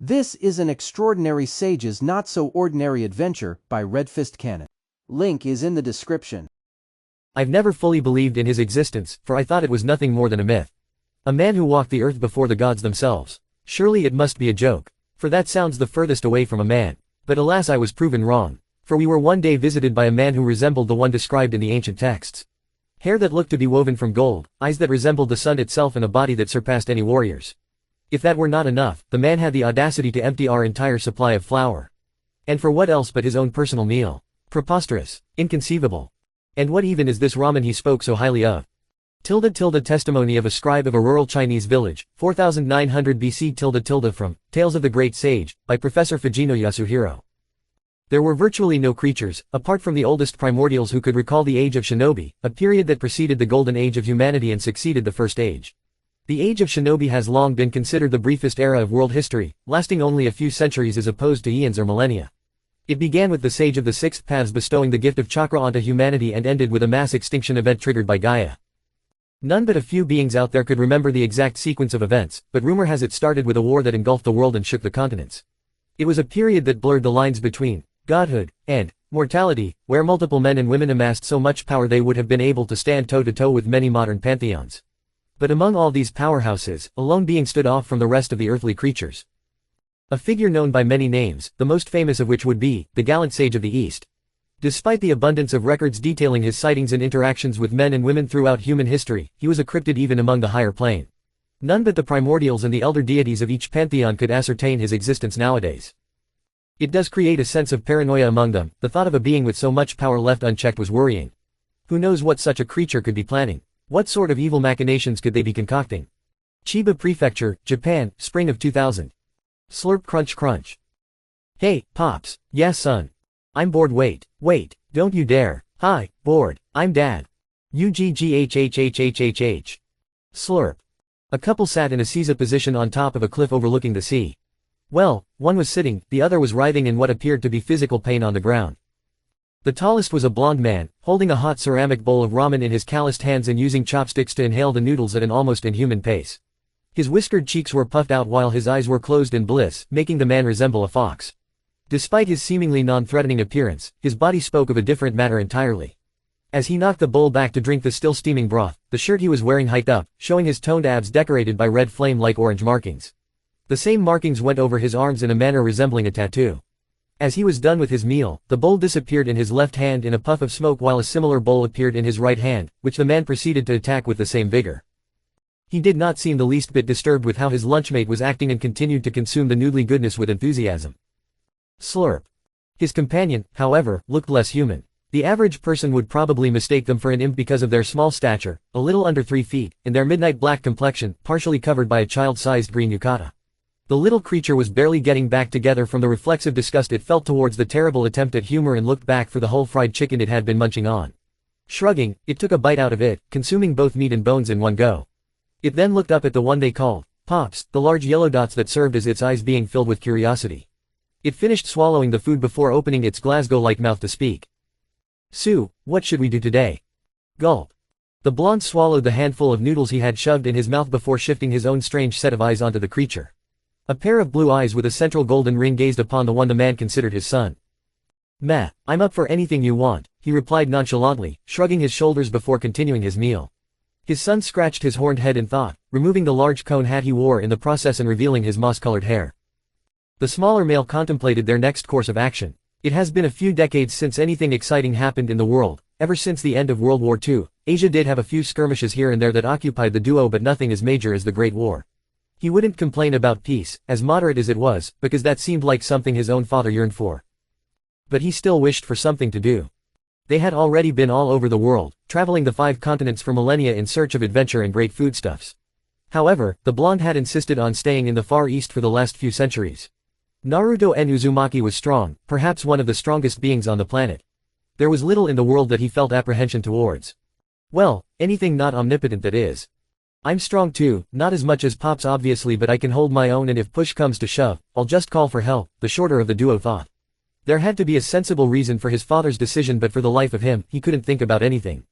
This is an extraordinary Sage's Not So Ordinary Adventure by Redfist Canon. Link is in the description. I've never fully believed in his existence, for I thought it was nothing more than a myth. A man who walked the earth before the gods themselves. Surely it must be a joke, for that sounds the furthest away from a man. But alas, I was proven wrong, for we were one day visited by a man who resembled the one described in the ancient texts. Hair that looked to be woven from gold, eyes that resembled the sun itself, and a body that surpassed any warrior's. If that were not enough, the man had the audacity to empty our entire supply of flour. And for what else but his own personal meal? Preposterous. Inconceivable. And what even is this ramen he spoke so highly of? Testimony of a scribe of a rural Chinese village, 4900 BC from Tales of the Great Sage, by Professor Fujino Yasuhiro. There were virtually no creatures, apart from the oldest primordials, who could recall the age of shinobi, a period that preceded the golden age of humanity and succeeded the first age. The age of shinobi has long been considered the briefest era of world history, lasting only a few centuries as opposed to eons or millennia. It began with the sage of the sixth paths bestowing the gift of chakra onto humanity and ended with a mass extinction event triggered by Gaia. None but a few beings out there could remember the exact sequence of events, but rumor has it started with a war that engulfed the world and shook the continents. It was a period that blurred the lines between godhood and mortality, where multiple men and women amassed so much power they would have been able to stand toe-to-toe with many modern pantheons. But among all these powerhouses, a lone being stood off from the rest of the earthly creatures. A figure known by many names, the most famous of which would be the gallant sage of the East. Despite the abundance of records detailing his sightings and interactions with men and women throughout human history, he was a cryptid even among the higher plane. None but the primordials and the elder deities of each pantheon could ascertain his existence nowadays. It does create a sense of paranoia among them. The thought of a being with so much power left unchecked was worrying. Who knows what such a creature could be planning? What sort of evil machinations could they be concocting? Chiba Prefecture, Japan, spring of 2000. Slurp crunch crunch. Hey, Pops. Yeah, son. I'm bored. Wait, don't you dare. Hi, bored. I'm Dad. UGGHHHHHH. Slurp. A couple sat in a seiza position on top of a cliff overlooking the sea. Well, one was sitting, the other was writhing in what appeared to be physical pain on the ground. The tallest was a blond man, holding a hot ceramic bowl of ramen in his calloused hands and using chopsticks to inhale the noodles at an almost inhuman pace. His whiskered cheeks were puffed out while his eyes were closed in bliss, making the man resemble a fox. Despite his seemingly non-threatening appearance, his body spoke of a different matter entirely. As he knocked the bowl back to drink the still steaming broth, the shirt he was wearing hiked up, showing his toned abs decorated by red flame-like orange markings. The same markings went over his arms in a manner resembling a tattoo. As he was done with his meal, the bowl disappeared in his left hand in a puff of smoke while a similar bowl appeared in his right hand, which the man proceeded to attack with the same vigor. He did not seem the least bit disturbed with how his lunchmate was acting and continued to consume the noodly goodness with enthusiasm. Slurp. His companion, however, looked less human. The average person would probably mistake them for an imp because of their small stature, a little under 3 feet, and their midnight black complexion, partially covered by a child-sized green yukata. The little creature was barely getting back together from the reflexive disgust it felt towards the terrible attempt at humor and looked back for the whole fried chicken it had been munching on. Shrugging, it took a bite out of it, consuming both meat and bones in one go. It then looked up at the one they called Pops, the large yellow dots that served as its eyes being filled with curiosity. It finished swallowing the food before opening its Glasgow-like mouth to speak. Sue, what should we do today? Gulp. The blonde swallowed the handful of noodles he had shoved in his mouth before shifting his own strange set of eyes onto the creature. A pair of blue eyes with a central golden ring gazed upon the one the man considered his son. Meh, I'm up for anything you want, he replied nonchalantly, shrugging his shoulders before continuing his meal. His son scratched his horned head in thought, removing the large cone hat he wore in the process and revealing his moss-colored hair. The smaller male contemplated their next course of action. It has been a few decades since anything exciting happened in the world. Ever since the end of World War II, Asia did have a few skirmishes here and there that occupied the duo, but nothing as major as the Great War. He wouldn't complain about peace, as moderate as it was, because that seemed like something his own father yearned for. But he still wished for something to do. They had already been all over the world, traveling the 5 continents for millennia in search of adventure and great foodstuffs. However, the blonde had insisted on staying in the Far East for the last few centuries. Naruto and Uzumaki was strong, perhaps one of the strongest beings on the planet. There was little in the world that he felt apprehension towards. Well, anything not omnipotent, that is. I'm strong too, not as much as Pops obviously, but I can hold my own, and if push comes to shove, I'll just call for help, the shorter of the duo thought. There had to be a sensible reason for his father's decision, but for the life of him, he couldn't think about anything.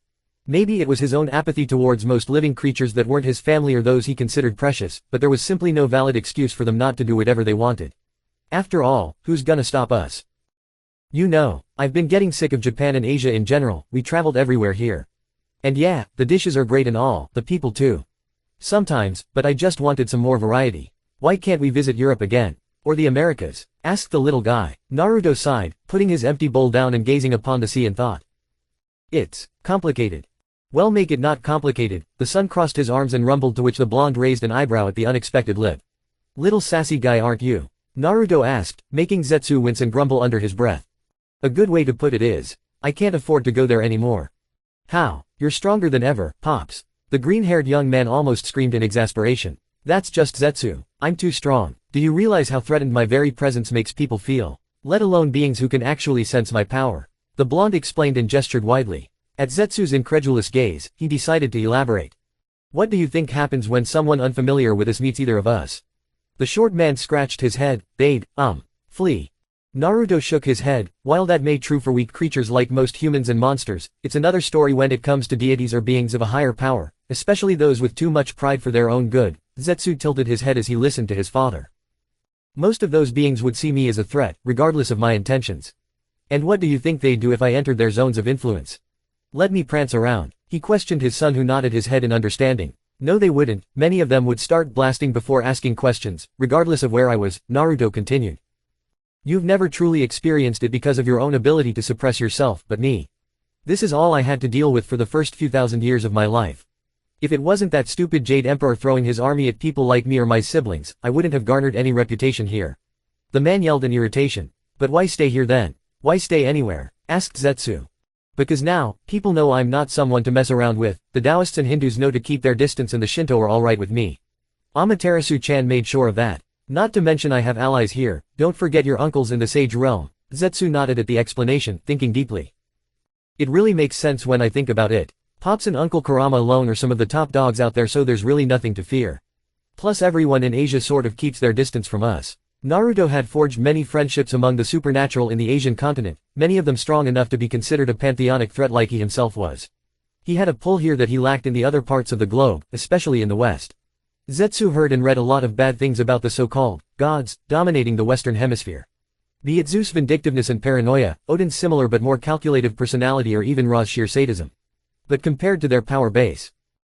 Maybe it was his own apathy towards most living creatures that weren't his family or those he considered precious, but there was simply no valid excuse for them not to do whatever they wanted. After all, who's gonna stop us? You know, I've been getting sick of Japan and Asia in general, we traveled everywhere here. And yeah, the dishes are great and all, the people too. Sometimes, but I just wanted some more variety. Why can't we visit Europe again? Or the Americas? Asked the little guy. Naruto sighed, putting his empty bowl down and gazing upon the sea in thought. It's complicated. Well, make it not complicated. The son crossed his arms and rumbled, to which the blonde raised an eyebrow at the unexpected lip. Little sassy guy, aren't you? Naruto asked, making Zetsu wince and grumble under his breath. A good way to put it is, I can't afford to go there anymore. How? You're stronger than ever, Pops. The green-haired young man almost screamed in exasperation. That's just Zetsu. I'm too strong. Do you realize how threatened my very presence makes people feel? Let alone beings who can actually sense my power. The blonde explained and gestured widely. At Zetsu's incredulous gaze, he decided to elaborate. What do you think happens when someone unfamiliar with us meets either of us? The short man scratched his head. They'd, flee. Naruto shook his head. While that may be true for weak creatures like most humans and monsters, it's another story when it comes to deities or beings of a higher power, especially those with too much pride for their own good. Zetsu tilted his head as he listened to his father. Most of those beings would see me as a threat, regardless of my intentions. And what do you think they'd do if I entered their zones of influence? Let me prance around? He questioned his son, who nodded his head in understanding. No, they wouldn't. Many of them would start blasting before asking questions, regardless of where I was, Naruto continued. You've never truly experienced it because of your own ability to suppress yourself, but me. This is all I had to deal with for the first few thousand years of my life. If it wasn't that stupid Jade Emperor throwing his army at people like me or my siblings, I wouldn't have garnered any reputation here. The man yelled in irritation. But why stay here then? Why stay anywhere? Asked Zetsu. Because now, people know I'm not someone to mess around with. The Taoists and Hindus know to keep their distance, and the Shinto are alright with me. Amaterasu-chan made sure of that. Not to mention I have allies here. Don't forget your uncles in the Sage Realm. Zetsu nodded at the explanation, thinking deeply. It really makes sense when I think about it. Pops and Uncle Kurama alone are some of the top dogs out there, so there's really nothing to fear. Plus everyone in Asia sort of keeps their distance from us. Naruto had forged many friendships among the supernatural in the Asian continent, many of them strong enough to be considered a pantheonic threat like he himself was. He had a pull here that he lacked in the other parts of the globe, especially in the West. Zetsu heard and read a lot of bad things about the so-called gods dominating the Western Hemisphere. Be it Zeus' vindictiveness and paranoia, Odin's similar but more calculative personality, or even Ra's sheer sadism. But compared to their power base,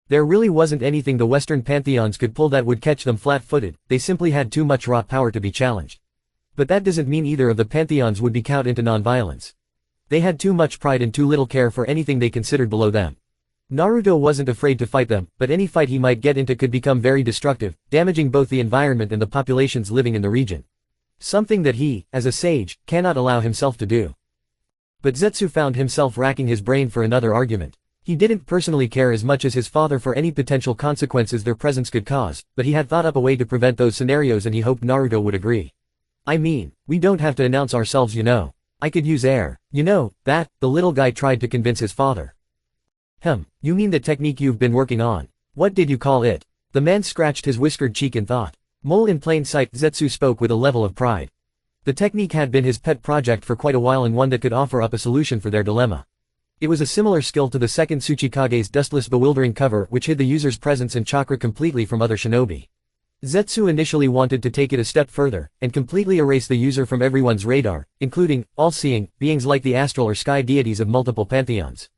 there really wasn't anything the Western pantheons could pull that would catch them flat-footed. They simply had too much raw power to be challenged. But that doesn't mean either of the pantheons would be cowed into non-violence. They had too much pride and too little care for anything they considered below them. Naruto wasn't afraid to fight them, but any fight he might get into could become very destructive, damaging both the environment and the populations living in the region. Something that he, as a sage, cannot allow himself to do. But Zetsu found himself racking his brain for another argument. He didn't personally care as much as his father for any potential consequences their presence could cause, but he had thought up a way to prevent those scenarios, and he hoped Naruto would agree. I mean, we don't have to announce ourselves, you know. I could use air. You know, that, the little guy tried to convince his father. You mean the technique you've been working on? What did you call it? The man scratched his whiskered cheek in thought. Mole in plain sight, Zetsu spoke with a level of pride. The technique had been his pet project for quite a while, and one that could offer up a solution for their dilemma. It was a similar skill to the second Tsuchikage's dustless bewildering cover, which hid the user's presence and chakra completely from other shinobi. Zetsu initially wanted to take it a step further, and completely erase the user from everyone's radar, including, all-seeing, beings like the astral or sky deities of multiple pantheons.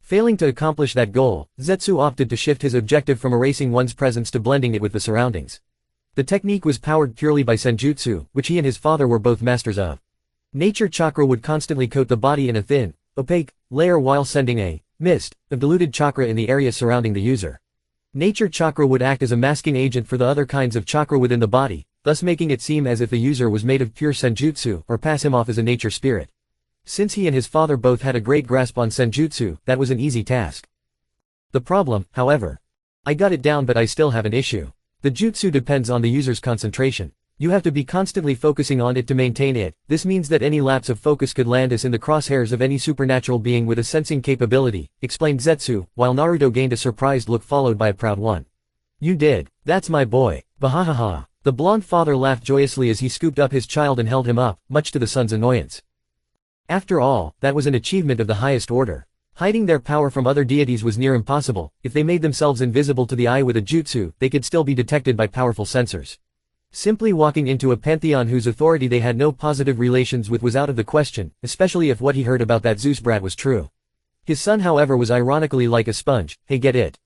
Failing to accomplish that goal, Zetsu opted to shift his objective from erasing one's presence to blending it with the surroundings. The technique was powered purely by senjutsu, which he and his father were both masters of. Nature chakra would constantly coat the body in a thin, opaque layer while sending a mist of diluted chakra in the area surrounding the user. Nature chakra would act as a masking agent for the other kinds of chakra within the body, thus making it seem as if the user was made of pure senjutsu, or pass him off as a nature spirit. Since he and his father both had a great grasp on senjutsu, that was an easy task. The problem, however, I got it down, but I still have an issue. The jutsu depends on the user's concentration. You have to be constantly focusing on it to maintain it. This means that any lapse of focus could land us in the crosshairs of any supernatural being with a sensing capability, explained Zetsu, while Naruto gained a surprised look followed by a proud one. You did. That's my boy. Bahahaha. The blonde father laughed joyously as he scooped up his child and held him up, much to the son's annoyance. After all, that was an achievement of the highest order. Hiding their power from other deities was near impossible. If they made themselves invisible to the eye with a jutsu, they could still be detected by powerful sensors. Simply walking into a pantheon whose authority they had no positive relations with was out of the question, especially if what he heard about that Zeus brat was true. His son however was ironically like a sponge, hey get it?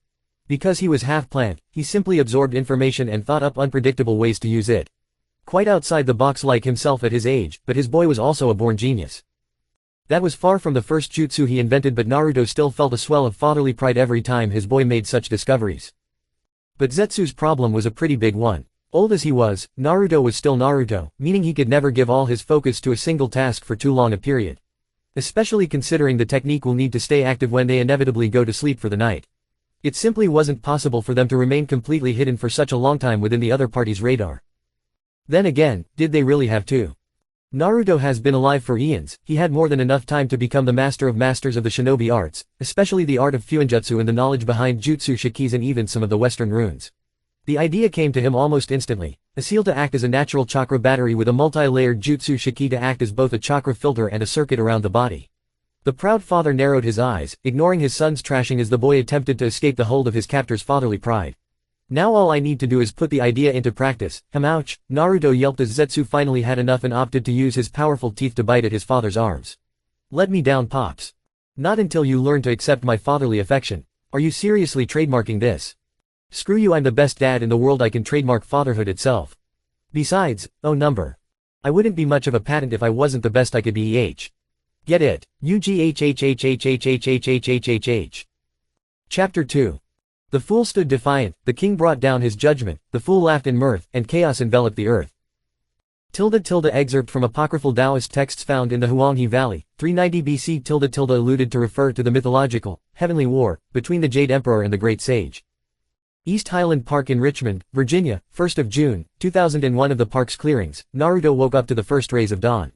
Because he was half plant, he simply absorbed information and thought up unpredictable ways to use it. Quite outside the box like himself at his age, but his boy was also a born genius. That was far from the first jutsu he invented, but Naruto still felt a swell of fatherly pride every time his boy made such discoveries. But Zetsu's problem was a pretty big one. Old as he was, Naruto was still Naruto, meaning he could never give all his focus to a single task for too long a period. Especially considering the technique will need to stay active when they inevitably go to sleep for the night. It simply wasn't possible for them to remain completely hidden for such a long time within the other party's radar. Then again, did they really have to? Naruto has been alive for eons, he had more than enough time to become the master of masters of the shinobi arts, especially the art of fuinjutsu and the knowledge behind jutsu shikis and even some of the western runes. The idea came to him almost instantly, a seal to act as a natural chakra battery with a multi-layered jutsu shiki to act as both a chakra filter and a circuit around the body. The proud father narrowed his eyes, ignoring his son's trashing as the boy attempted to escape the hold of his captor's fatherly pride. Now all I need to do is put the idea into practice. Ouch! Naruto yelped as Zetsu finally had enough and opted to use his powerful teeth to bite at his father's arms. Let me down, Pops. Not until you learn to accept my fatherly affection. Are you seriously trademarking this? Screw you, I'm the best dad in the world, I can trademark fatherhood itself. Besides, oh number. I wouldn't be much of a patent if I wasn't the best I could be. Get it? UGHHHHHHHHHHH. Chapter 2. The fool stood defiant, the king brought down his judgment, the fool laughed in mirth, and chaos enveloped the earth. Excerpt from apocryphal Taoist texts found in the Huanghe Valley, 390 BC. Alluded to refer to the mythological, heavenly war, between the Jade Emperor and the Great Sage. East Highland Park in Richmond, Virginia, 1st of June, 2001. Of the park's clearings, Naruto woke up to the first rays of dawn.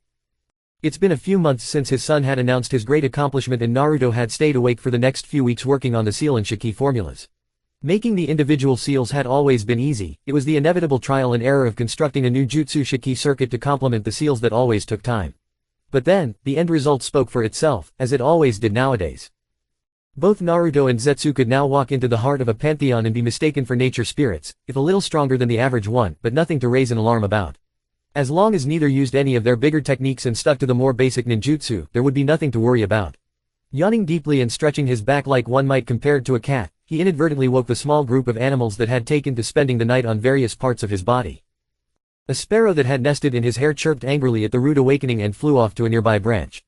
It's been a few months since his son had announced his great accomplishment and Naruto had stayed awake for the next few weeks working on the seal and shiki formulas. Making the individual seals had always been easy, it was the inevitable trial and error of constructing a new jutsu shiki circuit to complement the seals that always took time. But then, the end result spoke for itself, as it always did nowadays. Both Naruto and Zetsu could now walk into the heart of a pantheon and be mistaken for nature spirits, if a little stronger than the average one, but nothing to raise an alarm about. As long as neither used any of their bigger techniques and stuck to the more basic ninjutsu, there would be nothing to worry about. Yawning deeply and stretching his back like one might compared to a cat, he inadvertently woke the small group of animals that had taken to spending the night on various parts of his body. A sparrow that had nested in his hair chirped angrily at the rude awakening and flew off to a nearby branch.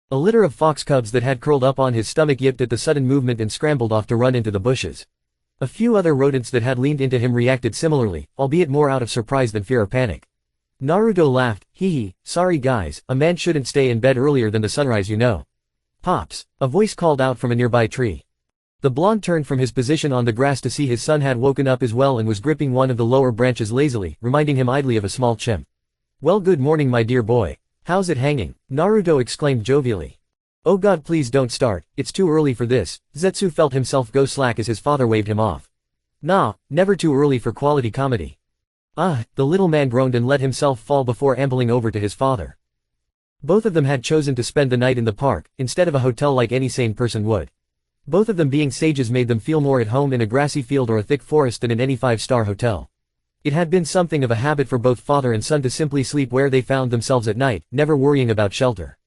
A litter of fox cubs that had curled up on his stomach yipped at the sudden movement and scrambled off to run into the bushes. A few other rodents that had leaned into him reacted similarly, albeit more out of surprise than fear or panic. Naruto laughed, hee, sorry guys, a man shouldn't stay in bed earlier than the sunrise, you know. Pops, a voice called out from a nearby tree. The blonde turned from his position on the grass to see his son had woken up as well and was gripping one of the lower branches lazily, reminding him idly of a small chimp. Well, good morning my dear boy. How's it hanging? Naruto exclaimed jovially. Oh god, please don't start, it's too early for this. Zetsu felt himself go slack as his father waved him off. Nah, never too early for quality comedy. Ah, the little man groaned and let himself fall before ambling over to his father. Both of them had chosen to spend the night in the park, instead of a hotel like any sane person would. Both of them being sages made them feel more at home in a grassy field or a thick forest than in any five-star hotel. It had been something of a habit for both father and son to simply sleep where they found themselves at night, never worrying about shelter.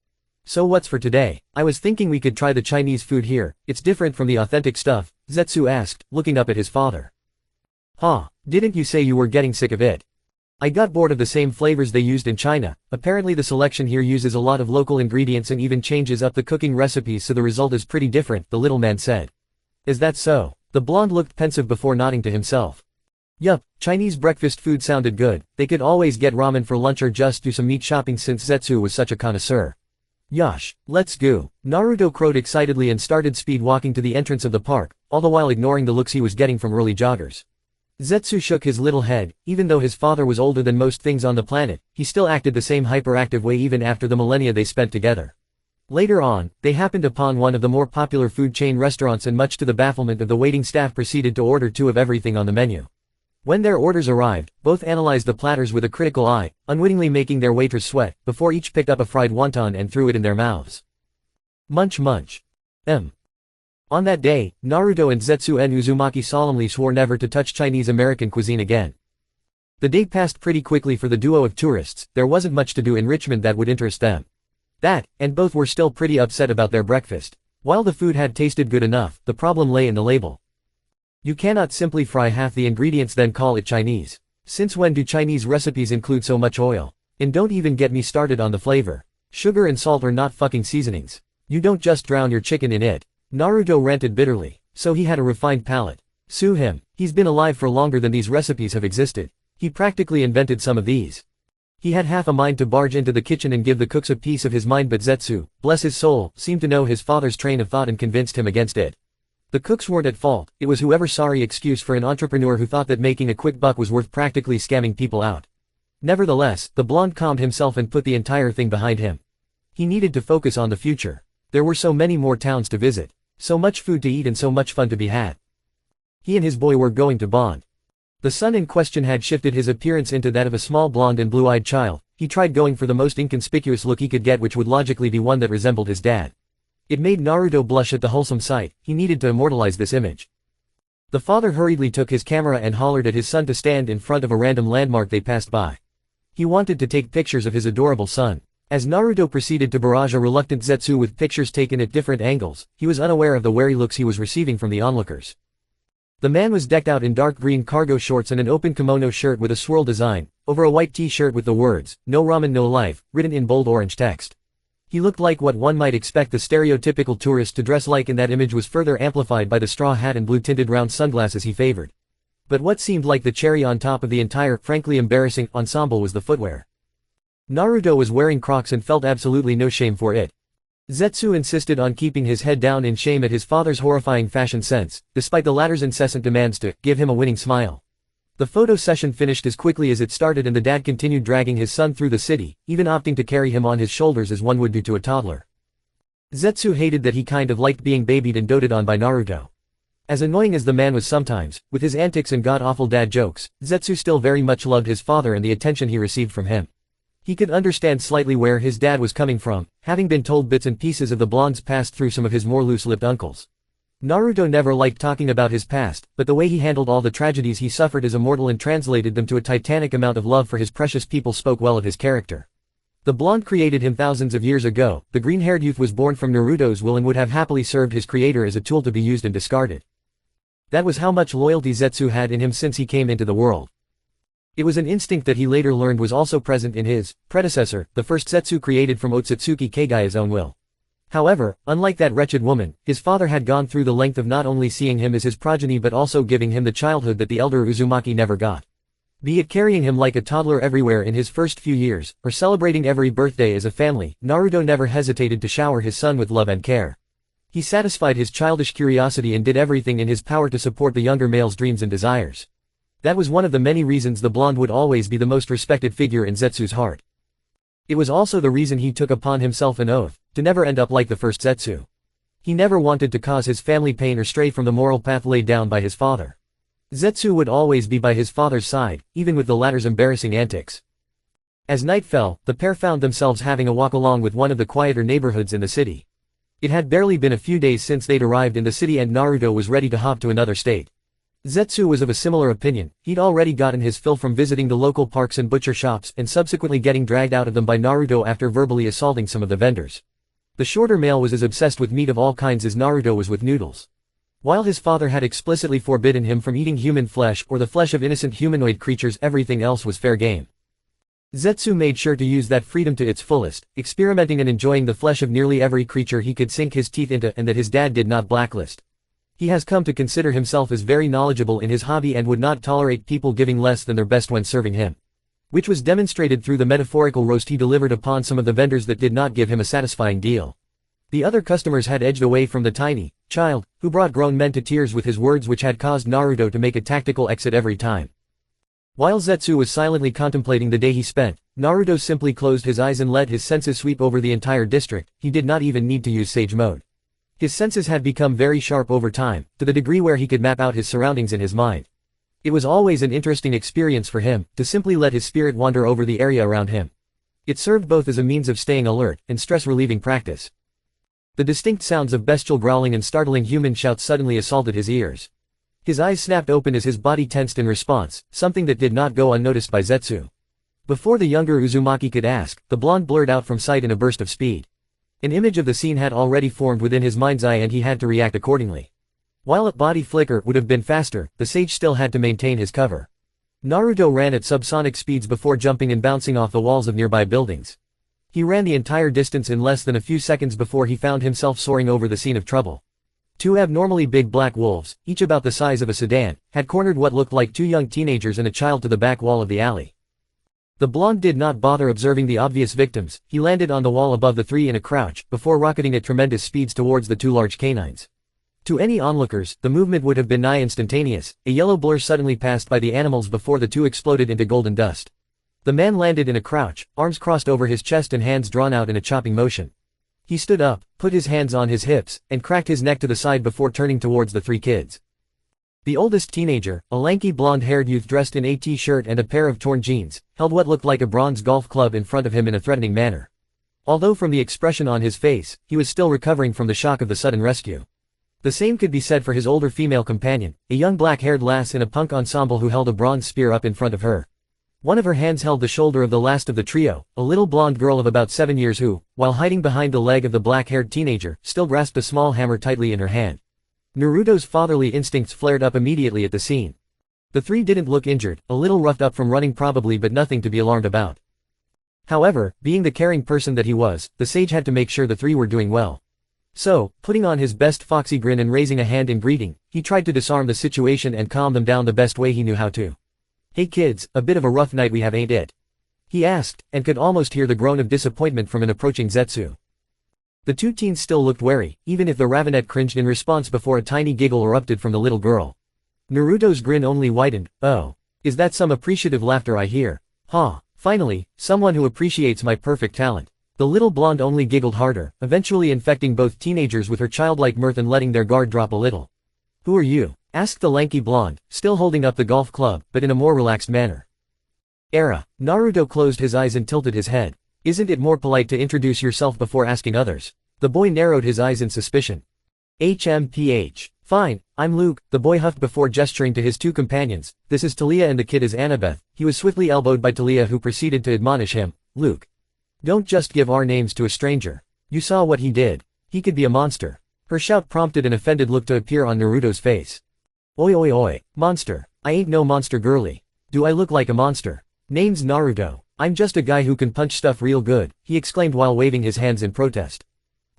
So what's for today? I was thinking we could try the Chinese food here, it's different from the authentic stuff, Zetsu asked, looking up at his father. Huh, didn't you say you were getting sick of it? I got bored of the same flavors they used in China. Apparently the selection here uses a lot of local ingredients and even changes up the cooking recipes, so the result is pretty different, the little man said. Is that so? The blonde looked pensive before nodding to himself. Yup, Chinese breakfast food sounded good, they could always get ramen for lunch or just do some meat shopping since Zetsu was such a connoisseur. Yosh, let's go. Naruto crowed excitedly and started speed walking to the entrance of the park, all the while ignoring the looks he was getting from early joggers. Zetsu shook his little head. Even though his father was older than most things on the planet, he still acted the same hyperactive way even after the millennia they spent together. Later on, they happened upon one of the more popular food chain restaurants and much to the bafflement of the waiting staff proceeded to order two of everything on the menu. When their orders arrived, both analyzed the platters with a critical eye, unwittingly making their waiters sweat, before each picked up a fried wonton and threw it in their mouths. Munch munch. On that day, Naruto and Zetsu and Uzumaki solemnly swore never to touch Chinese American cuisine again. The day passed pretty quickly for the duo of tourists. There wasn't much to do in Richmond that would interest them. That, and both were still pretty upset about their breakfast. While the food had tasted good enough, the problem lay in the label. You cannot simply fry half the ingredients then call it Chinese. Since when do Chinese recipes include so much oil? And don't even get me started on the flavor. Sugar and salt are not fucking seasonings. You don't just drown your chicken in it. Naruto ranted bitterly. So he had a refined palate. Sue him. He's been alive for longer than these recipes have existed. He practically invented some of these. He had half a mind to barge into the kitchen and give the cooks a piece of his mind, but Zetsu, bless his soul, seemed to know his father's train of thought and convinced him against it. The cooks weren't at fault, it was whoever's sorry excuse for an entrepreneur who thought that making a quick buck was worth practically scamming people out. Nevertheless, the blonde calmed himself and put the entire thing behind him. He needed to focus on the future. There were so many more towns to visit. So much food to eat and so much fun to be had. He and his boy were going to bond. The son in question had shifted his appearance into that of a small blonde and blue-eyed child. He tried going for the most inconspicuous look he could get, which would logically be one that resembled his dad. It made Naruto blush at the wholesome sight. He needed to immortalize this image. The father hurriedly took his camera and hollered at his son to stand in front of a random landmark they passed by. He wanted to take pictures of his adorable son. As Naruto proceeded to barrage a reluctant Zetsu with pictures taken at different angles, he was unaware of the wary looks he was receiving from the onlookers. The man was decked out in dark green cargo shorts and an open kimono shirt with a swirl design, over a white t-shirt with the words, "No ramen no life," written in bold orange text. He looked like what one might expect the stereotypical tourist to dress like, and that image was further amplified by the straw hat and blue-tinted round sunglasses he favored. But what seemed like the cherry on top of the entire, frankly embarrassing, ensemble was the footwear. Naruto was wearing Crocs and felt absolutely no shame for it. Zetsu insisted on keeping his head down in shame at his father's horrifying fashion sense, despite the latter's incessant demands to give him a winning smile. The photo session finished as quickly as it started, and the dad continued dragging his son through the city, even opting to carry him on his shoulders as one would do to a toddler. Zetsu hated that he kind of liked being babied and doted on by Naruto. As annoying as the man was sometimes, with his antics and god-awful dad jokes, Zetsu still very much loved his father and the attention he received from him. He could understand slightly where his dad was coming from, having been told bits and pieces of the blonde's past through some of his more loose-lipped uncles. Naruto never liked talking about his past, but the way he handled all the tragedies he suffered as a mortal and translated them to a titanic amount of love for his precious people spoke well of his character. The blonde created him thousands of years ago. The green-haired youth was born from Naruto's will and would have happily served his creator as a tool to be used and discarded. That was how much loyalty Zetsu had in him since he came into the world. It was an instinct that he later learned was also present in his predecessor, the first Zetsu created from Otsutsuki Kagaya's own will. However, unlike that wretched woman, his father had gone through the length of not only seeing him as his progeny but also giving him the childhood that the elder Uzumaki never got. Be it carrying him like a toddler everywhere in his first few years, or celebrating every birthday as a family, Naruto never hesitated to shower his son with love and care. He satisfied his childish curiosity and did everything in his power to support the younger male's dreams and desires. That was one of the many reasons the blonde would always be the most respected figure in Zetsu's heart. It was also the reason he took upon himself an oath, to never end up like the first Zetsu. He never wanted to cause his family pain or stray from the moral path laid down by his father. Zetsu would always be by his father's side, even with the latter's embarrassing antics. As night fell, the pair found themselves having a walk along with one of the quieter neighborhoods in the city. It had barely been a few days since they'd arrived in the city and Naruto was ready to hop to another state. Zetsu was of a similar opinion. He'd already gotten his fill from visiting the local parks and butcher shops and subsequently getting dragged out of them by Naruto after verbally assaulting some of the vendors. The shorter male was as obsessed with meat of all kinds as Naruto was with noodles. While his father had explicitly forbidden him from eating human flesh or the flesh of innocent humanoid creatures, everything else was fair game. Zetsu made sure to use that freedom to its fullest, experimenting and enjoying the flesh of nearly every creature he could sink his teeth into, and that his dad did not blacklist. He has come to consider himself as very knowledgeable in his hobby and would not tolerate people giving less than their best when serving him. Which was demonstrated through the metaphorical roast he delivered upon some of the vendors that did not give him a satisfying deal. The other customers had edged away from the tiny child, who brought grown men to tears with his words, which had caused Naruto to make a tactical exit every time. While Zetsu was silently contemplating the day he spent, Naruto simply closed his eyes and let his senses sweep over the entire district. He did not even need to use sage mode. His senses had become very sharp over time, to the degree where he could map out his surroundings in his mind. It was always an interesting experience for him, to simply let his spirit wander over the area around him. It served both as a means of staying alert, and stress-relieving practice. The distinct sounds of bestial growling and startling human shouts suddenly assaulted his ears. His eyes snapped open as his body tensed in response, something that did not go unnoticed by Zetsu. Before the younger Uzumaki could ask, the blonde blurred out from sight in a burst of speed. An image of the scene had already formed within his mind's eye and he had to react accordingly. While a body flicker would have been faster, the sage still had to maintain his cover. Naruto ran at subsonic speeds before jumping and bouncing off the walls of nearby buildings. He ran the entire distance in less than a few seconds before he found himself soaring over the scene of trouble. Two abnormally big black wolves, each about the size of a sedan, had cornered what looked like two young teenagers and a child to the back wall of the alley. The blonde did not bother observing the obvious victims. He landed on the wall above the three in a crouch, before rocketing at tremendous speeds towards the two large canines. To any onlookers, the movement would have been nigh instantaneous. A yellow blur suddenly passed by the animals before the two exploded into golden dust. The man landed in a crouch, arms crossed over his chest and hands drawn out in a chopping motion. He stood up, put his hands on his hips, and cracked his neck to the side before turning towards the three kids. The oldest teenager, a lanky blonde-haired youth dressed in a t-shirt and a pair of torn jeans, held what looked like a bronze golf club in front of him in a threatening manner. Although from the expression on his face, he was still recovering from the shock of the sudden rescue. The same could be said for his older female companion, a young black-haired lass in a punk ensemble who held a bronze spear up in front of her. One of her hands held the shoulder of the last of the trio, a little blonde girl of about 7 years who, while hiding behind the leg of the black-haired teenager, still grasped a small hammer tightly in her hand. Naruto's fatherly instincts flared up immediately at the scene. The three didn't look injured, a little roughed up from running probably, but nothing to be alarmed about. However, being the caring person that he was, the sage had to make sure the three were doing well. So, putting on his best foxy grin and raising a hand in greeting, he tried to disarm the situation and calm them down the best way he knew how to. "Hey kids, a bit of a rough night we have, ain't it?" he asked, and could almost hear the groan of disappointment from an approaching Zetsu. The two teens still looked wary, even if the Ravenet cringed in response before a tiny giggle erupted from the little girl. Naruto's grin only widened. "Oh. Is that some appreciative laughter I hear? Huh. Finally, someone who appreciates my perfect talent." The little blonde only giggled harder, eventually infecting both teenagers with her childlike mirth and letting their guard drop a little. "Who are you?" asked the lanky blonde, still holding up the golf club, but in a more relaxed manner. Naruto closed his eyes and tilted his head. "Isn't it more polite to introduce yourself before asking others?" The boy narrowed his eyes in suspicion. "HMPH. Fine, I'm Luke," the boy huffed before gesturing to his two companions. "This is Talia and the kid is Annabeth." He was swiftly elbowed by Talia, who proceeded to admonish him. "Luke. Don't just give our names to a stranger. You saw what he did. He could be a monster." Her shout prompted an offended look to appear on Naruto's face. "Oi oi oi, monster. I ain't no monster girly. Do I look like a monster? Name's Naruto. I'm just a guy who can punch stuff real good," he exclaimed while waving his hands in protest.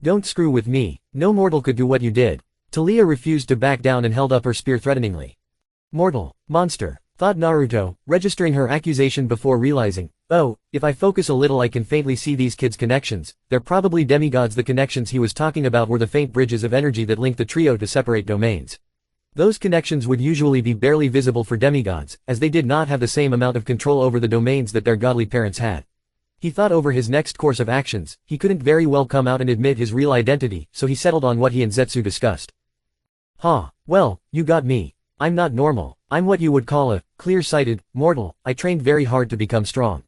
"Don't screw with me. No mortal could do what you did." Talia refused to back down and held up her spear threateningly. "Mortal, monster," thought Naruto, registering her accusation before realizing, "Oh, if I focus a little I can faintly see these kids' connections. They're probably demigods." The connections he was talking about were the faint bridges of energy that link the trio to separate domains. Those connections would usually be barely visible for demigods, as they did not have the same amount of control over the domains that their godly parents had. He thought over his next course of actions. He couldn't very well come out and admit his real identity, so he settled on what he and Zetsu discussed. Well, you got me. I'm not normal. I'm what you would call a clear-sighted mortal. I trained very hard to become strong.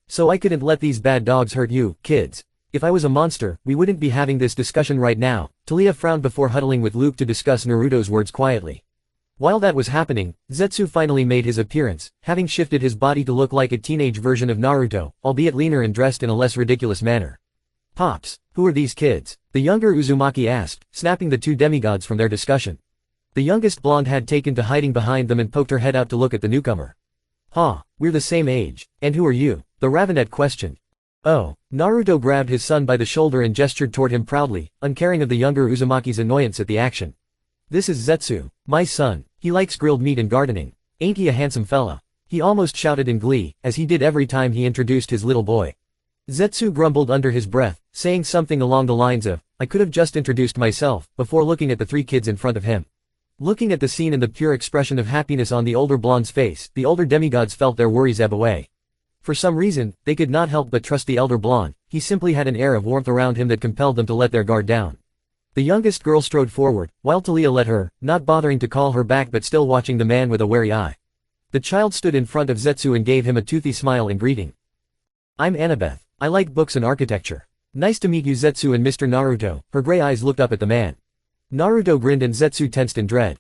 So I couldn't let these bad dogs hurt you, kids. If I was a monster, we wouldn't be having this discussion right now." Talia frowned before huddling with Luke to discuss Naruto's words quietly. While that was happening, Zetsu finally made his appearance, having shifted his body to look like a teenage version of Naruto, albeit leaner and dressed in a less ridiculous manner. "Pops, who are these kids?" the younger Uzumaki asked, snapping the two demigods from their discussion. The youngest blonde had taken to hiding behind them and poked her head out to look at the newcomer. We're the same age. And who are you?" the Ravenet questioned. "Oh." Naruto grabbed his son by the shoulder and gestured toward him proudly, uncaring of the younger Uzumaki's annoyance at the action. "This is Zetsu, my son. He likes grilled meat and gardening. Ain't he a handsome fella?" he almost shouted in glee, as he did every time he introduced his little boy. Zetsu grumbled under his breath, saying something along the lines of, "I could have just introduced myself," before looking at the three kids in front of him. Looking at the scene and the pure expression of happiness on the older blonde's face, the older demigods felt their worries ebb away. For some reason, they could not help but trust the elder blonde. He simply had an air of warmth around him that compelled them to let their guard down. The youngest girl strode forward, while Talia led her, not bothering to call her back but still watching the man with a wary eye. The child stood in front of Zetsu and gave him a toothy smile in greeting. "I'm Annabeth. I like books and architecture." "Nice to meet you, Zetsu and Mr. Naruto." Her gray eyes looked up at the man. Naruto grinned and Zetsu tensed in dread.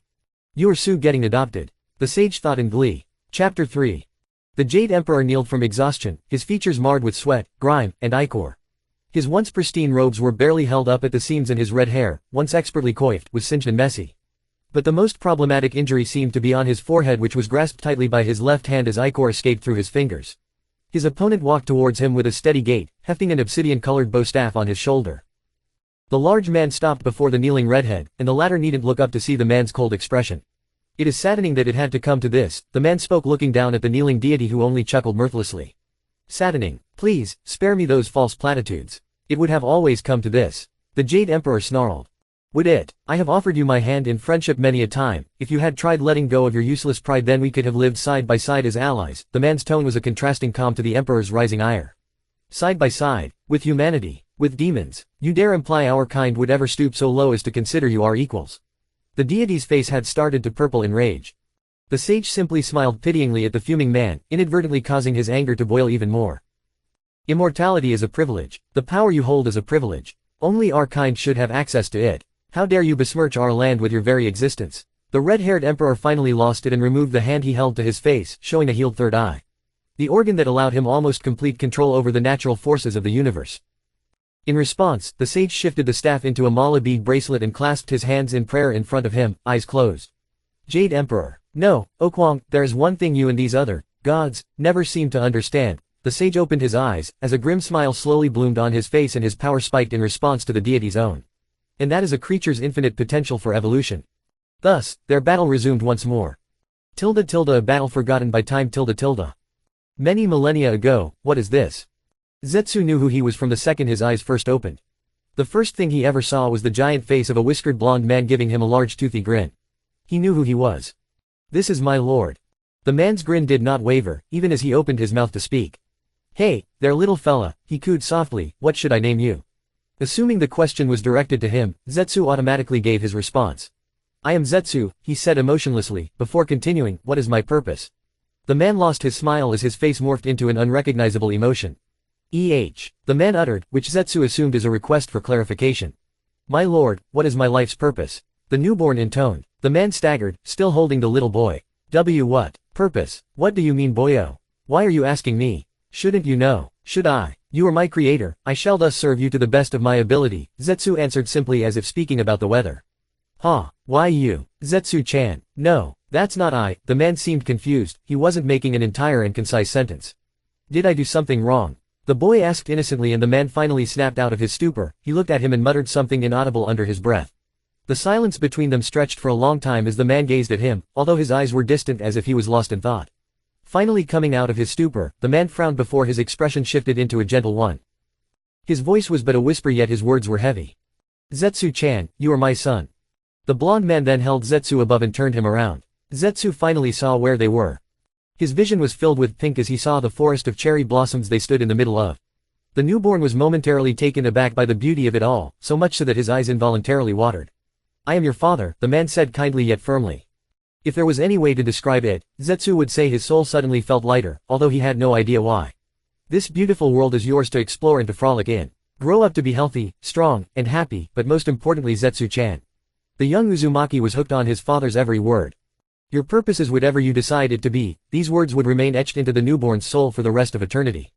You are Sue getting adopted. The sage thought in glee. Chapter 3. The Jade Emperor kneeled from exhaustion, his features marred with sweat, grime, and ichor. His once pristine robes were barely held up at the seams and his red hair, once expertly coiffed, was singed and messy. But the most problematic injury seemed to be on his forehead, which was grasped tightly by his left hand as ichor escaped through his fingers. His opponent walked towards him with a steady gait, hefting an obsidian-colored bow staff on his shoulder. The large man stopped before the kneeling redhead, and the latter needn't look up to see the man's cold expression. It is saddening that it had to come to this, the man spoke looking down at the kneeling deity who only chuckled mirthlessly. Saddening. Please, spare me those false platitudes. It would have always come to this. The Jade Emperor snarled. Would it? I have offered you my hand in friendship many a time. If you had tried letting go of your useless pride, then we could have lived side by side as allies. The man's tone was a contrasting calm to the Emperor's rising ire. Side by side, with humanity, with demons, you dare imply our kind would ever stoop so low as to consider you our equals? The deity's face had started to purple in rage. The sage simply smiled pityingly at the fuming man, inadvertently causing his anger to boil even more. Immortality is a privilege. The power you hold is a privilege. Only our kind should have access to it. How dare you besmirch our land with your very existence? The red-haired emperor finally lost it and removed the hand he held to his face, showing a healed third eye. The organ that allowed him almost complete control over the natural forces of the universe. In response, the sage shifted the staff into a mala bead bracelet and clasped his hands in prayer in front of him, eyes closed. Jade Emperor. No, Okwang, there is one thing you and these other gods never seem to understand. The sage opened his eyes, as a grim smile slowly bloomed on his face and his power spiked in response to the deity's own. And that is a creature's infinite potential for evolution. Thus, their battle resumed once more. A battle forgotten by time. Many millennia ago. What is this? Zetsu knew who he was from the second his eyes first opened. The first thing he ever saw was the giant face of a whiskered blonde man giving him a large toothy grin. He knew who he was. This is my lord. The man's grin did not waver, even as he opened his mouth to speak. Hey, there little fella, he cooed softly, what should I name you? Assuming the question was directed to him, Zetsu automatically gave his response. I am Zetsu, he said emotionlessly, before continuing, what is my purpose? The man lost his smile as his face morphed into an unrecognizable emotion. The man uttered, which Zetsu assumed is a request for clarification. My lord, what is my life's purpose? The newborn intoned. The man staggered, still holding the little boy. What? Purpose? What do you mean, boyo? Why are you asking me? Shouldn't you know? Should I? You are my creator, I shall thus serve you to the best of my ability, Zetsu answered simply as if speaking about the weather. Why you? Zetsu-chan. No, that's not I. The man seemed confused, he wasn't making an entire and concise sentence. Did I do something wrong? The boy asked innocently and the man finally snapped out of his stupor, he looked at him and muttered something inaudible under his breath. The silence between them stretched for a long time as the man gazed at him, although his eyes were distant as if he was lost in thought. Finally coming out of his stupor, the man frowned before his expression shifted into a gentle one. His voice was but a whisper yet his words were heavy. Zetsu-chan, you are my son. The blonde man then held Zetsu above and turned him around. Zetsu finally saw where they were. His vision was filled with pink as he saw the forest of cherry blossoms they stood in the middle of. The newborn was momentarily taken aback by the beauty of it all, so much so that his eyes involuntarily watered. I am your father, the man said kindly yet firmly. If there was any way to describe it, Zetsu would say his soul suddenly felt lighter, although he had no idea why. This beautiful world is yours to explore and to frolic in. Grow up to be healthy, strong, and happy, but most importantly Zetsu-chan. The young Uzumaki was hooked on his father's every word. Your purpose is whatever you decide it to be, these words would remain etched into the newborn's soul for the rest of eternity.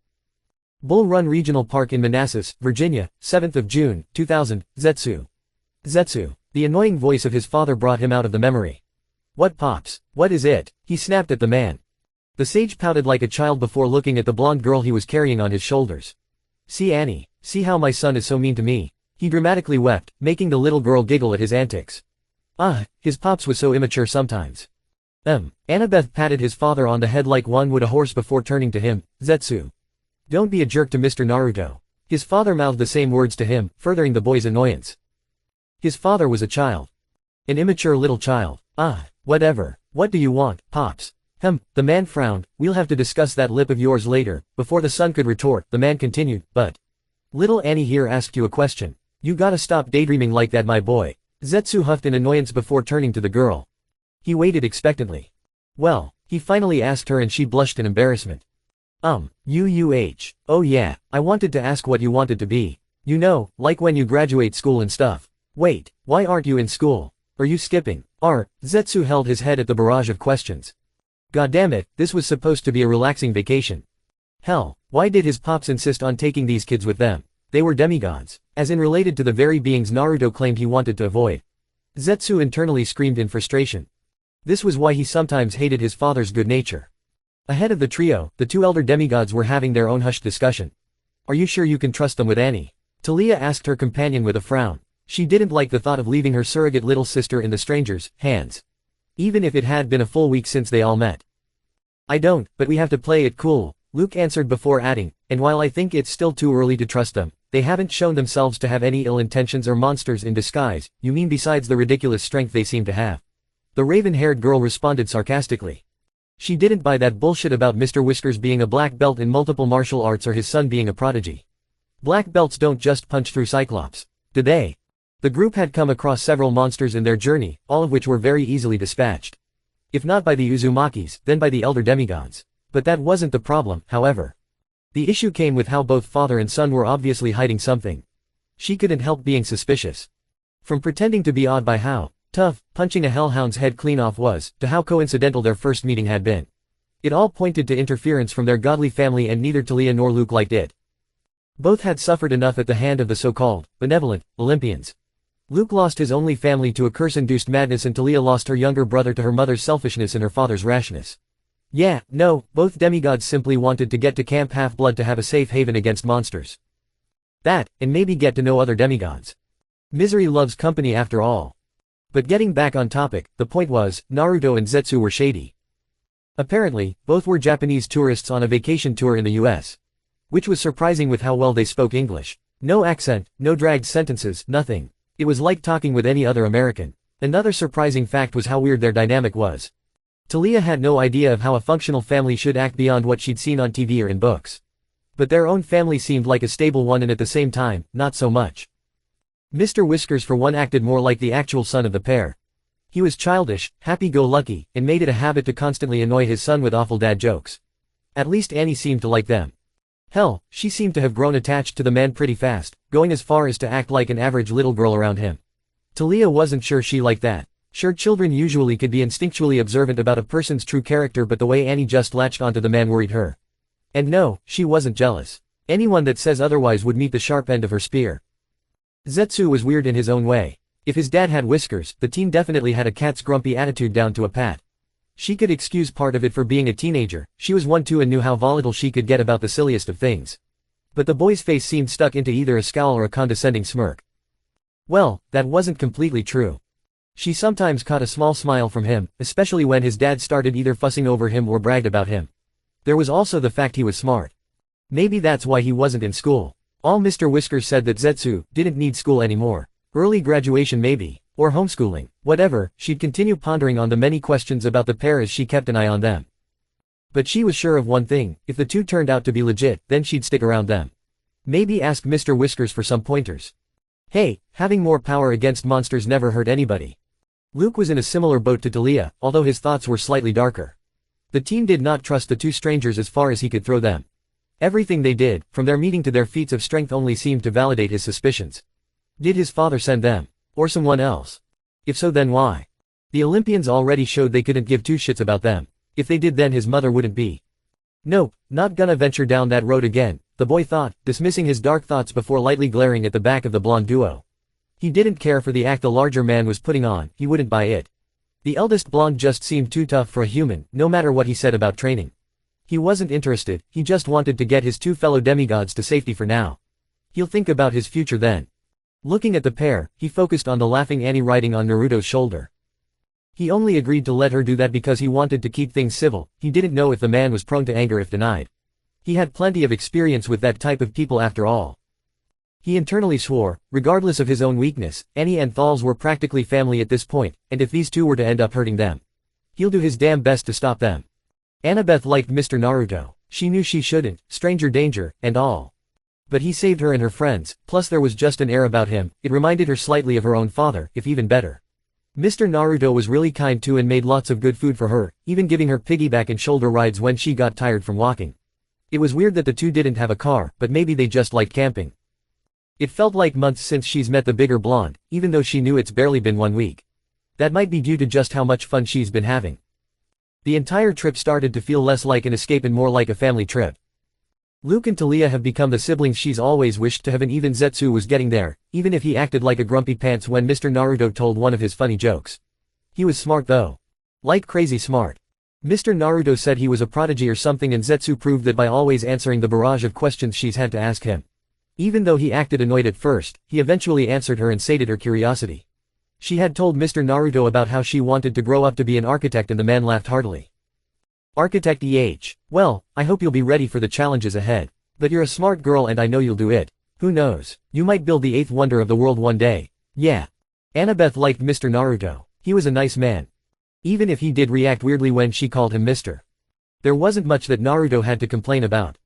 Bull Run Regional Park in Manassas, Virginia, 7th of June, 2000, Zetsu. Zetsu. The annoying voice of his father brought him out of the memory. What pops? What is it? He snapped at the man. The sage pouted like a child before looking at the blonde girl he was carrying on his shoulders. See Annie, see how my son is so mean to me. He dramatically wept, making the little girl giggle at his antics. His pops was so immature sometimes. Annabeth patted his father on the head like one would a horse before turning to him. Zetsu. Don't be a jerk to Mr. Naruto. His father mouthed the same words to him, furthering the boy's annoyance. His father was a child. An immature little child. Whatever. What do you want, Pops? The man frowned. We'll have to discuss that lip of yours later. Before the son could retort, the man continued, but. Little Annie here asked you a question. You gotta stop daydreaming like that, my boy. Zetsu huffed in annoyance before turning to the girl. He waited expectantly. Well, he finally asked her and she blushed in embarrassment. Oh yeah, I wanted to ask what you wanted to be. You know, like when you graduate school and stuff. Wait, why aren't you in school? Are you skipping? Zetsu held his head at the barrage of questions. Goddammit, this was supposed to be a relaxing vacation. Hell, why did his pops insist on taking these kids with them? They were demigods, as in related to the very beings Naruto claimed he wanted to avoid. Zetsu internally screamed in frustration. This was why he sometimes hated his father's good nature. Ahead of the trio, the two elder demigods were having their own hushed discussion. Are you sure you can trust them with Annie? Talia asked her companion with a frown. She didn't like the thought of leaving her surrogate little sister in the stranger's hands. Even if it had been a full week since they all met. I don't, but we have to play it cool, Luke answered before adding, and while I think it's still too early to trust them, they haven't shown themselves to have any ill intentions or monsters in disguise. You mean besides the ridiculous strength they seem to have? The raven-haired girl responded sarcastically. She didn't buy that bullshit about Mr. Whiskers being a black belt in multiple martial arts or his son being a prodigy. Black belts don't just punch through Cyclops. Did they? The group had come across several monsters in their journey, all of which were very easily dispatched. If not by the Uzumakis, then by the elder demigods. But that wasn't the problem, however. The issue came with how both father and son were obviously hiding something. She couldn't help being suspicious. From pretending to be awed by how tough punching a hellhound's head clean off was, to how coincidental their first meeting had been. It all pointed to interference from their godly family, and neither Talia nor Luke liked it. Both had suffered enough at the hand of the so-called benevolent Olympians. Luke lost his only family to a curse-induced madness, and Talia lost her younger brother to her mother's selfishness and her father's rashness. Yeah, no, both demigods simply wanted to get to Camp Half-Blood to have a safe haven against monsters. That, and maybe get to know other demigods. Misery loves company after all. But getting back on topic, the point was, Naruto and Zetsu were shady. Apparently, both were Japanese tourists on a vacation tour in the US. Which was surprising with how well they spoke English. No accent, no dragged sentences, nothing. It was like talking with any other American. Another surprising fact was how weird their dynamic was. Talia had no idea of how a functional family should act beyond what she'd seen on TV or in books. But their own family seemed like a stable one, and at the same time, not so much. Mr. Whiskers for one acted more like the actual son of the pair. He was childish, happy-go-lucky, and made it a habit to constantly annoy his son with awful dad jokes. At least Annie seemed to like them. Hell, she seemed to have grown attached to the man pretty fast, going as far as to act like an average little girl around him. Talia wasn't sure she liked that. Sure, children usually could be instinctually observant about a person's true character, but the way Annie just latched onto the man worried her. And no, she wasn't jealous. Anyone that says otherwise would meet the sharp end of her spear. Zetsu was weird in his own way. If his dad had whiskers, the teen definitely had a cat's grumpy attitude down to a pat. She could excuse part of it for being a teenager, she was one too and knew how volatile she could get about the silliest of things. But the boy's face seemed stuck into either a scowl or a condescending smirk. Well, that wasn't completely true. She sometimes caught a small smile from him, especially when his dad started either fussing over him or bragged about him. There was also the fact he was smart. Maybe that's why he wasn't in school. All Mr. Whiskers said that Zetsu didn't need school anymore. Early graduation maybe, or homeschooling, whatever. She'd continue pondering on the many questions about the pair as she kept an eye on them. But she was sure of one thing, if the two turned out to be legit, then she'd stick around them. Maybe ask Mr. Whiskers for some pointers. Hey, having more power against monsters never hurt anybody. Luke was in a similar boat to Talia, although his thoughts were slightly darker. The teen did not trust the two strangers as far as he could throw them. Everything they did, from their meeting to their feats of strength, only seemed to validate his suspicions. Did his father send them? Or someone else? If so, then why? The Olympians already showed they couldn't give two shits about them. If they did, then his mother wouldn't be. Nope, not gonna venture down that road again, the boy thought, dismissing his dark thoughts before lightly glaring at the back of the blonde duo. He didn't care for the act the larger man was putting on, he wouldn't buy it. The eldest blonde just seemed too tough for a human, no matter what he said about training. He wasn't interested, he just wanted to get his two fellow demigods to safety for now. He'll think about his future then. Looking at the pair, he focused on the laughing Annie riding on Naruto's shoulder. He only agreed to let her do that because he wanted to keep things civil. He didn't know if the man was prone to anger if denied. He had plenty of experience with that type of people after all. He internally swore, regardless of his own weakness, Annie and Thals were practically family at this point, and if these two were to end up hurting them, he'll do his damn best to stop them. Annabeth liked Mr. Naruto. She knew she shouldn't, stranger danger, and all. But he saved her and her friends, plus there was just an air about him, it reminded her slightly of her own father, if even better. Mr. Naruto was really kind too and made lots of good food for her, even giving her piggyback and shoulder rides when she got tired from walking. It was weird that the two didn't have a car, but maybe they just liked camping. It felt like months since she's met the bigger blonde, even though she knew it's barely been 1 week. That might be due to just how much fun she's been having. The entire trip started to feel less like an escape and more like a family trip. Luke and Talia have become the siblings she's always wished to have, and even Zetsu was getting there, even if he acted like a grumpy pants when Mr. Naruto told one of his funny jokes. He was smart though. Like crazy smart. Mr. Naruto said he was a prodigy or something, and Zetsu proved that by always answering the barrage of questions she's had to ask him. Even though he acted annoyed at first, he eventually answered her and sated her curiosity. She had told Mr. Naruto about how she wanted to grow up to be an architect, and the man laughed heartily. Architect well, I hope you'll be ready for the challenges ahead. But you're a smart girl and I know you'll do it. Who knows, you might build the 8th wonder of the world one day. Yeah. Annabeth liked Mr. Naruto. He was a nice man. Even if he did react weirdly when she called him Mr. There wasn't much that Naruto had to complain about.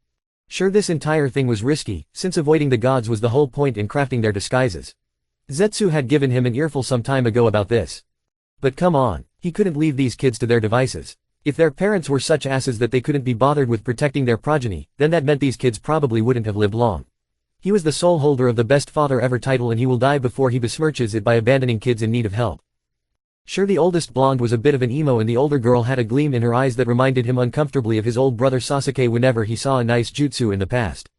Sure, this entire thing was risky, since avoiding the gods was the whole point in crafting their disguises. Zetsu had given him an earful some time ago about this. But come on, he couldn't leave these kids to their devices. If their parents were such asses that they couldn't be bothered with protecting their progeny, then that meant these kids probably wouldn't have lived long. He was the sole holder of the best father ever title, and he will die before he besmirches it by abandoning kids in need of help. Sure, the oldest blonde was a bit of an emo, and the older girl had a gleam in her eyes that reminded him uncomfortably of his old brother Sasuke whenever he saw a nice jutsu in the past.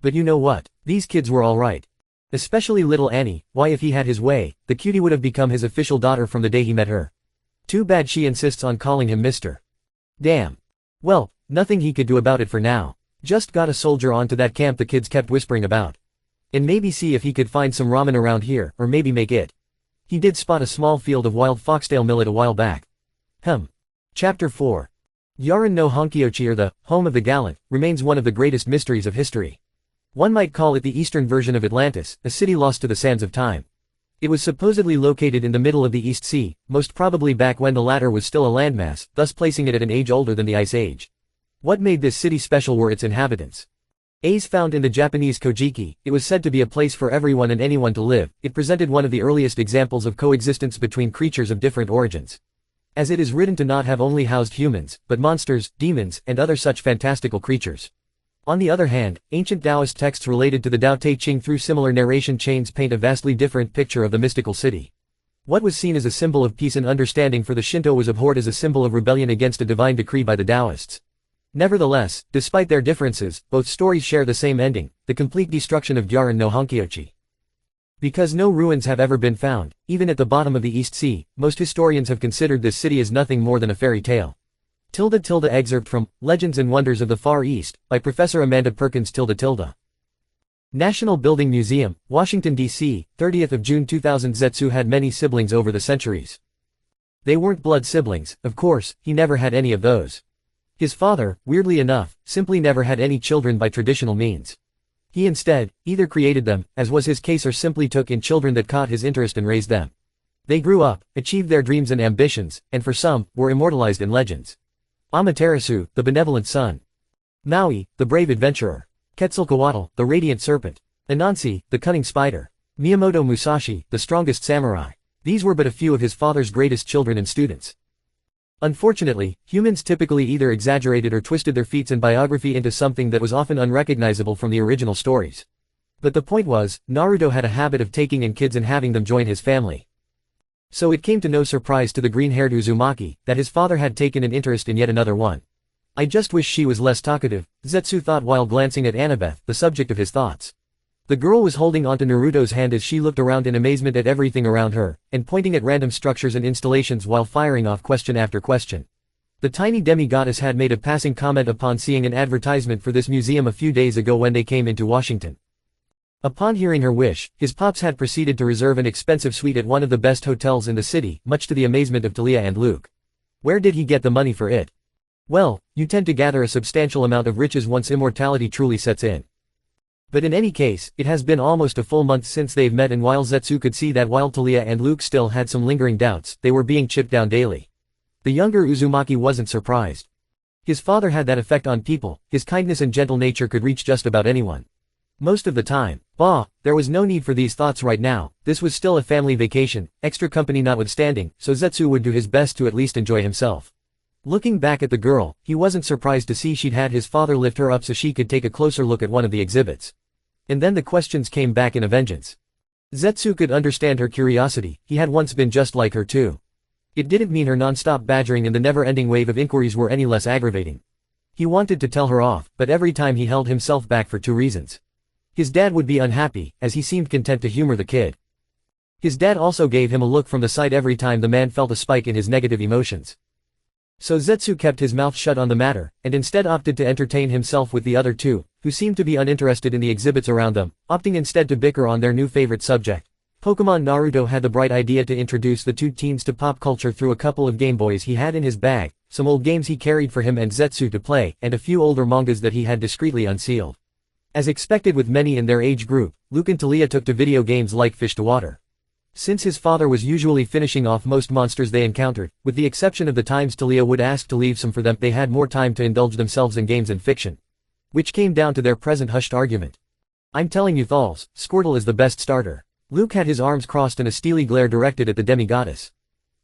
But you know what? These kids were alright. Especially little Annie. Why, if he had his way, the cutie would have become his official daughter from the day he met her. Too bad she insists on calling him Mr. Damn. Well, nothing he could do about it for now. Just gotta soldier on to that camp the kids kept whispering about. And maybe see if he could find some ramen around here, or maybe make it. He did spot a small field of wild foxtail millet a while back. Chapter 4. Yaran no Honkyochi, or the home of the gallant, remains one of the greatest mysteries of history. One might call it the eastern version of Atlantis, a city lost to the sands of time. It was supposedly located in the middle of the East Sea, most probably back when the latter was still a landmass, thus placing it at an age older than the Ice Age. What made this city special were its inhabitants. As found in the Japanese Kojiki, it was said to be a place for everyone and anyone to live. It presented one of the earliest examples of coexistence between creatures of different origins. As it is written to not have only housed humans, but monsters, demons, and other such fantastical creatures. On the other hand, ancient Taoist texts related to the Tao Te Ching through similar narration chains paint a vastly different picture of the mystical city. What was seen as a symbol of peace and understanding for the Shinto was abhorred as a symbol of rebellion against a divine decree by the Taoists. Nevertheless, despite their differences, both stories share the same ending, the complete destruction of Yaran no Honkyochi. Because no ruins have ever been found, even at the bottom of the East Sea, most historians have considered this city as nothing more than a fairy tale. Excerpt from Legends and Wonders of the Far East, by Professor Amanda Perkins. National Building Museum, Washington, D.C., 30th of June 2000. Zetsu had many siblings over the centuries. They weren't blood siblings, of course, he never had any of those. His father, weirdly enough, simply never had any children by traditional means. He instead, either created them, as was his case, or simply took in children that caught his interest and raised them. They grew up, achieved their dreams and ambitions, and for some, were immortalized in legends. Amaterasu, the benevolent son. Maui, the brave adventurer. Quetzalcoatl, the radiant serpent. Anansi, the cunning spider. Miyamoto Musashi, the strongest samurai. These were but a few of his father's greatest children and students. Unfortunately, humans typically either exaggerated or twisted their feats and biography into something that was often unrecognizable from the original stories. But the point was, Naruto had a habit of taking in kids and having them join his family. So it came to no surprise to the green-haired Uzumaki, that his father had taken an interest in yet another one. I just wish she was less talkative, Zetsu thought while glancing at Annabeth, the subject of his thoughts. The girl was holding onto Naruto's hand as she looked around in amazement at everything around her, and pointing at random structures and installations while firing off question after question. The tiny demi-goddess had made a passing comment upon seeing an advertisement for this museum a few days ago when they came into Washington. Upon hearing her wish, his pops had proceeded to reserve an expensive suite at one of the best hotels in the city, much to the amazement of Talia and Luke. Where did he get the money for it? Well, you tend to gather a substantial amount of riches once immortality truly sets in. But in any case, it has been almost a full month since they've met, and while Zetsu could see that while Talia and Luke still had some lingering doubts, they were being chipped down daily. The younger Uzumaki wasn't surprised. His father had that effect on people, his kindness and gentle nature could reach just about anyone. Most of the time. There was no need for these thoughts right now, this was still a family vacation, extra company notwithstanding, so Zetsu would do his best to at least enjoy himself. Looking back at the girl, he wasn't surprised to see she'd had his father lift her up so she could take a closer look at one of the exhibits. And then the questions came back in a vengeance. Zetsu could understand her curiosity, he had once been just like her too. It didn't mean her non-stop badgering and the never-ending wave of inquiries were any less aggravating. He wanted to tell her off, but every time he held himself back for two reasons. His dad would be unhappy, as he seemed content to humor the kid. His dad also gave him a look from the side every time the man felt a spike in his negative emotions. So Zetsu kept his mouth shut on the matter, and instead opted to entertain himself with the other two, who seemed to be uninterested in the exhibits around them, opting instead to bicker on their new favorite subject. Pokemon. Naruto had the bright idea to introduce the two teens to pop culture through a couple of Game Boys he had in his bag, some old games he carried for him and Zetsu to play, and a few older mangas that he had discreetly unsealed. As expected with many in their age group, Luke and Talia took to video games like fish to water. Since his father was usually finishing off most monsters they encountered, with the exception of the times Talia would ask to leave some for them, they had more time to indulge themselves in games and fiction. Which came down to their present hushed argument. I'm telling you Thals, Squirtle is the best starter. Luke had his arms crossed and a steely glare directed at the demigoddess.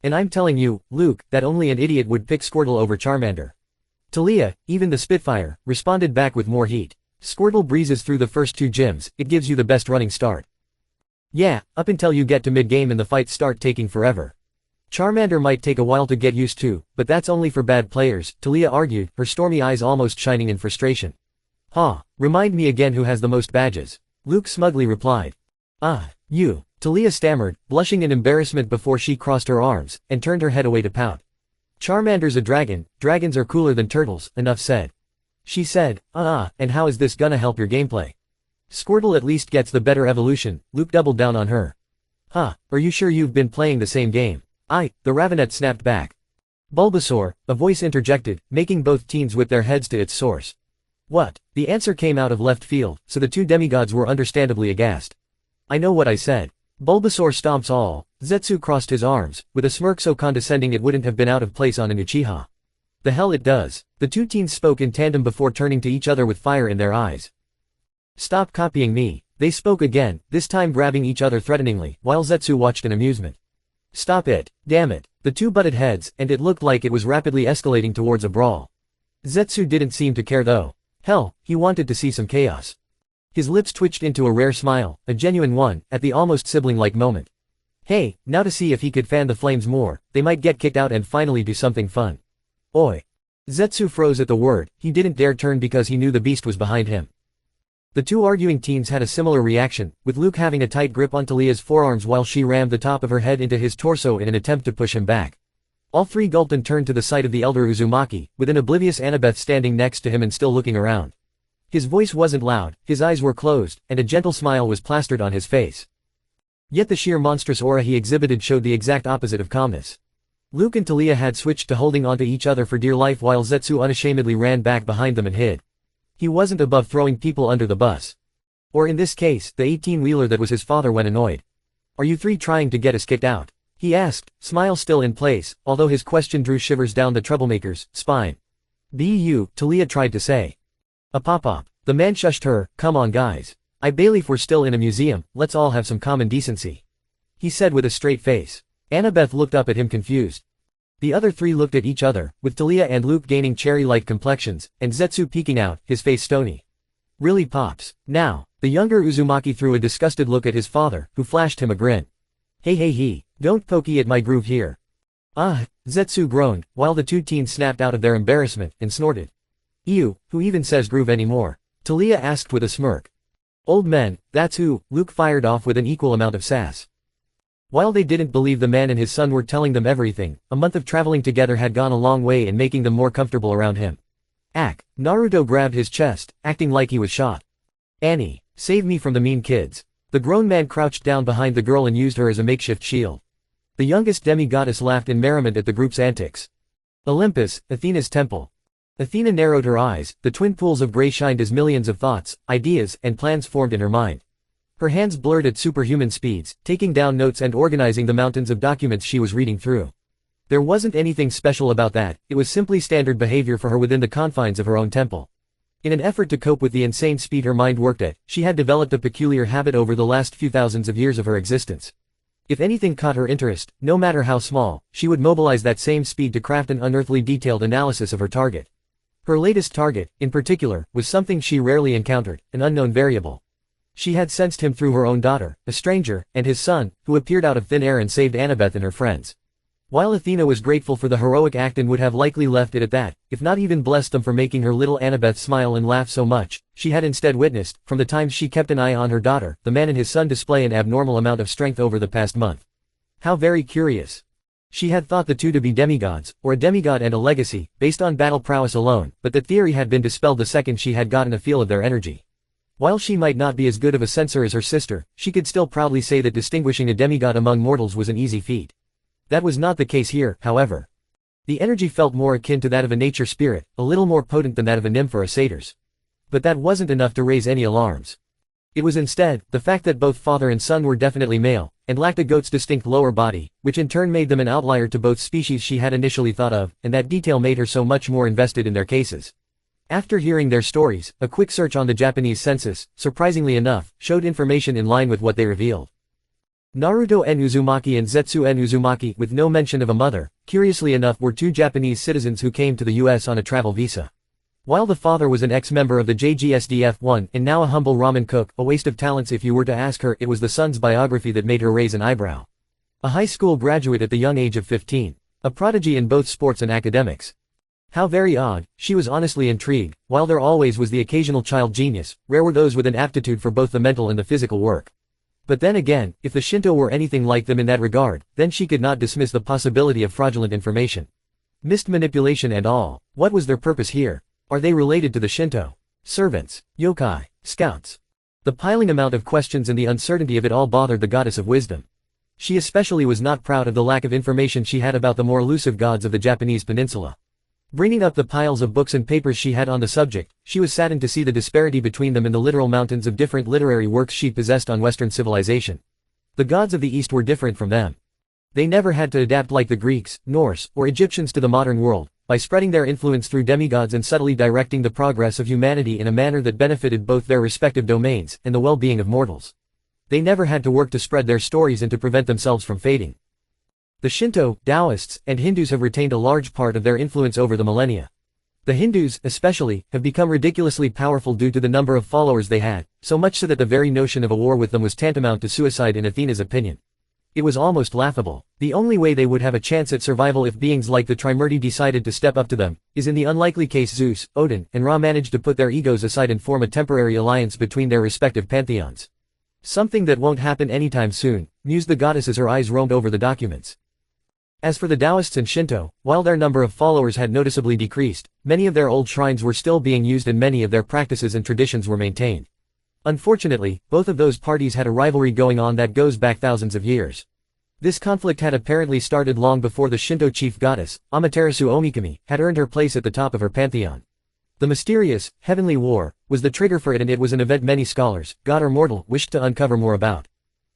And I'm telling you, Luke, that only an idiot would pick Squirtle over Charmander. Talia, even the Spitfire, responded back with more heat. Squirtle breezes through the first two gyms, it gives you the best running start. Yeah, up until you get to mid-game and the fights start taking forever. Charmander might take a while to get used to, but that's only for bad players, Talia argued, her stormy eyes almost shining in frustration. Remind me again who has the most badges. Luke smugly replied. You. Talia stammered, blushing in embarrassment before she crossed her arms, and turned her head away to pout. Charmander's a dragon, dragons are cooler than turtles, enough said. She said, and how is this gonna help your gameplay? Squirtle at least gets the better evolution, Luke doubled down on her. Are you sure you've been playing the same game? The Ravenet snapped back. Bulbasaur, a voice interjected, making both teens whip their heads to its source. What? The answer came out of left field, so the two demigods were understandably aghast. I know what I said. Bulbasaur stomps all. Zetsu crossed his arms, with a smirk so condescending it wouldn't have been out of place on an Uchiha. The hell it does. The two teens spoke in tandem before turning to each other with fire in their eyes. Stop copying me. They spoke again, this time grabbing each other threateningly, while Zetsu watched in amusement. Stop it. Damn it. The two butted heads, and it looked like it was rapidly escalating towards a brawl. Zetsu didn't seem to care though. Hell, he wanted to see some chaos. His lips twitched into a rare smile, a genuine one, at the almost sibling-like moment. Hey, now to see if he could fan the flames more, they might get kicked out and finally do something fun. Oi. Zetsu froze at the word, he didn't dare turn because he knew the beast was behind him. The two arguing teens had a similar reaction, with Luke having a tight grip on Talia's forearms while she rammed the top of her head into his torso in an attempt to push him back. All three gulped and turned to the sight of the elder Uzumaki, with an oblivious Annabeth standing next to him and still looking around. His voice wasn't loud, his eyes were closed, and a gentle smile was plastered on his face. Yet the sheer monstrous aura he exhibited showed the exact opposite of calmness. Luke and Talia had switched to holding onto each other for dear life while Zetsu unashamedly ran back behind them and hid. He wasn't above throwing people under the bus. Or in this case, the 18-wheeler that was his father when annoyed. Are you three trying to get us kicked out? He asked, smile still in place, although his question drew shivers down the troublemaker's spine. "Bu," Talia tried to say. Pop. The man shushed her, come on guys. I believe we're still in a museum, let's all have some common decency. He said with a straight face. Annabeth looked up at him confused. The other three looked at each other, with Talia and Luke gaining cherry-like complexions, and Zetsu peeking out, his face stony. Really Pops. Now. The younger Uzumaki threw a disgusted look at his father, who flashed him a grin. Hey, don't pokey at my groove here. Zetsu groaned, while the two teens snapped out of their embarrassment, and snorted. Ew, who even says groove anymore? Talia asked with a smirk. Old men, that's who, Luke fired off with an equal amount of sass. While they didn't believe the man and his son were telling them everything, a month of traveling together had gone a long way in making them more comfortable around him. Naruto grabbed his chest, acting like he was shot. Annie, save me from the mean kids. The grown man crouched down behind the girl and used her as a makeshift shield. The youngest demi-goddess laughed in merriment at the group's antics. Olympus, Athena's temple. Athena narrowed her eyes, the twin pools of gray shined as millions of thoughts, ideas, and plans formed in her mind. Her hands blurred at superhuman speeds, taking down notes and organizing the mountains of documents she was reading through. There wasn't anything special about that, it was simply standard behavior for her within the confines of her own temple. In an effort to cope with the insane speed her mind worked at, she had developed a peculiar habit over the last few thousands of years of her existence. If anything caught her interest, no matter how small, she would mobilize that same speed to craft an unearthly detailed analysis of her target. Her latest target, in particular, was something she rarely encountered, an unknown variable. She had sensed him through her own daughter, a stranger, and his son, who appeared out of thin air and saved Annabeth and her friends. While Athena was grateful for the heroic act and would have likely left it at that, if not even blessed them for making her little Annabeth smile and laugh so much, she had instead witnessed, from the times she kept an eye on her daughter, the man and his son display an abnormal amount of strength over the past month. How very curious. She had thought the two to be demigods, or a demigod and a legacy, based on battle prowess alone, but that theory had been dispelled the second she had gotten a feel of their energy. While she might not be as good of a censor as her sister, she could still proudly say that distinguishing a demigod among mortals was an easy feat. That was not the case here, however. The energy felt more akin to that of a nature spirit, a little more potent than that of a nymph or a satyr's. But that wasn't enough to raise any alarms. It was instead, the fact that both father and son were definitely male, and lacked a goat's distinct lower body, which in turn made them an outlier to both species she had initially thought of, and that detail made her so much more invested in their cases. After hearing their stories, a quick search on the Japanese census, surprisingly enough, showed information in line with what they revealed. Naruto and Uzumaki and Zetsu and Uzumaki, with no mention of a mother, curiously enough were two Japanese citizens who came to the US on a travel visa. While the father was an ex-member of the JGSDF-1 and now a humble ramen cook, a waste of talents if you were to ask her, it was the son's biography that made her raise an eyebrow. A high school graduate at the young age of 15. A prodigy in both sports and academics. How very odd, she was honestly intrigued. While there always was the occasional child genius, rare were those with an aptitude for both the mental and the physical work. But then again, if the Shinto were anything like them in that regard, then she could not dismiss the possibility of fraudulent information. Missed manipulation and all. What was their purpose here? Are they related to the Shinto? Servants, yokai, scouts. The piling amount of questions and the uncertainty of it all bothered the goddess of wisdom. She especially was not proud of the lack of information she had about the more elusive gods of the Japanese peninsula. Bringing up the piles of books and papers she had on the subject, she was saddened to see the disparity between them and the literal mountains of different literary works she possessed on Western civilization. The gods of the East were different from them. They never had to adapt like the Greeks, Norse, or Egyptians to the modern world, by spreading their influence through demigods and subtly directing the progress of humanity in a manner that benefited both their respective domains and the well-being of mortals. They never had to work to spread their stories and to prevent themselves from fading. The Shinto, Taoists, and Hindus have retained a large part of their influence over the millennia. The Hindus, especially, have become ridiculously powerful due to the number of followers they had, so much so that the very notion of a war with them was tantamount to suicide in Athena's opinion. It was almost laughable. The only way they would have a chance at survival if beings like the Trimurti decided to step up to them, is in the unlikely case Zeus, Odin, and Ra managed to put their egos aside and form a temporary alliance between their respective pantheons. Something that won't happen anytime soon, mused the goddess as her eyes roamed over the documents. As for the Taoists and Shinto, while their number of followers had noticeably decreased, many of their old shrines were still being used and many of their practices and traditions were maintained. Unfortunately, both of those parties had a rivalry going on that goes back thousands of years. This conflict had apparently started long before the Shinto chief goddess, Amaterasu Omikami, had earned her place at the top of her pantheon. The mysterious, heavenly war, was the trigger for it, and it was an event many scholars, god or mortal, wished to uncover more about.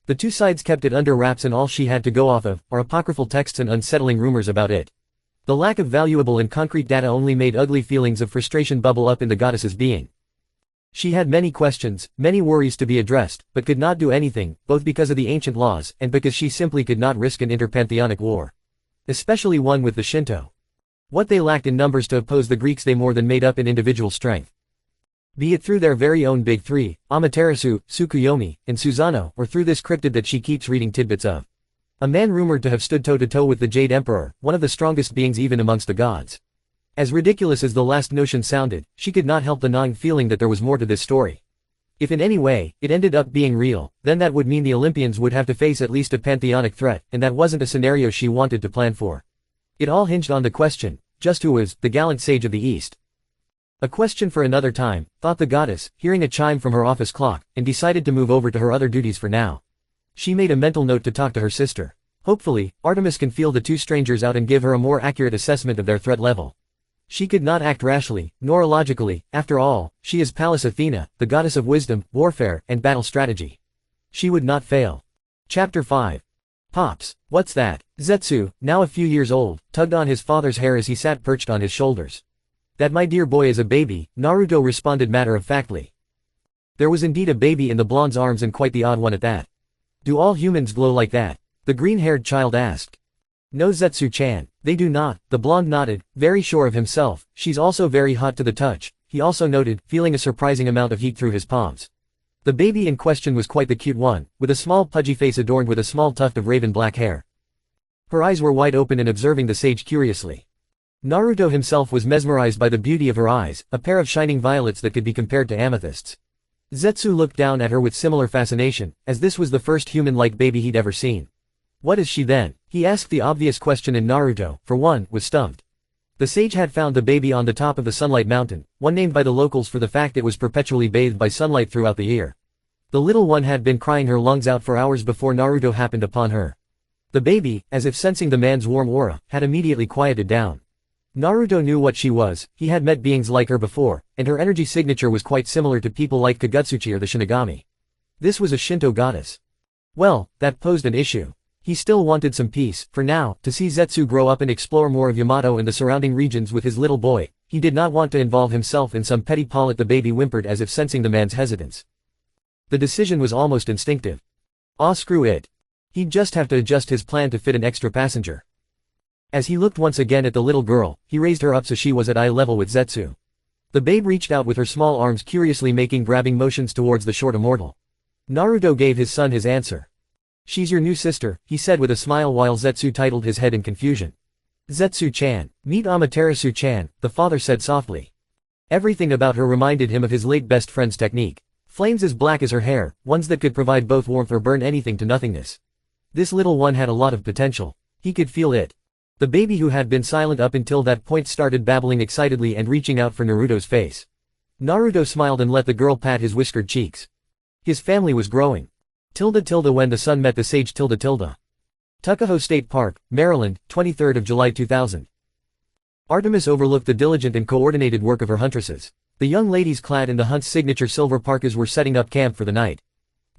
The two sides kept it under wraps, and all she had to go off of are apocryphal texts and unsettling rumors about it. The lack of valuable and concrete data only made ugly feelings of frustration bubble up in the goddess's being. She had many questions, many worries to be addressed, but could not do anything, both because of the ancient laws and because she simply could not risk an interpantheonic war. Especially one with the Shinto. What they lacked in numbers to oppose the Greeks they more than made up in individual strength. Be it through their very own big three, Amaterasu, Tsukuyomi, and Susanoo, or through this cryptid that she keeps reading tidbits of. A man rumored to have stood toe-to-toe with the Jade Emperor, one of the strongest beings even amongst the gods. As ridiculous as the last notion sounded, she could not help the gnawing feeling that there was more to this story. If in any way, it ended up being real, then that would mean the Olympians would have to face at least a pantheonic threat, and that wasn't a scenario she wanted to plan for. It all hinged on the question, just who was the gallant sage of the East? A question for another time, thought the goddess, hearing a chime from her office clock, and decided to move over to her other duties for now. She made a mental note to talk to her sister. Hopefully, Artemis can feel the two strangers out and give her a more accurate assessment of their threat level. She could not act rashly, nor illogically. After all, she is Pallas Athena, the goddess of wisdom, warfare, and battle strategy. She would not fail. Chapter 5. Pops, what's that? Zetsu, now a few years old, tugged on his father's hair as he sat perched on his shoulders. That my dear boy is a baby, Naruto responded matter-of-factly. There was indeed a baby in the blonde's arms, and quite the odd one at that. Do all humans glow like that? The green-haired child asked. No, Zetsu-chan, they do not, the blonde nodded, very sure of himself. She's also very hot to the touch, he also noted, feeling a surprising amount of heat through his palms. The baby in question was quite the cute one, with a small pudgy face adorned with a small tuft of raven black hair. Her eyes were wide open and observing the sage curiously. Naruto himself was mesmerized by the beauty of her eyes, a pair of shining violets that could be compared to amethysts. Zetsu looked down at her with similar fascination, as this was the first human-like baby he'd ever seen. What is she then? He asked the obvious question, and Naruto, for one, was stumped. The sage had found the baby on the top of the Sunlight Mountain, one named by the locals for the fact it was perpetually bathed by sunlight throughout the year. The little one had been crying her lungs out for hours before Naruto happened upon her. The baby, as if sensing the man's warm aura, had immediately quieted down. Naruto knew what she was. He had met beings like her before, and her energy signature was quite similar to people like Kagutsuchi or the Shinigami. This was a Shinto goddess. Well, that posed an issue. He still wanted some peace, for now, to see Zetsu grow up and explore more of Yamato and the surrounding regions with his little boy. He did not want to involve himself in some petty plot. The baby whimpered as if sensing the man's hesitance. The decision was almost instinctive. Ah, screw it. He'd just have to adjust his plan to fit an extra passenger. As he looked once again at the little girl, he raised her up so she was at eye level with Zetsu. The babe reached out with her small arms, curiously making grabbing motions towards the short immortal. Naruto gave his son his answer. She's your new sister, he said with a smile while Zetsu titled his head in confusion. Zetsu-chan, meet Amaterasu-chan, the father said softly. Everything about her reminded him of his late best friend's technique. Flames as black as her hair, ones that could provide both warmth or burn anything to nothingness. This little one had a lot of potential. He could feel it. The baby, who had been silent up until that point, started babbling excitedly and reaching out for Naruto's face. Naruto smiled and let the girl pat his whiskered cheeks. His family was growing. When the sun met the sage. Tuckahoe State Park, Maryland, 23rd of July 2000. Artemis overlooked the diligent and coordinated work of her huntresses. The young ladies, clad in the hunt's signature silver parkas, were setting up camp for the night.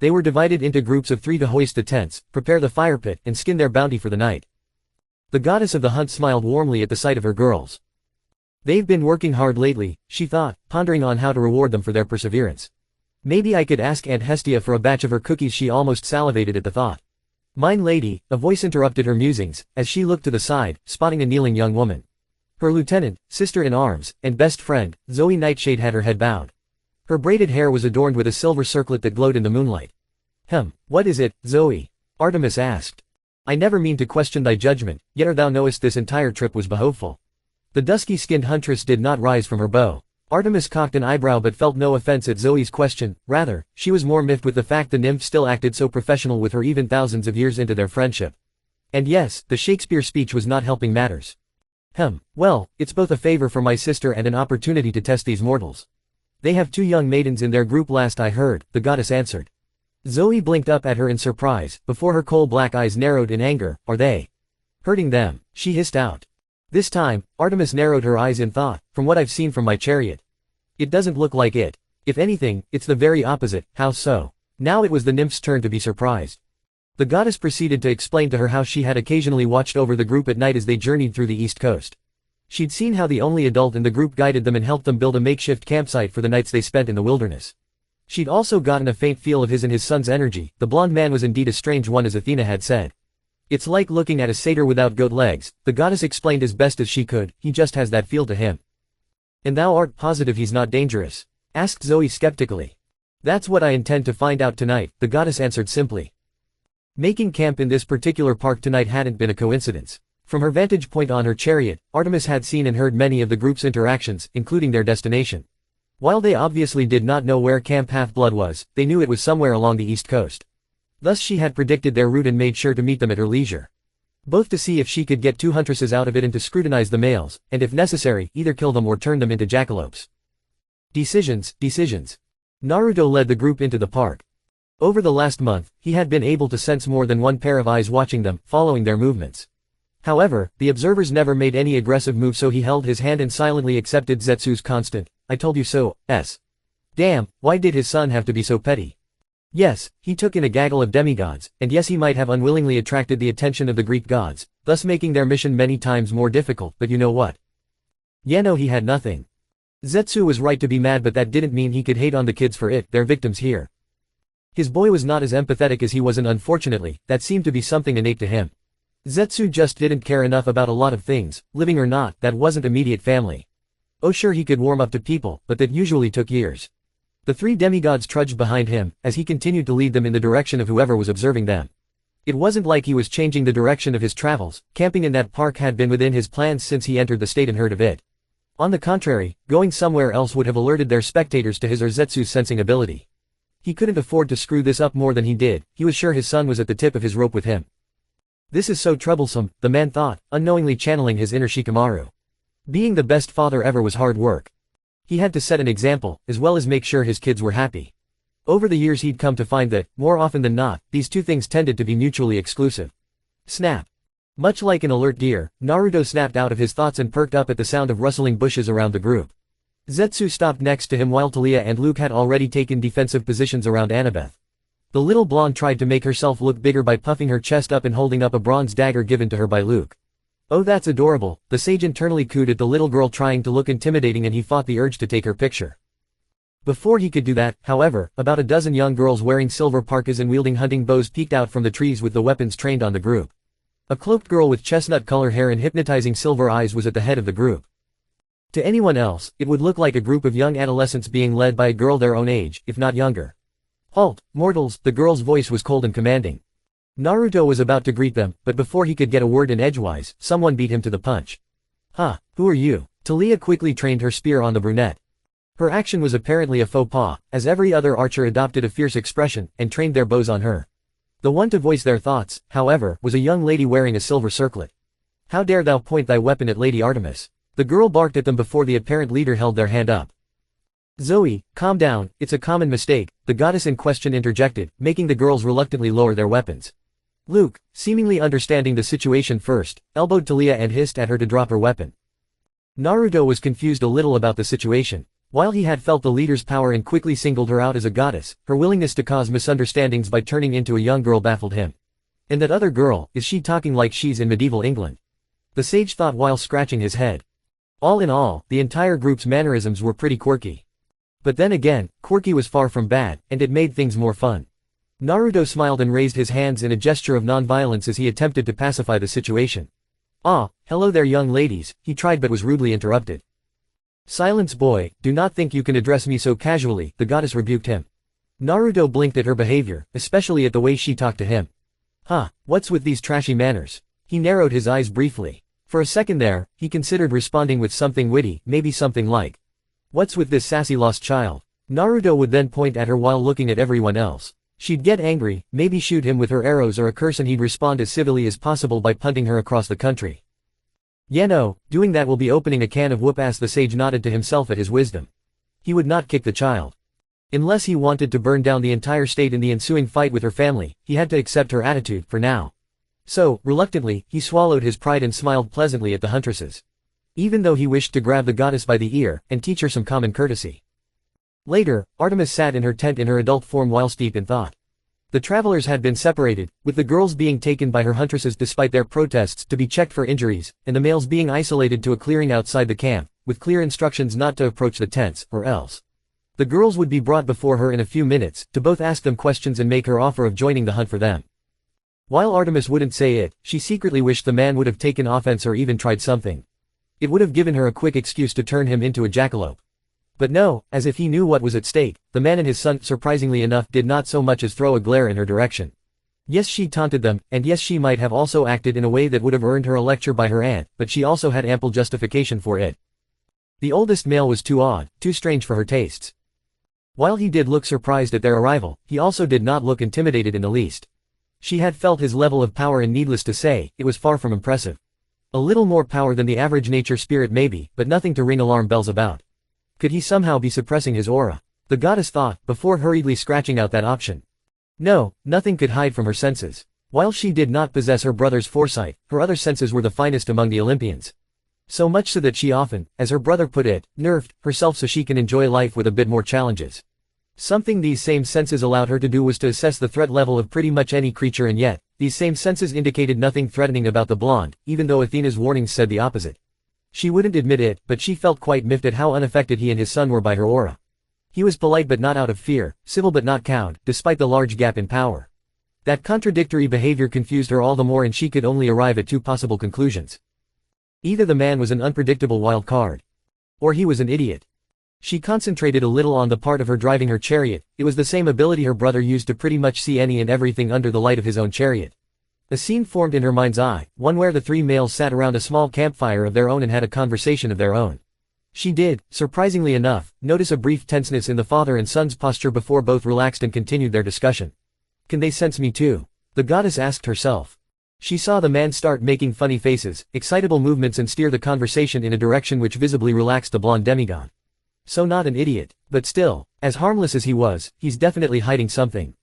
They were divided into groups of 3 to hoist the tents, prepare the fire pit, and skin their bounty for the night. The goddess of the hunt smiled warmly at the sight of her girls. They've been working hard lately, she thought, pondering on how to reward them for their perseverance. Maybe I could ask Aunt Hestia for a batch of her cookies. She almost salivated at the thought. Mine lady, a voice interrupted her musings, as she looked to the side, spotting a kneeling young woman. Her lieutenant, sister-in-arms, and best friend, Zoe Nightshade, had her head bowed. Her braided hair was adorned with a silver circlet that glowed in the moonlight. What is it, Zoe? Artemis asked. I never mean to question thy judgment, yet thou knowest this entire trip was behoveful. The dusky-skinned huntress did not rise from her bow. Artemis cocked an eyebrow but felt no offense at Zoe's question. Rather, she was more miffed with the fact the nymph still acted so professional with her even thousands of years into their friendship. And yes, the Shakespeare speech was not helping matters. Well, it's both a favor for my sister and an opportunity to test these mortals. They have 2 young maidens in their group, last I heard, the goddess answered. Zoe blinked up at her in surprise, before her coal-black eyes narrowed in anger. Are they hurting them? She hissed out. This time, Artemis narrowed her eyes in thought. From what I've seen from my chariot, it doesn't look like it. If anything, it's the very opposite. How so? Now it was the nymph's turn to be surprised. The goddess proceeded to explain to her how she had occasionally watched over the group at night as they journeyed through the East Coast. She'd seen how the only adult in the group guided them and helped them build a makeshift campsite for the nights they spent in the wilderness. She'd also gotten a faint feel of his and his son's energy. The blonde man was indeed a strange one, as Athena had said. It's like looking at a satyr without goat legs, the goddess explained as best as she could. He just has that feel to him. And thou art positive he's not dangerous? Asked Zoe skeptically. That's what I intend to find out tonight, the goddess answered simply. Making camp in this particular park tonight hadn't been a coincidence. From her vantage point on her chariot, Artemis had seen and heard many of the group's interactions, including their destination. While they obviously did not know where Camp Half-Blood was, they knew it was somewhere along the East Coast. Thus she had predicted their route and made sure to meet them at her leisure. Both to see if she could get 2 huntresses out of it and to scrutinize the males, and if necessary, either kill them or turn them into jackalopes. Decisions. Naruto led the group into the park. Over the last month, he had been able to sense more than one pair of eyes watching them, following their movements. However, the observers never made any aggressive move, so he held his hand and silently accepted Zetsu's constant, I told you so, Damn, why did his son have to be so petty? Yes, he took in a gaggle of demigods, and yes, he might have unwillingly attracted the attention of the Greek gods, thus making their mission many times more difficult, but you know what? No, he had nothing. Zetsu was right to be mad, but that didn't mean he could hate on the kids for it, their victims here. His boy was not as empathetic as he was, and unfortunately, that seemed to be something innate to him. Zetsu just didn't care enough about a lot of things, living or not, that wasn't immediate family. Oh sure, he could warm up to people, but that usually took years. The 3 demigods trudged behind him, as he continued to lead them in the direction of whoever was observing them. It wasn't like he was changing the direction of his travels, camping in that park had been within his plans since he entered the state and heard of it. On the contrary, going somewhere else would have alerted their spectators to his or Zetsu's sensing ability. He couldn't afford to screw this up more than he did, he was sure his son was at the tip of his rope with him. This is so troublesome, the man thought, unknowingly channeling his inner Shikamaru. Being the best father ever was hard work. He had to set an example, as well as make sure his kids were happy. Over the years he'd come to find that, more often than not, these two things tended to be mutually exclusive. Snap. Much like an alert deer, Naruto snapped out of his thoughts and perked up at the sound of rustling bushes around the group. Zetsu stopped next to him while Talia and Luke had already taken defensive positions around Annabeth. The little blonde tried to make herself look bigger by puffing her chest up and holding up a bronze dagger given to her by Luke. Oh, that's adorable, the sage internally cooed at the little girl trying to look intimidating, and he fought the urge to take her picture. Before he could do that, however, about a dozen young girls wearing silver parkas and wielding hunting bows peeked out from the trees with the weapons trained on the group. A cloaked girl with chestnut-colored hair and hypnotizing silver eyes was at the head of the group. To anyone else, it would look like a group of young adolescents being led by a girl their own age, if not younger. "Halt, mortals," the girl's voice was cold and commanding. Naruto was about to greet them, but before he could get a word in edgewise, someone beat him to the punch. "Huh, who are you?" Talia quickly trained her spear on the brunette. Her action was apparently a faux pas, as every other archer adopted a fierce expression, and trained their bows on her. The one to voice their thoughts, however, was a young lady wearing a silver circlet. "How dare thou point thy weapon at Lady Artemis?" The girl barked at them before the apparent leader held their hand up. "Zoe, calm down, it's a common mistake," the goddess in question interjected, making the girls reluctantly lower their weapons. Luke, seemingly understanding the situation first, elbowed Talia and hissed at her to drop her weapon. Naruto was confused a little about the situation. While he had felt the leader's power and quickly singled her out as a goddess, her willingness to cause misunderstandings by turning into a young girl baffled him. And that other girl, is she talking like she's in medieval England? The sage thought while scratching his head. All in all, the entire group's mannerisms were pretty quirky. But then again, quirky was far from bad, and it made things more fun. Naruto smiled and raised his hands in a gesture of non-violence as he attempted to pacify the situation. "Ah, hello there young ladies," he tried but was rudely interrupted. "Silence boy, do not think you can address me so casually," the goddess rebuked him. Naruto blinked at her behavior, especially at the way she talked to him. Huh, what's with these trashy manners? He narrowed his eyes briefly. For a second there, he considered responding with something witty, maybe something like, "What's with this sassy lost child?" Naruto would then point at her while looking at everyone else. She'd get angry, maybe shoot him with her arrows or a curse, and he'd respond as civilly as possible by punting her across the country. "Yeah no, doing that will be opening a can of whoop-ass," the sage nodded to himself at his wisdom. He would not kick the child. Unless he wanted to burn down the entire state in the ensuing fight with her family, he had to accept her attitude, for now. So, reluctantly, he swallowed his pride and smiled pleasantly at the huntresses. Even though he wished to grab the goddess by the ear, and teach her some common courtesy. Later, Artemis sat in her tent in her adult form while steeped in thought. The travelers had been separated, with the girls being taken by her huntresses despite their protests to be checked for injuries, and the males being isolated to a clearing outside the camp, with clear instructions not to approach the tents, or else. The girls would be brought before her in a few minutes, to both ask them questions and make her offer of joining the hunt for them. While Artemis wouldn't say it, she secretly wished the man would have taken offense or even tried something. It would have given her a quick excuse to turn him into a jackalope. But no, as if he knew what was at stake, the man and his son, surprisingly enough, did not so much as throw a glare in her direction. Yes, she taunted them, and yes, she might have also acted in a way that would have earned her a lecture by her aunt, but she also had ample justification for it. The oldest male was too odd, too strange for her tastes. While he did look surprised at their arrival, he also did not look intimidated in the least. She had felt his level of power, and needless to say, it was far from impressive. A little more power than the average nature spirit maybe, but nothing to ring alarm bells about. Could he somehow be suppressing his aura? The goddess thought, before hurriedly scratching out that option. No, nothing could hide from her senses. While she did not possess her brother's foresight, her other senses were the finest among the Olympians. So much so that she often, as her brother put it, nerfed herself so she can enjoy life with a bit more challenges. Something these same senses allowed her to do was to assess the threat level of pretty much any creature, and yet, these same senses indicated nothing threatening about the blonde, even though Athena's warnings said the opposite. She wouldn't admit it, but she felt quite miffed at how unaffected he and his son were by her aura. He was polite but not out of fear, civil but not cowed, despite the large gap in power. That contradictory behavior confused her all the more, and she could only arrive at two possible conclusions. Either the man was an unpredictable wild card. Or he was an idiot. She concentrated a little on the part of her driving her chariot. It was the same ability her brother used to pretty much see any and everything under the light of his own chariot. A scene formed in her mind's eye, one where the three males sat around a small campfire of their own and had a conversation of their own. She did, surprisingly enough, notice a brief tenseness in the father and son's posture before both relaxed and continued their discussion. Can they sense me too? The goddess asked herself. She saw the man start making funny faces, excitable movements and steer the conversation in a direction which visibly relaxed the blonde demigod. So not an idiot, but still, as harmless as he was, he's definitely hiding something.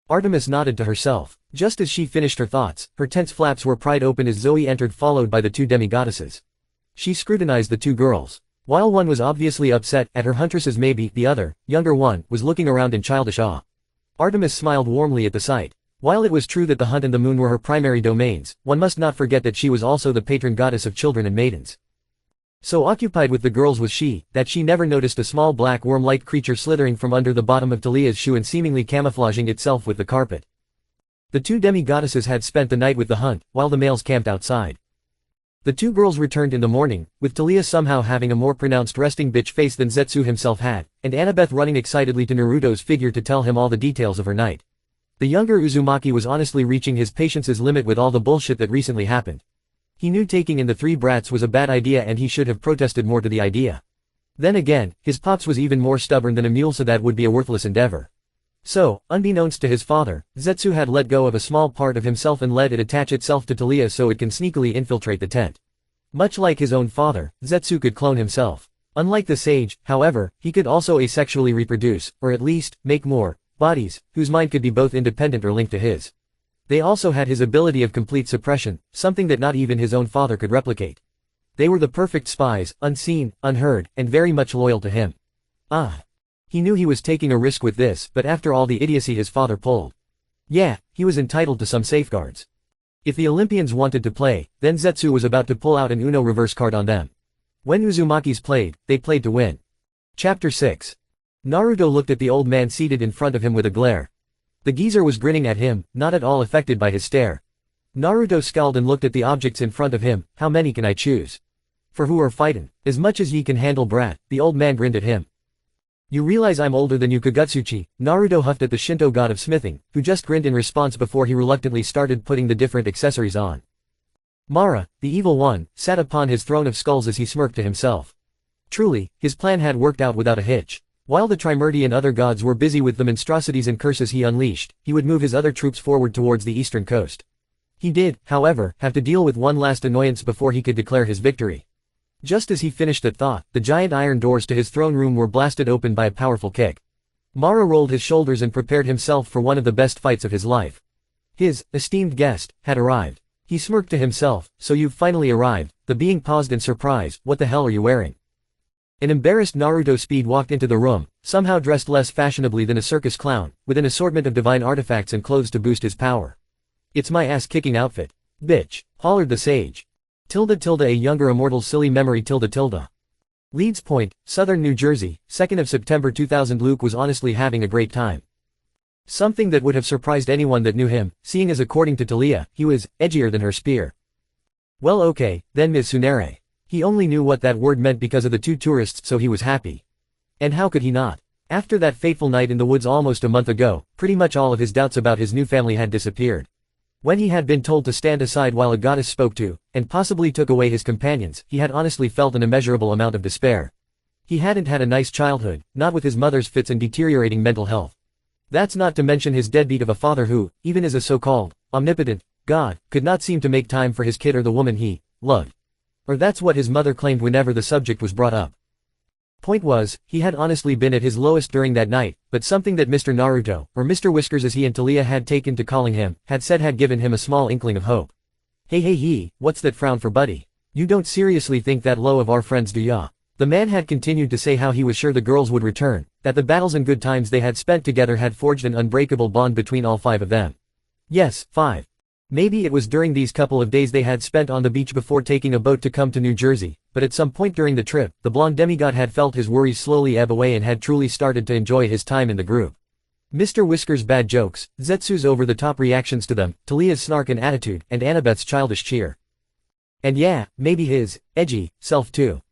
Artemis nodded to herself. Just as she finished her thoughts, her tense flaps were pried open as Zoe entered followed by the two demigoddesses. She scrutinized the two girls. While one was obviously upset at her huntress's maybe, the other, younger one, was looking around in childish awe. Artemis smiled warmly at the sight. While it was true that the hunt and the moon were her primary domains, one must not forget that she was also the patron goddess of children and maidens. So occupied with the girls was she, that she never noticed a small black worm-like creature slithering from under the bottom of Talia's shoe and seemingly camouflaging itself with the carpet. The two demi-goddesses had spent the night with the hunt, while the males camped outside. The two girls returned in the morning, with Talia somehow having a more pronounced resting bitch face than Zetsu himself had, and Annabeth running excitedly to Naruto's figure to tell him all the details of her night. The younger Uzumaki was honestly reaching his patience's limit with all the bullshit that recently happened. He knew taking in the three brats was a bad idea and he should have protested more to the idea. Then again, his pops was even more stubborn than a mule, so that would be a worthless endeavor. So, unbeknownst to his father, Zetsu had let go of a small part of himself and let it attach itself to Talia so it can sneakily infiltrate the tent. Much like his own father, Zetsu could clone himself. Unlike the sage, however, he could also asexually reproduce, or at least, make more bodies, whose mind could be both independent or linked to his. They also had his ability of complete suppression, something that not even his own father could replicate. They were the perfect spies, unseen, unheard, and very much loyal to him. He knew he was taking a risk with this, but after all the idiocy his father pulled. Yeah, he was entitled to some safeguards. If the Olympians wanted to play, then Zetsu was about to pull out an Uno reverse card on them. When Uzumakis played, they played to win. Chapter 6. Naruto looked at the old man seated in front of him with a glare. The geezer was grinning at him, not at all affected by his stare. Naruto scowled and looked at the objects in front of him. How many can I choose? For who are fightin'? As much as ye can handle, brat, the old man grinned at him. You realize I'm older than you, Kagutsuchi, Naruto huffed at the Shinto god of smithing, who just grinned in response before he reluctantly started putting the different accessories on. Mara, the evil one, sat upon his throne of skulls as he smirked to himself. Truly, his plan had worked out without a hitch. While the Trimurti and other gods were busy with the monstrosities and curses he unleashed, he would move his other troops forward towards the eastern coast. He did, however, have to deal with one last annoyance before he could declare his victory. Just as he finished that thought, the giant iron doors to his throne room were blasted open by a powerful kick. Mara rolled his shoulders and prepared himself for one of the best fights of his life. His esteemed guest had arrived. He smirked to himself. So you've finally arrived. The being paused in surprise. What the hell are you wearing? An embarrassed Naruto speed walked into the room, somehow dressed less fashionably than a circus clown, with an assortment of divine artifacts and clothes to boost his power. It's my ass-kicking outfit. Bitch, hollered the sage. A younger immortal silly memory . Leeds Point, Southern New Jersey, 2nd of September 2000. Luke was honestly having a great time. Something that would have surprised anyone that knew him, seeing as according to Talia, he was edgier than her spear. Well okay, then Ms. Tsunere. He only knew what that word meant because of the two tourists, so he was happy. And how could he not? After that fateful night in the woods almost a month ago, pretty much all of his doubts about his new family had disappeared. When he had been told to stand aside while a goddess spoke to, and possibly took away his companions, he had honestly felt an immeasurable amount of despair. He hadn't had a nice childhood, not with his mother's fits and deteriorating mental health. That's not to mention his deadbeat of a father who, even as a so-called omnipotent god, could not seem to make time for his kid or the woman he loved. Or that's what his mother claimed whenever the subject was brought up. Point was, he had honestly been at his lowest during that night, but something that Mr. Naruto, or Mr. Whiskers as he and Talia had taken to calling him, had said had given him a small inkling of hope. Hey, what's that frown for, buddy? You don't seriously think that low of our friends, do ya? The man had continued to say how he was sure the girls would return, that the battles and good times they had spent together had forged an unbreakable bond between all five of them. Yes, 5. Maybe it was during these couple of days they had spent on the beach before taking a boat to come to New Jersey, but at some point during the trip, the blonde demigod had felt his worries slowly ebb away and had truly started to enjoy his time in the group. Mr. Whisker's bad jokes, Zetsu's over-the-top reactions to them, Talia's snark and attitude, and Annabeth's childish cheer. And yeah, maybe his edgy self too.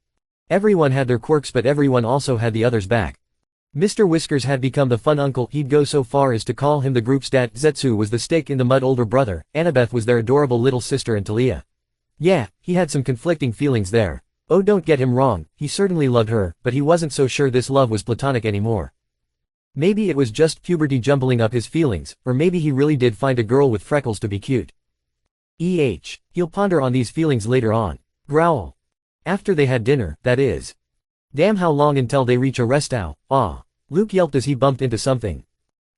Everyone had their quirks, but everyone also had the other's back. Mr. Whiskers had become the fun uncle. He'd go so far as to call him the group's dad. Zetsu was the stick in the mud older brother, Annabeth was their adorable little sister, and Talia. Yeah, he had some conflicting feelings there. Oh, don't get him wrong, he certainly loved her, but he wasn't so sure this love was platonic anymore. Maybe it was just puberty jumbling up his feelings, or maybe he really did find a girl with freckles to be cute. He'll ponder on these feelings later on. Growl. After they had dinner, that is. Damn, how long until they reach a restow. Ah. Luke yelped as he bumped into something.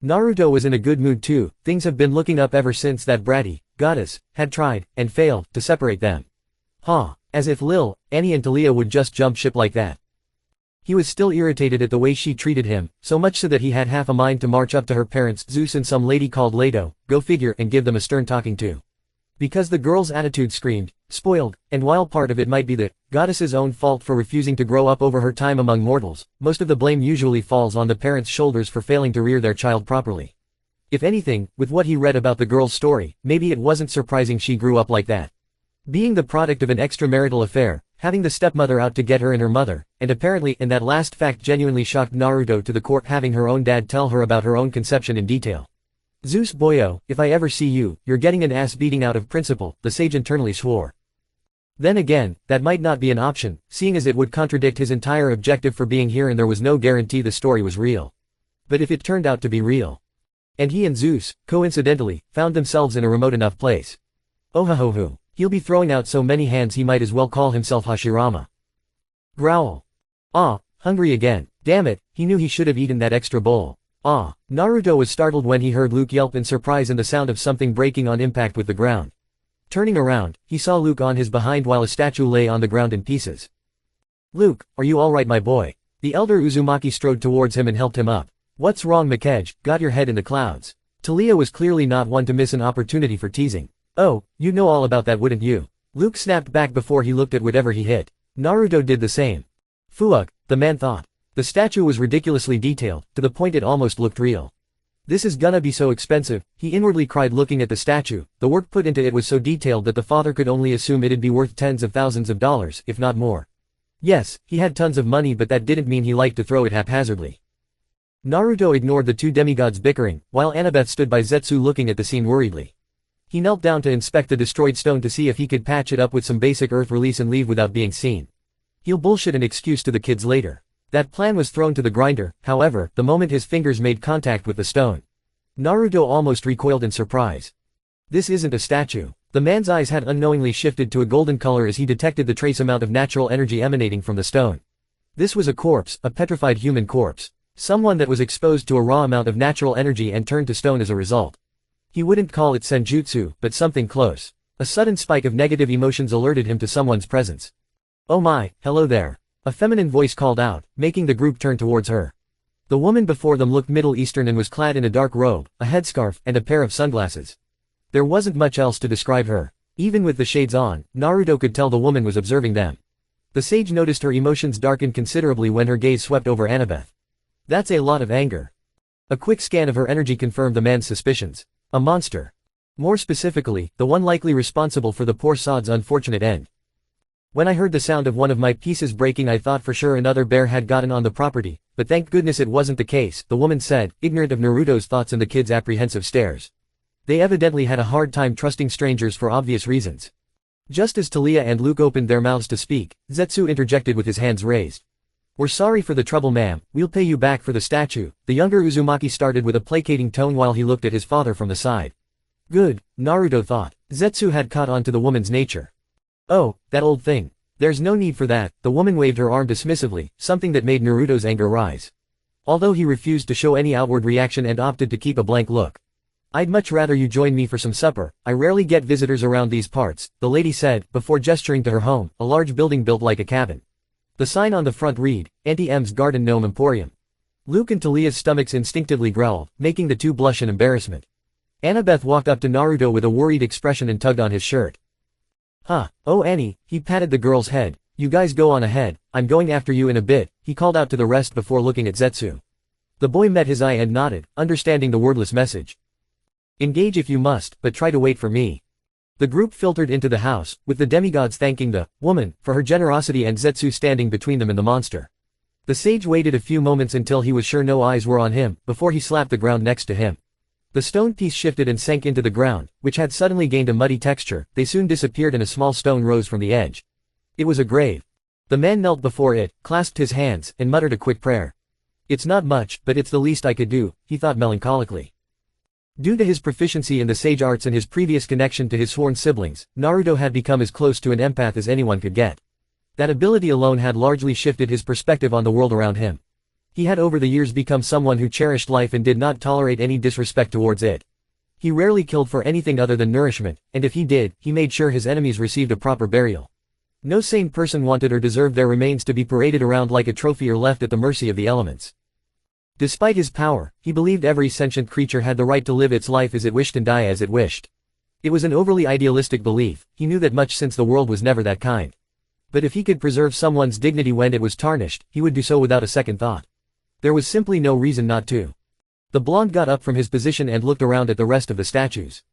Naruto was in a good mood too. Things have been looking up ever since that bratty goddess had tried, and failed, to separate them. As if Lil, Annie and Talia would just jump ship like that. He was still irritated at the way she treated him, so much so that he had half a mind to march up to her parents, Zeus and some lady called Leto, go figure, and give them a stern talking to. Because the girl's attitude screamed, spoiled, and while part of it might be the goddess's own fault for refusing to grow up over her time among mortals, most of the blame usually falls on the parents' shoulders for failing to rear their child properly. If anything, with what he read about the girl's story, maybe it wasn't surprising she grew up like that. Being the product of an extramarital affair, having the stepmother out to get her and her mother, and apparently, and that last fact genuinely shocked Naruto to the core, having her own dad tell her about her own conception in detail. Zeus boyo, if I ever see you, you're getting an ass beating out of principle, the sage internally swore. Then again, that might not be an option, seeing as it would contradict his entire objective for being here and there was no guarantee the story was real. But if it turned out to be real. And he and Zeus, coincidentally, found themselves in a remote enough place. Ohahohu. He'll be throwing out so many hands he might as well call himself Hashirama. Growl. Hungry again. Damn it, he knew he should have eaten that extra bowl. Naruto was startled when he heard Luke yelp in surprise and the sound of something breaking on impact with the ground. Turning around, he saw Luke on his behind while a statue lay on the ground in pieces. Luke, are you alright, my boy? The elder Uzumaki strode towards him and helped him up. What's wrong, Makej? Got your head in the clouds. Talia was clearly not one to miss an opportunity for teasing. Oh, you'd know all about that, wouldn't you? Luke snapped back before he looked at whatever he hit. Naruto did the same. Fuck, the man thought. The statue was ridiculously detailed, to the point it almost looked real. This is gonna be so expensive, he inwardly cried looking at the statue. The work put into it was so detailed that the father could only assume it'd be worth tens of thousands of dollars, if not more. Yes, he had tons of money, but that didn't mean he liked to throw it haphazardly. Naruto ignored the two demigods bickering, while Annabeth stood by Zetsu looking at the scene worriedly. He knelt down to inspect the destroyed stone to see if he could patch it up with some basic earth release and leave without being seen. He'll bullshit an excuse to the kids later. That plan was thrown to the grinder, however, the moment his fingers made contact with the stone. Naruto almost recoiled in surprise. This isn't a statue. The man's eyes had unknowingly shifted to a golden color as he detected the trace amount of natural energy emanating from the stone. This was a corpse, a petrified human corpse. Someone that was exposed to a raw amount of natural energy and turned to stone as a result. He wouldn't call it senjutsu, but something close. A sudden spike of negative emotions alerted him to someone's presence. Oh my, hello there. A feminine voice called out, making the group turn towards her. The woman before them looked Middle Eastern and was clad in a dark robe, a headscarf, and a pair of sunglasses. There wasn't much else to describe her. Even with the shades on, Naruto could tell the woman was observing them. The sage noticed her emotions darkened considerably when her gaze swept over Annabeth. That's a lot of anger. A quick scan of her energy confirmed the man's suspicions. A monster. More specifically, the one likely responsible for the poor sod's unfortunate end. When I heard the sound of one of my pieces breaking, I thought for sure another bear had gotten on the property, but thank goodness it wasn't the case, the woman said, ignorant of Naruto's thoughts and the kid's apprehensive stares. They evidently had a hard time trusting strangers for obvious reasons. Just as Talia and Luke opened their mouths to speak, Zetsu interjected with his hands raised. We're sorry for the trouble, ma'am, we'll pay you back for the statue. The younger Uzumaki started with a placating tone while he looked at his father from the side. Good, Naruto thought. Zetsu had caught on to the woman's nature. Oh, that old thing. There's no need for that, the woman waved her arm dismissively, something that made Naruto's anger rise. Although he refused to show any outward reaction and opted to keep a blank look. I'd much rather you join me for some supper, I rarely get visitors around these parts, the lady said, before gesturing to her home, a large building built like a cabin. The sign on the front read, Auntie M's Garden Gnome Emporium. Luke and Talia's stomachs instinctively growled, making the two blush in embarrassment. Annabeth walked up to Naruto with a worried expression and tugged on his shirt. Oh Annie, he patted the girl's head, you guys go on ahead, I'm going after you in a bit, he called out to the rest before looking at Zetsu. The boy met his eye and nodded, understanding the wordless message. Engage if you must, but try to wait for me. The group filtered into the house, with the demigods thanking the woman for her generosity and Zetsu standing between them and the monster. The sage waited a few moments until he was sure no eyes were on him, before he slapped the ground next to him. The stone piece shifted and sank into the ground, which had suddenly gained a muddy texture. They soon disappeared and a small stone rose from the edge. It was a grave. The man knelt before it, clasped his hands, and muttered a quick prayer. It's not much, but it's the least I could do, he thought melancholically. Due to his proficiency in the sage arts and his previous connection to his sworn siblings, Naruto had become as close to an empath as anyone could get. That ability alone had largely shifted his perspective on the world around him. He had over the years become someone who cherished life and did not tolerate any disrespect towards it. He rarely killed for anything other than nourishment, and if he did, he made sure his enemies received a proper burial. No sane person wanted or deserved their remains to be paraded around like a trophy or left at the mercy of the elements. Despite his power, he believed every sentient creature had the right to live its life as it wished and die as it wished. It was an overly idealistic belief. He knew that much since the world was never that kind. But if he could preserve someone's dignity when it was tarnished, he would do so without a second thought. There was simply no reason not to. The blonde got up from his position and looked around at the rest of the statues.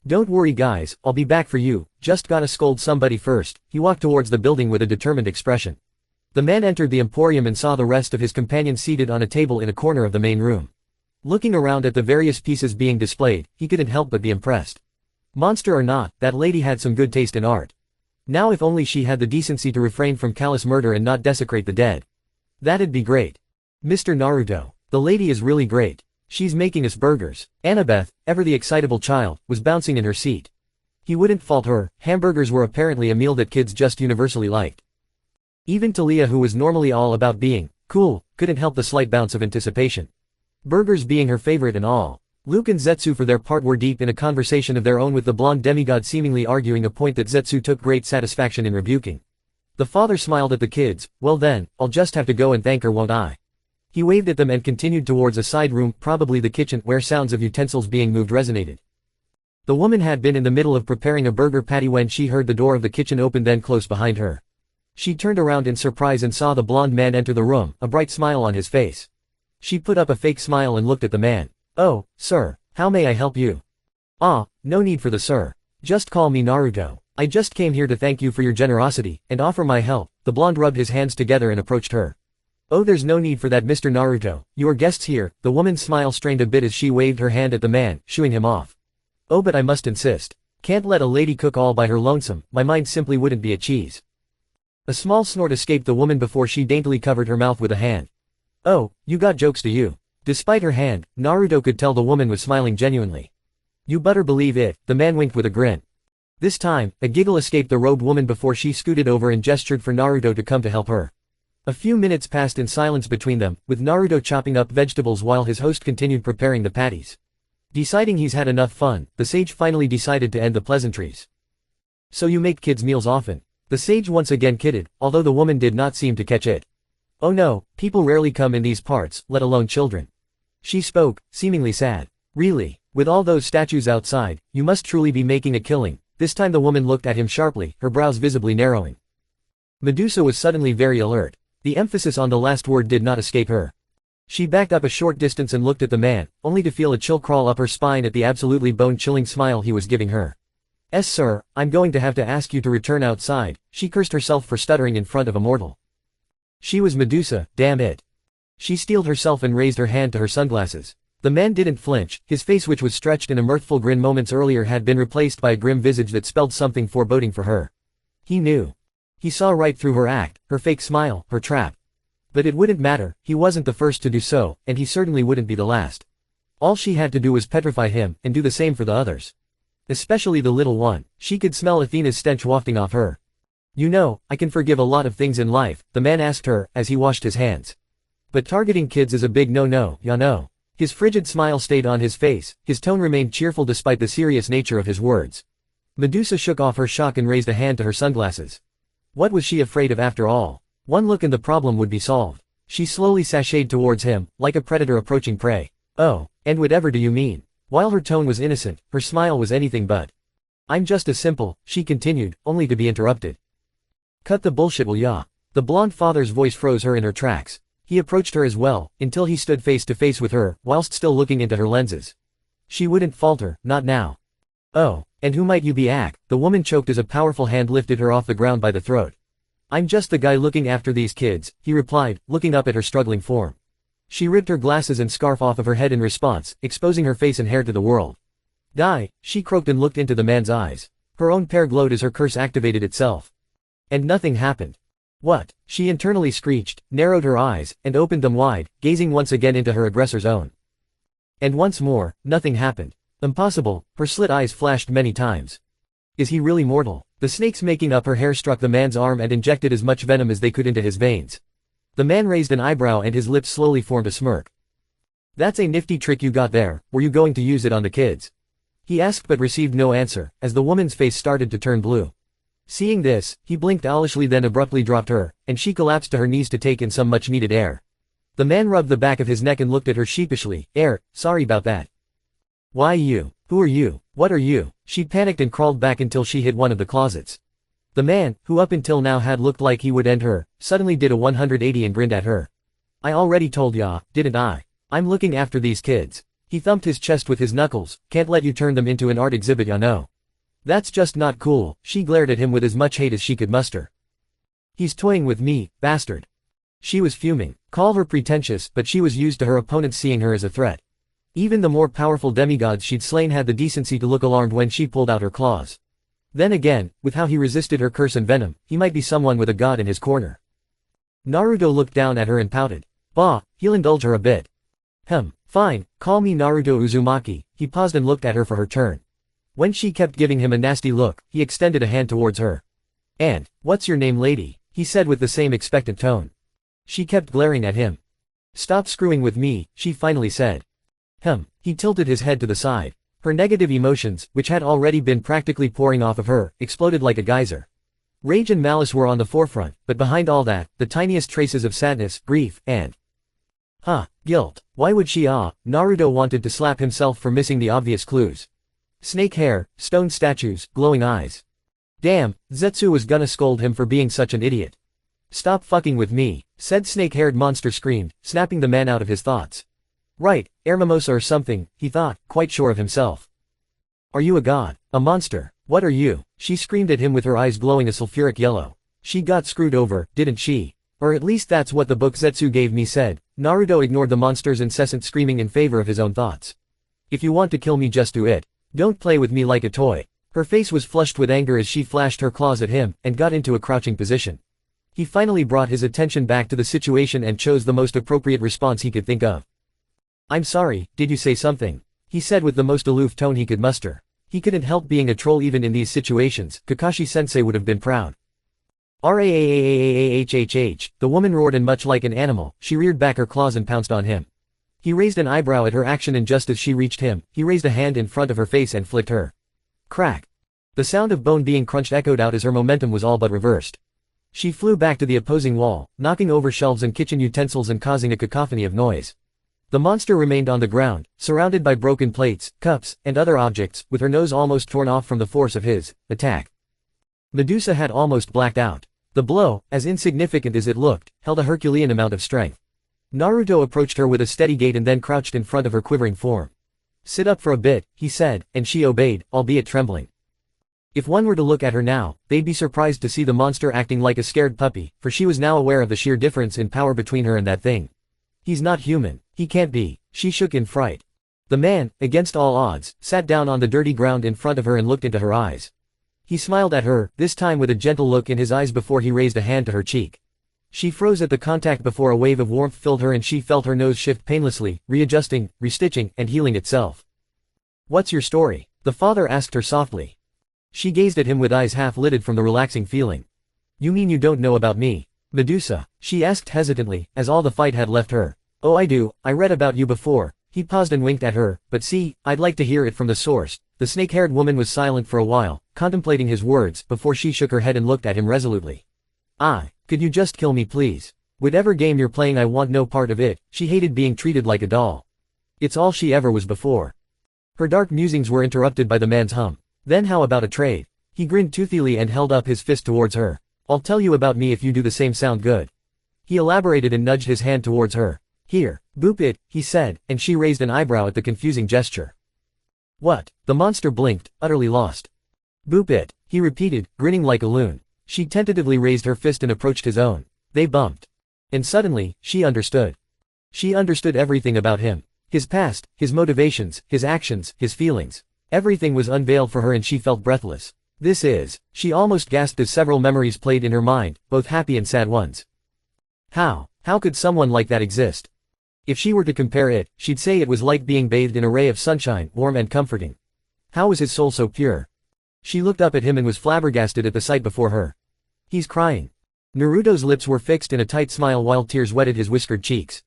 Don't worry guys, I'll be back for you, just gotta scold somebody first. He walked towards the building with a determined expression. The man entered the emporium and saw the rest of his companions seated on a table in a corner of the main room. Looking around at the various pieces being displayed, he couldn't help but be impressed. Monster or not, that lady had some good taste in art. Now if only she had the decency to refrain from callous murder and not desecrate the dead. That'd be great. Mr. Naruto, the lady is really great. She's making us burgers. Annabeth, ever the excitable child, was bouncing in her seat. He wouldn't fault her. Hamburgers were apparently a meal that kids just universally liked. Even Talia, who was normally all about being cool, couldn't help the slight bounce of anticipation. Burgers being her favorite and all. Luke and Zetsu for their part were deep in a conversation of their own, with the blonde demigod seemingly arguing a point that Zetsu took great satisfaction in rebuking. The father smiled at the kids. Well then, I'll just have to go and thank her, won't I? He waved at them and continued towards a side room, probably the kitchen, where sounds of utensils being moved resonated. The woman had been in the middle of preparing a burger patty when she heard the door of the kitchen open, then close behind her. She turned around in surprise and saw the blonde man enter the room, a bright smile on his face. She put up a fake smile and looked at the man. Oh, sir, how may I help you? Ah, no need for the sir. Just call me Naruto. I just came here to thank you for your generosity, and offer my help. The blonde rubbed his hands together and approached her. Oh, there's no need for that, Mr. Naruto. You are guests here. The woman's smile strained a bit as she waved her hand at the man, shooing him off. Oh, but I must insist. Can't let a lady cook all by her lonesome. My mind simply wouldn't be at cheese. A small snort escaped the woman before she daintily covered her mouth with a hand. Oh, you got jokes, do you? Despite her hand, Naruto could tell the woman was smiling genuinely. You better believe it, the man winked with a grin. This time, a giggle escaped the robed woman before she scooted over and gestured for Naruto to come to help her. A few minutes passed in silence between them, with Naruto chopping up vegetables while his host continued preparing the patties. Deciding he's had enough fun, the sage finally decided to end the pleasantries. So you make kids' meals often? The sage once again kidded, although the woman did not seem to catch it. Oh no, people rarely come in these parts, let alone children. She spoke, seemingly sad. Really? With all those statues outside, you must truly be making a killing. This time the woman looked at him sharply, her brows visibly narrowing. Medusa was suddenly very alert. The emphasis on the last word did not escape her. She backed up a short distance and looked at the man, only to feel a chill crawl up her spine at the absolutely bone-chilling smile he was giving her. Sir, I'm going to have to ask you to return outside. She cursed herself for stuttering in front of a mortal. She was Medusa, damn it. She steeled herself and raised her hand to her sunglasses. The man didn't flinch. His face, which was stretched in a mirthful grin moments earlier, had been replaced by a grim visage that spelled something foreboding for her. He knew. He saw right through her act, her fake smile, her trap. But it wouldn't matter. He wasn't the first to do so, and he certainly wouldn't be the last. All she had to do was petrify him, and do the same for the others. Especially the little one. She could smell Athena's stench wafting off her. You know, I can forgive a lot of things in life, the man asked her, as he washed his hands. But targeting kids is a big no-no, ya know. His frigid smile stayed on his face, his tone remained cheerful despite the serious nature of his words. Medusa shook off her shock and raised a hand to her sunglasses. What was she afraid of after all? One look and the problem would be solved. She slowly sashayed towards him, like a predator approaching prey. Oh, and whatever do you mean? While her tone was innocent, her smile was anything but. I'm just as simple, she continued, only to be interrupted. Cut the bullshit, will ya? The blonde father's voice froze her in her tracks. He approached her as well, until he stood face to face with her, whilst still looking into her lenses. She wouldn't falter, not now. Oh, and who might you be, Ak? The woman choked as a powerful hand lifted her off the ground by the throat. I'm just the guy looking after these kids, he replied, looking up at her struggling form. She ripped her glasses and scarf off of her head in response, exposing her face and hair to the world. Die, she croaked and looked into the man's eyes. Her own pair glowed as her curse activated itself. And nothing happened. What? She internally screeched, narrowed her eyes, and opened them wide, gazing once again into her aggressor's own. And once more, nothing happened. Impossible, her slit eyes flashed many times. Is he really mortal? The snakes making up her hair struck the man's arm and injected as much venom as they could into his veins. The man raised an eyebrow and his lips slowly formed a smirk. That's a nifty trick you got there, were you going to use it on the kids? He asked but received no answer, as the woman's face started to turn blue. Seeing this, he blinked owlishly then abruptly dropped her, and she collapsed to her knees to take in some much-needed air. The man rubbed the back of his neck and looked at her sheepishly. Sorry about that. Why you? Who are you? What are you? She panicked and crawled back until she hit one of the closets. The man, who up until now had looked like he would end her, suddenly did a 180 and grinned at her. I already told ya, didn't I? I'm looking after these kids. He thumped his chest with his knuckles. Can't let you turn them into an art exhibit, ya know. That's just not cool. She glared at him with as much hate as she could muster. He's toying with me, bastard. She was fuming. Call her pretentious, but she was used to her opponents seeing her as a threat. Even the more powerful demigods she'd slain had the decency to look alarmed when she pulled out her claws. Then again, with how he resisted her curse and venom, he might be someone with a god in his corner. Naruto looked down at her and pouted. Bah, he'll indulge her a bit. Fine, call me Naruto Uzumaki. He paused and looked at her for her turn. When she kept giving him a nasty look, he extended a hand towards her. And, what's your name, lady? He said with the same expectant tone. She kept glaring at him. Stop screwing with me, she finally said. He tilted his head to the side. Her negative emotions, which had already been practically pouring off of her, exploded like a geyser. Rage and malice were on the forefront, but behind all that, the tiniest traces of sadness, grief, and guilt. Why would she Naruto wanted to slap himself for missing the obvious clues. Snake hair, stone statues, glowing eyes. Damn, Zetsu was gonna scold him for being such an idiot. Stop fucking with me, said snake-haired monster screamed, snapping the man out of his thoughts. Right, air mimosa or something, he thought, quite sure of himself. Are you a god? A monster? What are you? She screamed at him with her eyes glowing a sulfuric yellow. She got screwed over, didn't she? Or at least that's what the book Zetsu gave me said. Naruto ignored the monster's incessant screaming in favor of his own thoughts. If you want to kill me, just do it. Don't play with me like a toy. Her face was flushed with anger as she flashed her claws at him, and got into a crouching position. He finally brought his attention back to the situation and chose the most appropriate response he could think of. I'm sorry, did you say something? He said with the most aloof tone he could muster. He couldn't help being a troll even in these situations. Kakashi-sensei would have been proud. Raahhhh, the woman roared, and much like an animal, she reared back her claws and pounced on him. He raised an eyebrow at her action, and just as she reached him, he raised a hand in front of her face and flicked her. Crack. The sound of bone being crunched echoed out as her momentum was all but reversed. She flew back to the opposing wall, knocking over shelves and kitchen utensils and causing a cacophony of noise. The monster remained on the ground, surrounded by broken plates, cups, and other objects, with her nose almost torn off from the force of his attack. Medusa had almost blacked out. The blow, as insignificant as it looked, held a Herculean amount of strength. Naruto approached her with a steady gait and then crouched in front of her quivering form. Sit up for a bit, he said, and she obeyed, albeit trembling. If one were to look at her now, they'd be surprised to see the monster acting like a scared puppy, for she was now aware of the sheer difference in power between her and that thing. He's not human. He can't be. She shook in fright. The man, against all odds, sat down on the dirty ground in front of her and looked into her eyes. He smiled at her, this time with a gentle look in his eyes before he raised a hand to her cheek. She froze at the contact before a wave of warmth filled her and she felt her nose shift painlessly, readjusting, restitching, and healing itself. What's your story? The father asked her softly. She gazed at him with eyes half-lidded from the relaxing feeling. You mean you don't know about me? Medusa, she asked hesitantly, as all the fight had left her. Oh, I do, I read about you before. He paused and winked at her, but see, I'd like to hear it from the source. The snake-haired woman was silent for a while, contemplating his words, before she shook her head and looked at him resolutely. Could you just kill me please? Whatever game you're playing, I want no part of it. She hated being treated like a doll. It's all she ever was before. Her dark musings were interrupted by the man's hum. Then how about a trade? He grinned toothily and held up his fist towards her. I'll tell you about me if you do the same. Sound good? He elaborated and nudged his hand towards her. Here, boop it, he said, and she raised an eyebrow at the confusing gesture. What? The monster blinked, utterly lost. Boop it, he repeated, grinning like a loon. She tentatively raised her fist and approached his own. They bumped. And suddenly, she understood. She understood everything about him. His past, his motivations, his actions, his feelings. Everything was unveiled for her and she felt breathless. She almost gasped as several memories played in her mind, both happy and sad ones. How could someone like that exist? If she were to compare it, she'd say it was like being bathed in a ray of sunshine, warm and comforting. How was his soul so pure? She looked up at him and was flabbergasted at the sight before her. He's crying. Naruto's lips were fixed in a tight smile while tears wetted his whiskered cheeks.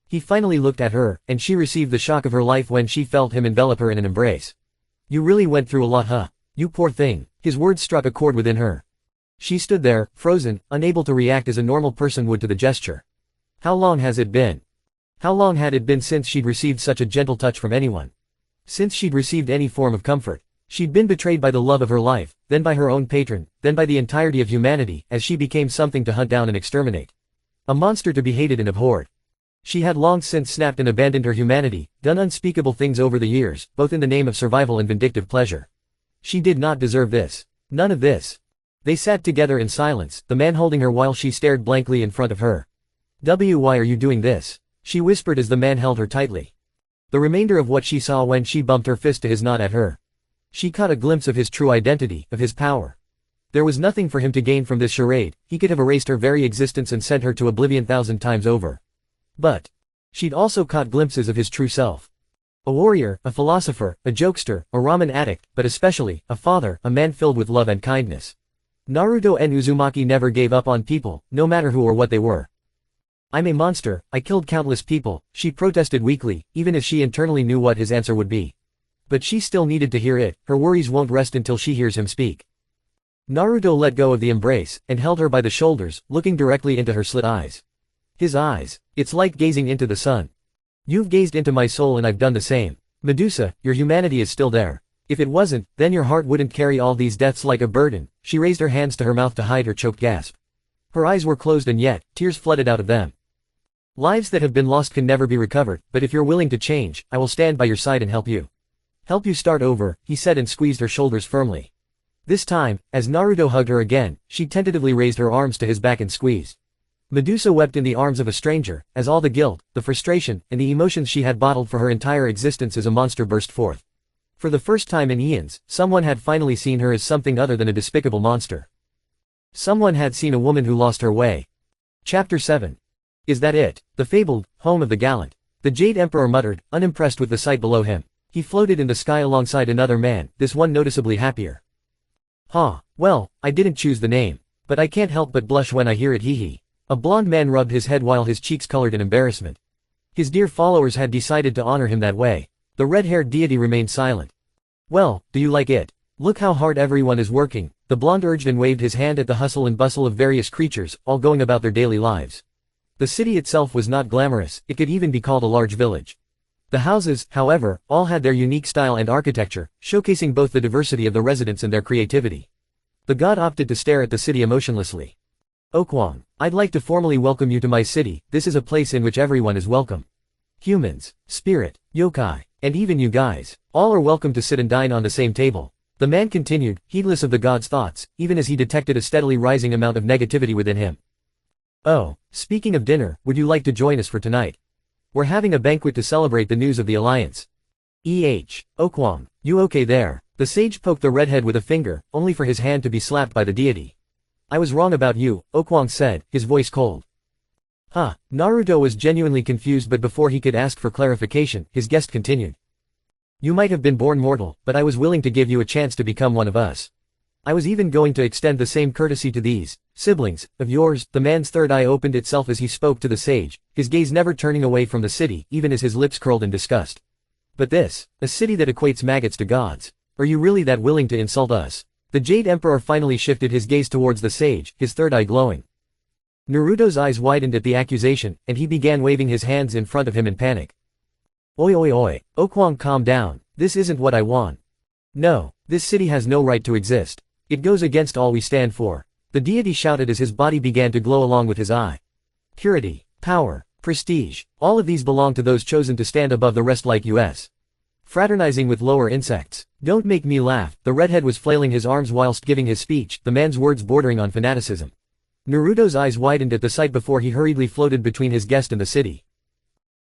He finally looked at her, and she received the shock of her life when she felt him envelop her in an embrace. You really went through a lot, huh? You poor thing. His words struck a chord within her. She stood there, frozen, unable to react as a normal person would to the gesture. How long has it been? How long had it been since she'd received such a gentle touch from anyone? Since she'd received any form of comfort. She'd been betrayed by the love of her life, then by her own patron, then by the entirety of humanity, as she became something to hunt down and exterminate. A monster to be hated and abhorred. She had long since snapped and abandoned her humanity, done unspeakable things over the years, both in the name of survival and vindictive pleasure. She did not deserve this. None of this. They sat together in silence, the man holding her while she stared blankly in front of her. Why are you doing this? She whispered as the man held her tightly. The remainder of what she saw when she bumped her fist to his nod at her. She caught a glimpse of his true identity, of his power. There was nothing for him to gain from this charade, he could have erased her very existence and sent her to oblivion 1,000 times over. But she'd also caught glimpses of his true self. A warrior, a philosopher, a jokester, a ramen addict, but especially, a father, a man filled with love and kindness. Naruto and Uzumaki never gave up on people, no matter who or what they were. I'm a monster, I killed countless people, she protested weakly, even as she internally knew what his answer would be. But she still needed to hear it, her worries won't rest until she hears him speak. Naruto let go of the embrace, and held her by the shoulders, looking directly into her slit eyes. His eyes. It's like gazing into the sun. You've gazed into my soul and I've done the same. Medusa, your humanity is still there. If it wasn't, then your heart wouldn't carry all these deaths like a burden. She raised her hands to her mouth to hide her choked gasp. Her eyes were closed and yet, tears flooded out of them. Lives that have been lost can never be recovered, but if you're willing to change, I will stand by your side and help you. Help you start over, he said and squeezed her shoulders firmly. This time, as Naruto hugged her again, she tentatively raised her arms to his back and squeezed. Medusa wept in the arms of a stranger, as all the guilt, the frustration, and the emotions she had bottled for her entire existence as a monster burst forth. For the first time in eons, someone had finally seen her as something other than a despicable monster. Someone had seen a woman who lost her way. Chapter 7. Is that it? The fabled home of the gallant. The Jade Emperor muttered, unimpressed with the sight below him. He floated in the sky alongside another man, this one noticeably happier. Well, I didn't choose the name. But I can't help but blush when I hear it, hee. A blond man rubbed his head while his cheeks colored in embarrassment. His dear followers had decided to honor him that way. The red-haired deity remained silent. Well, do you like it? Look how hard everyone is working, the blonde urged and waved his hand at the hustle and bustle of various creatures, all going about their daily lives. The city itself was not glamorous, it could even be called a large village. The houses, however, all had their unique style and architecture, showcasing both the diversity of the residents and their creativity. The god opted to stare at the city emotionlessly. Okwang, I'd like to formally welcome you to my city. This is a place in which everyone is welcome. Humans, spirit, yokai, and even you guys, all are welcome to sit and dine on the same table. The man continued, heedless of the god's thoughts, even as he detected a steadily rising amount of negativity within him. Oh, speaking of dinner, would you like to join us for tonight? We're having a banquet to celebrate the news of the alliance. Okwang, you okay there? The sage poked the redhead with a finger, only for his hand to be slapped by the deity. I was wrong about you, Okwang said, his voice cold. Naruto was genuinely confused, but before he could ask for clarification, his guest continued. You might have been born mortal, but I was willing to give you a chance to become one of us. I was even going to extend the same courtesy to these siblings of yours. The man's third eye opened itself as he spoke to the sage, his gaze never turning away from the city, even as his lips curled in disgust. But this, a city that equates maggots to gods. Are you really that willing to insult us? The Jade Emperor finally shifted his gaze towards the sage, his third eye glowing. Naruto's eyes widened at the accusation, and he began waving his hands in front of him in panic. Oi, Okwang, calm down, this isn't what I want. No, this city has no right to exist. It goes against all we stand for. The deity shouted as his body began to glow along with his eye. Purity, power, prestige, all of these belong to those chosen to stand above the rest like us. fraternizing with lower insects. Don't make me laugh. The redhead was flailing his arms whilst giving his speech, the man's words bordering on fanaticism. Naruto's eyes widened at the sight before he hurriedly floated between his guest and the city.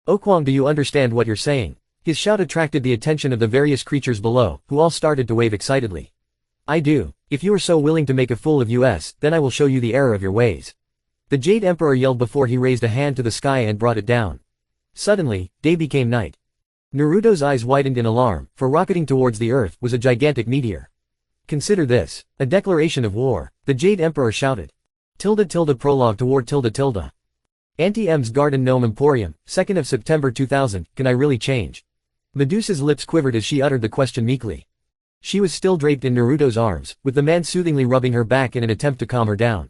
Okwang, do you understand what you're saying? His shout attracted the attention of the various creatures below, who all started to wave excitedly. I do. If you are so willing to make a fool of us, then I will show you the error of your ways. The Jade Emperor yelled before he raised a hand to the sky and brought it down. Suddenly, day became night. Naruto's eyes widened in alarm, for rocketing towards the earth was a gigantic meteor. Consider this, a declaration of war, the Jade Emperor shouted. Prologue to war. Anti-M's Garden Gnome Emporium, 2nd of September 2000, can I really change? Medusa's lips quivered as she uttered the question meekly. She was still draped in Naruto's arms, with the man soothingly rubbing her back in an attempt to calm her down.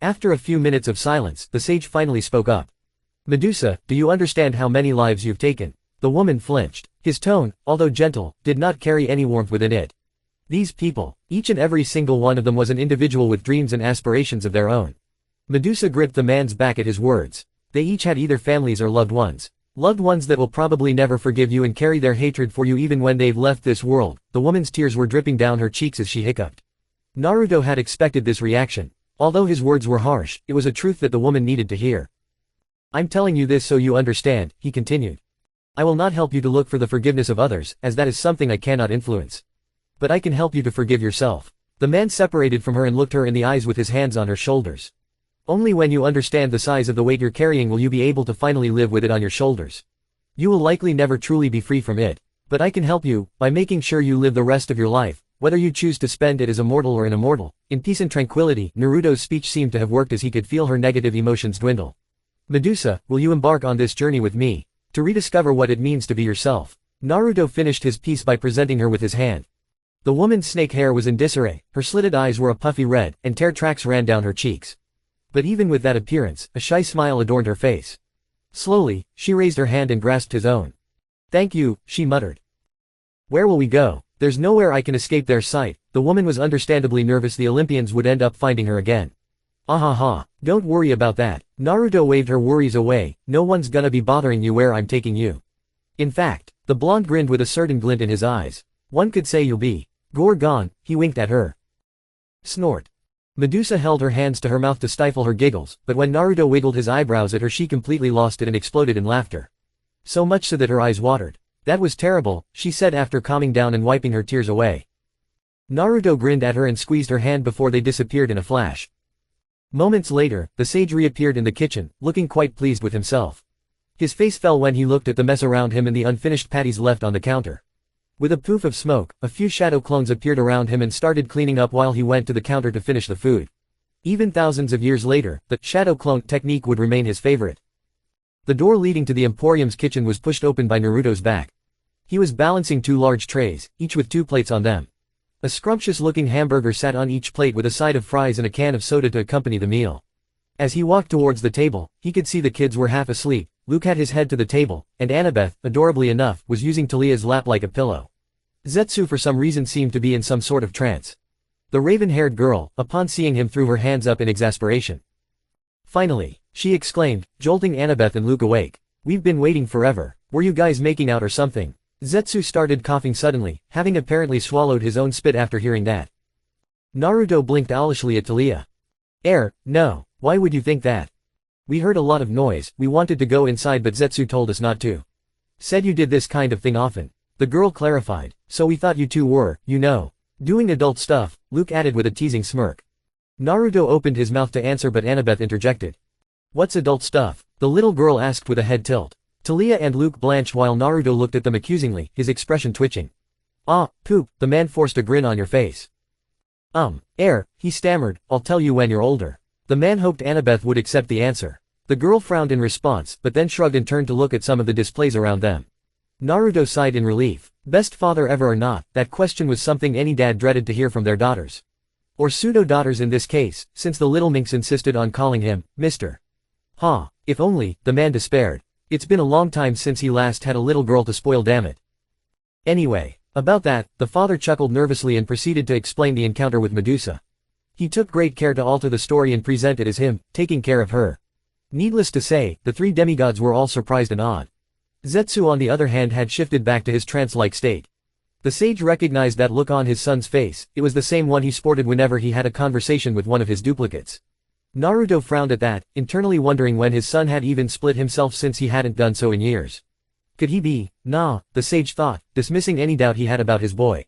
After a few minutes of silence, the sage finally spoke up. Medusa, do you understand how many lives you've taken? The woman flinched. His tone, although gentle, did not carry any warmth within it. These people, each and every single one of them was an individual with dreams and aspirations of their own. Medusa gripped the man's back at his words. They each had either families or loved ones. Loved ones that will probably never forgive you and carry their hatred for you even when they've left this world. The woman's tears were dripping down her cheeks as she hiccuped. Naruto had expected this reaction. Although his words were harsh, it was a truth that the woman needed to hear. I'm telling you this so you understand, he continued. I will not help you to look for the forgiveness of others, as that is something I cannot influence. But I can help you to forgive yourself. The man separated from her and looked her in the eyes with his hands on her shoulders. Only when you understand the size of the weight you're carrying will you be able to finally live with it on your shoulders. You will likely never truly be free from it. But I can help you, by making sure you live the rest of your life, whether you choose to spend it as a mortal or an immortal, in peace and tranquility. Naruto's speech seemed to have worked as he could feel her negative emotions dwindle. Medusa, will you embark on this journey with me? To rediscover what it means to be yourself. Naruto finished his piece by presenting her with his hand. The woman's snake hair was in disarray, her slitted eyes were a puffy red, and tear tracks ran down her cheeks. But even with that appearance, a shy smile adorned her face. Slowly, she raised her hand and grasped his own. Thank you, she muttered. Where will we go? There's nowhere I can escape their sight. The woman was understandably nervous the Olympians would end up finding her again. Ahaha, don't worry about that. Naruto waved her worries away, no one's gonna be bothering you where I'm taking you. In fact, the blonde grinned with a certain glint in his eyes. One could say you'll be gone, he winked at her. Snort. Medusa held her hands to her mouth to stifle her giggles, but when Naruto wiggled his eyebrows at her she completely lost it and exploded in laughter. So much so that her eyes watered. That was terrible, she said after calming down and wiping her tears away. Naruto grinned at her and squeezed her hand before they disappeared in a flash. Moments later, the sage reappeared in the kitchen, looking quite pleased with himself. His face fell when he looked at the mess around him and the unfinished patties left on the counter. With a poof of smoke, a few shadow clones appeared around him and started cleaning up while he went to the counter to finish the food. Even thousands of years later, the shadow clone technique would remain his favorite. The door leading to the Emporium's kitchen was pushed open by Naruto's back. He was balancing two large trays, each with 2 plates on them. A scrumptious-looking hamburger sat on each plate with a side of fries and a can of soda to accompany the meal. As he walked towards the table, he could see the kids were half asleep. Luke had his head to the table, and Annabeth, adorably enough, was using Talia's lap like a pillow. Zetsu for some reason seemed to be in some sort of trance. The raven-haired girl, upon seeing him, threw her hands up in exasperation. Finally, she exclaimed, jolting Annabeth and Luke awake. We've been waiting forever. Were you guys making out or something? Zetsu started coughing suddenly, having apparently swallowed his own spit after hearing that. Naruto blinked owlishly at Talia. No, why would you think that? We heard a lot of noise, we wanted to go inside but Zetsu told us not to. Said you did this kind of thing often. The girl clarified, so we thought you two were, doing adult stuff, Luke added with a teasing smirk. Naruto opened his mouth to answer but Annabeth interjected. What's adult stuff? The little girl asked with a head tilt. Talia and Luke blanched while Naruto looked at them accusingly, his expression twitching. Poop, the man forced a grin on your face. He stammered, I'll tell you when you're older. The man hoped Annabeth would accept the answer. The girl frowned in response, but then shrugged and turned to look at some of the displays around them. Naruto sighed in relief. Best father ever or not, that question was something any dad dreaded to hear from their daughters. Or pseudo-daughters in this case, since the little minx insisted on calling him, Mr. If only, the man despaired. It's been a long time since he last had a little girl to spoil, damn it. Anyway, about that, the father chuckled nervously and proceeded to explain the encounter with Medusa. He took great care to alter the story and present it as him, taking care of her. Needless to say, the 3 demigods were all surprised and awed. Zetsu on the other hand had shifted back to his trance-like state. The sage recognized that look on his son's face, it was the same one he sported whenever he had a conversation with one of his duplicates. Naruto frowned at that, internally wondering when his son had even split himself since he hadn't done so in years. Could he be? Nah, the sage thought, dismissing any doubt he had about his boy.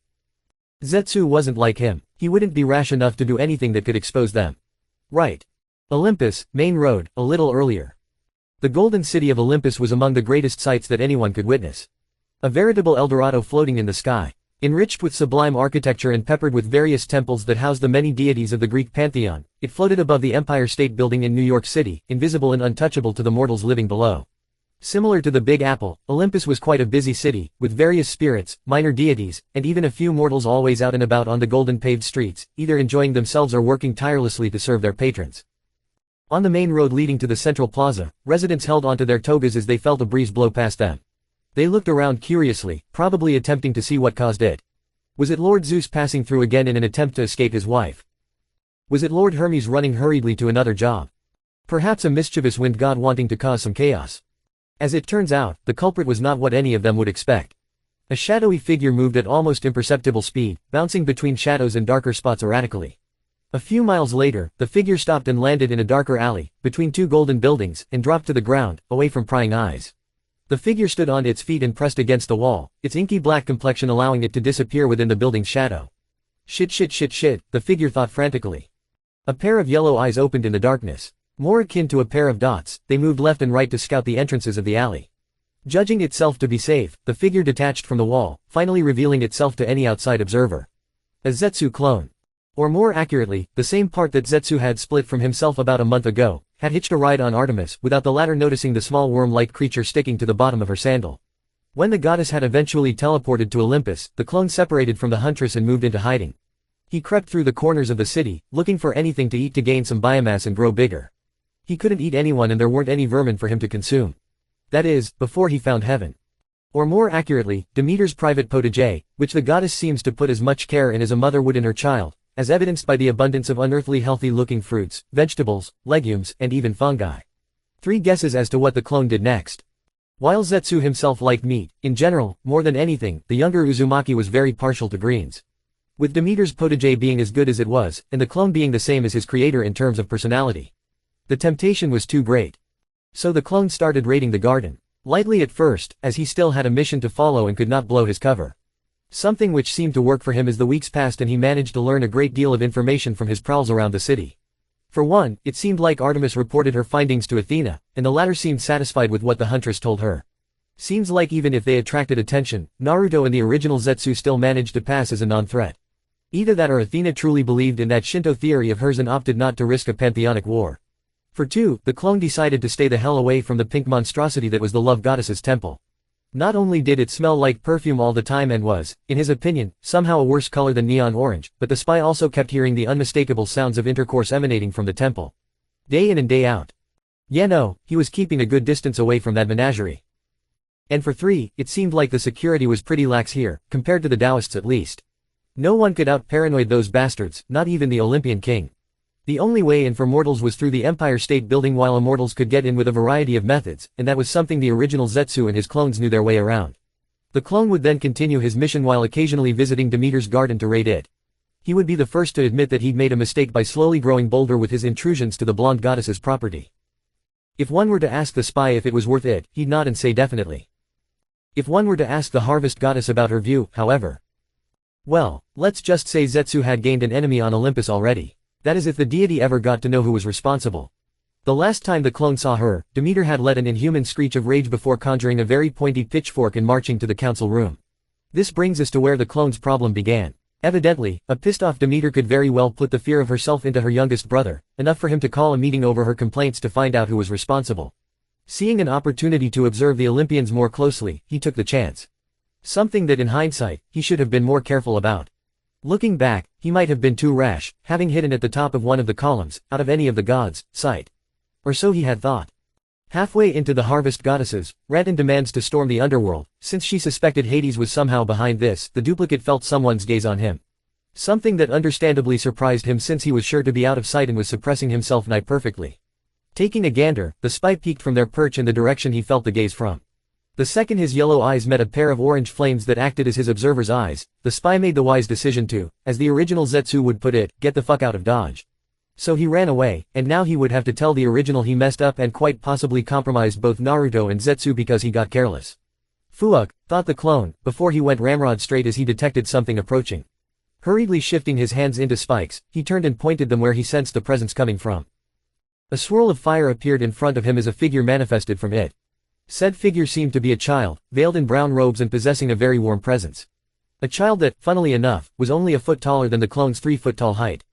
Zetsu wasn't like him, he wouldn't be rash enough to do anything that could expose them. Right. Olympus, main road, a little earlier. The golden city of Olympus was among the greatest sights that anyone could witness. A veritable El Dorado floating in the sky, enriched with sublime architecture and peppered with various temples that housed the many deities of the Greek pantheon, it floated above the Empire State Building in New York City, invisible and untouchable to the mortals living below. Similar to the Big Apple, Olympus was quite a busy city, with various spirits, minor deities, and even a few mortals always out and about on the golden paved streets, either enjoying themselves or working tirelessly to serve their patrons. On the main road leading to the central plaza, residents held onto their togas as they felt a breeze blow past them. They looked around curiously, probably attempting to see what caused it. Was it Lord Zeus passing through again in an attempt to escape his wife? Was it Lord Hermes running hurriedly to another job? Perhaps a mischievous wind god wanting to cause some chaos. As it turns out, the culprit was not what any of them would expect. A shadowy figure moved at almost imperceptible speed, bouncing between shadows and darker spots erratically. A few miles later, the figure stopped and landed in a darker alley, between two golden buildings, and dropped to the ground, away from prying eyes. The figure stood on its feet and pressed against the wall, its inky black complexion allowing it to disappear within the building's shadow. Shit, the figure thought frantically. A pair of yellow eyes opened in the darkness. More akin to a pair of dots, they moved left and right to scout the entrances of the alley. Judging itself to be safe, the figure detached from the wall, finally revealing itself to any outside observer. A Zetsu clone. Or more accurately, the same part that Zetsu had split from himself about a month ago, had hitched a ride on Artemis without the latter noticing the small worm-like creature sticking to the bottom of her sandal. When the goddess had eventually teleported to Olympus, the clone separated from the huntress and moved into hiding. He crept through the corners of the city, looking for anything to eat to gain some biomass and grow bigger. He couldn't eat anyone and there weren't any vermin for him to consume. That is, before he found heaven. Or more accurately, Demeter's private potager, which the goddess seems to put as much care in as a mother would in her child, as evidenced by the abundance of unearthly healthy-looking fruits, vegetables, legumes, and even fungi. 3 guesses as to what the clone did next. While Zetsu himself liked meat, in general, more than anything, the younger Uzumaki was very partial to greens. With Demeter's potager being as good as it was, and the clone being the same as his creator in terms of personality. The temptation was too great. So the clone started raiding the garden. Lightly at first, as he still had a mission to follow and could not blow his cover. Something which seemed to work for him as the weeks passed and he managed to learn a great deal of information from his prowls around the city. For one, it seemed like Artemis reported her findings to Athena, and the latter seemed satisfied with what the huntress told her. Seems like even if they attracted attention, Naruto and the original Zetsu still managed to pass as a non-threat. Either that or Athena truly believed in that Shinto theory of hers and opted not to risk a pantheonic war. For 2, the clone decided to stay the hell away from the pink monstrosity that was the love goddess's temple. Not only did it smell like perfume all the time and was, in his opinion, somehow a worse color than neon orange, but the spy also kept hearing the unmistakable sounds of intercourse emanating from the temple. Day in and day out. Yeah, no, he was keeping a good distance away from that menagerie. And for 3, it seemed like the security was pretty lax here, compared to the Taoists at least. No one could out-paranoid those bastards, not even the Olympian king. The only way in for mortals was through the Empire State Building, while immortals could get in with a variety of methods, and that was something the original Zetsu and his clones knew their way around. The clone would then continue his mission while occasionally visiting Demeter's garden to raid it. He would be the first to admit that he'd made a mistake by slowly growing bolder with his intrusions to the blonde goddess's property. If one were to ask the spy if it was worth it, he'd nod and say definitely. If one were to ask the harvest goddess about her view, however. Well, let's just say Zetsu had gained an enemy on Olympus already. That is if the deity ever got to know who was responsible. The last time the clone saw her, Demeter had let an inhuman screech of rage before conjuring a very pointy pitchfork and marching to the council room. This brings us to where the clone's problem began. Evidently, a pissed-off Demeter could very well put the fear of herself into her youngest brother, enough for him to call a meeting over her complaints to find out who was responsible. Seeing an opportunity to observe the Olympians more closely, he took the chance. Something that in hindsight, he should have been more careful about. Looking back, he might have been too rash, having hidden at the top of one of the columns, out of any of the gods' sight. Or so he had thought. Halfway into the harvest goddess's rant demands to storm the underworld, since she suspected Hades was somehow behind this, the duplicate felt someone's gaze on him. Something that understandably surprised him since he was sure to be out of sight and was suppressing himself nigh perfectly. Taking a gander, the spy peeked from their perch in the direction he felt the gaze from. The second his yellow eyes met a pair of orange flames that acted as his observer's eyes, the spy made the wise decision to, as the original Zetsu would put it, get the fuck out of Dodge. So he ran away, and now he would have to tell the original he messed up and quite possibly compromised both Naruto and Zetsu because he got careless. Fuck, thought the clone, before he went ramrod straight as he detected something approaching. Hurriedly shifting his hands into spikes, he turned and pointed them where he sensed the presence coming from. A swirl of fire appeared in front of him as a figure manifested from it. Said figure seemed to be a child, veiled in brown robes and possessing a very warm presence. A child that, funnily enough, was only a foot taller than the clone's 3-foot-tall height.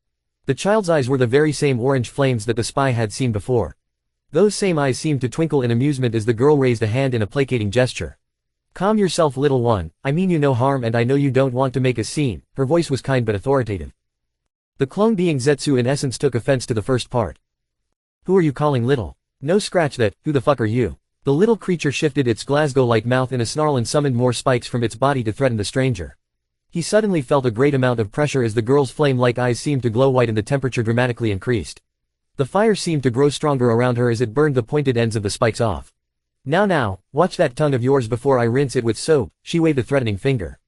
The child's eyes were the very same orange flames that the spy had seen before. Those same eyes seemed to twinkle in amusement as the girl raised a hand in a placating gesture. Calm yourself, little one, I mean you no harm and I know you don't want to make a scene. Her voice was kind but authoritative. The clone being Zetsu in essence took offense to the first part. Who are you calling little? No scratch that, who the fuck are you? The little creature shifted its Glasgow-like mouth in a snarl and summoned more spikes from its body to threaten the stranger. He suddenly felt a great amount of pressure as the girl's flame-like eyes seemed to glow white and the temperature dramatically increased. The fire seemed to grow stronger around her as it burned the pointed ends of the spikes off. Now, watch that tongue of yours before I rinse it with soap, she waved a threatening finger.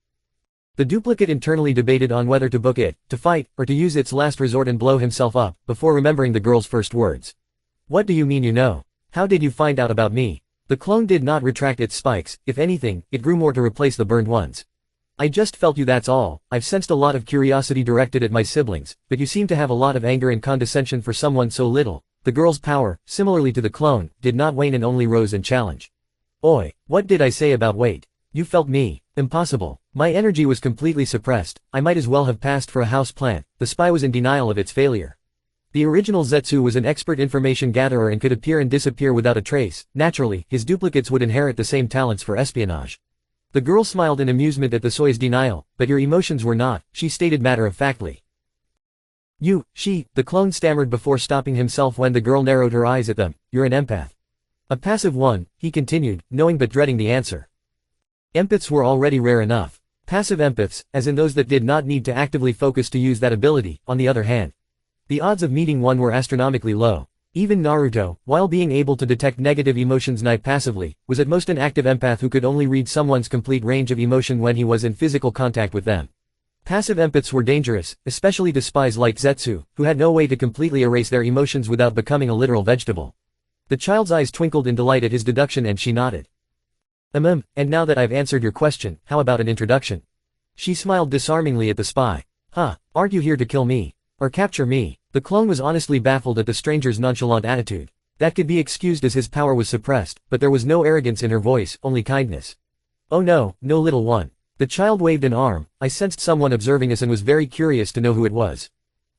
The duplicate internally debated on whether to book it, to fight, or to use its last resort and blow himself up, before remembering the girl's first words. What do you mean you know? How did you find out about me? The clone did not retract its spikes, if anything, it grew more to replace the burned ones. I just felt you, that's all. I've sensed a lot of curiosity directed at my siblings, but you seem to have a lot of anger and condescension for someone so little. The girl's power, similarly to the clone, did not wane and only rose in challenge. Oi, what did I say about wait? You felt me. Impossible. My energy was completely suppressed, I might as well have passed for a house plant. The spy was in denial of its failure. The original Zetsu was an expert information gatherer and could appear and disappear without a trace. Naturally, his duplicates would inherit the same talents for espionage. The girl smiled in amusement at the soy's denial, but your emotions were not, she stated matter-of-factly. The clone stammered before stopping himself when the girl narrowed her eyes at them. You're an empath. A passive one, he continued, knowing but dreading the answer. Empaths were already rare enough. Passive empaths, as in those that did not need to actively focus to use that ability, on the other hand. The odds of meeting one were astronomically low. Even Naruto, while being able to detect negative emotions passively, was at most an active empath who could only read someone's complete range of emotion when he was in physical contact with them. Passive empaths were dangerous, especially to spies like Zetsu, who had no way to completely erase their emotions without becoming a literal vegetable. The child's eyes twinkled in delight at his deduction and she nodded. And now that I've answered your question, how about an introduction? She smiled disarmingly at the spy. Aren't you here to kill me? Or capture me? The clone was honestly baffled at the stranger's nonchalant attitude. That could be excused as his power was suppressed, but there was no arrogance in her voice, only kindness. Oh no, no little one. The child waved an arm. I sensed someone observing us and was very curious to know who it was.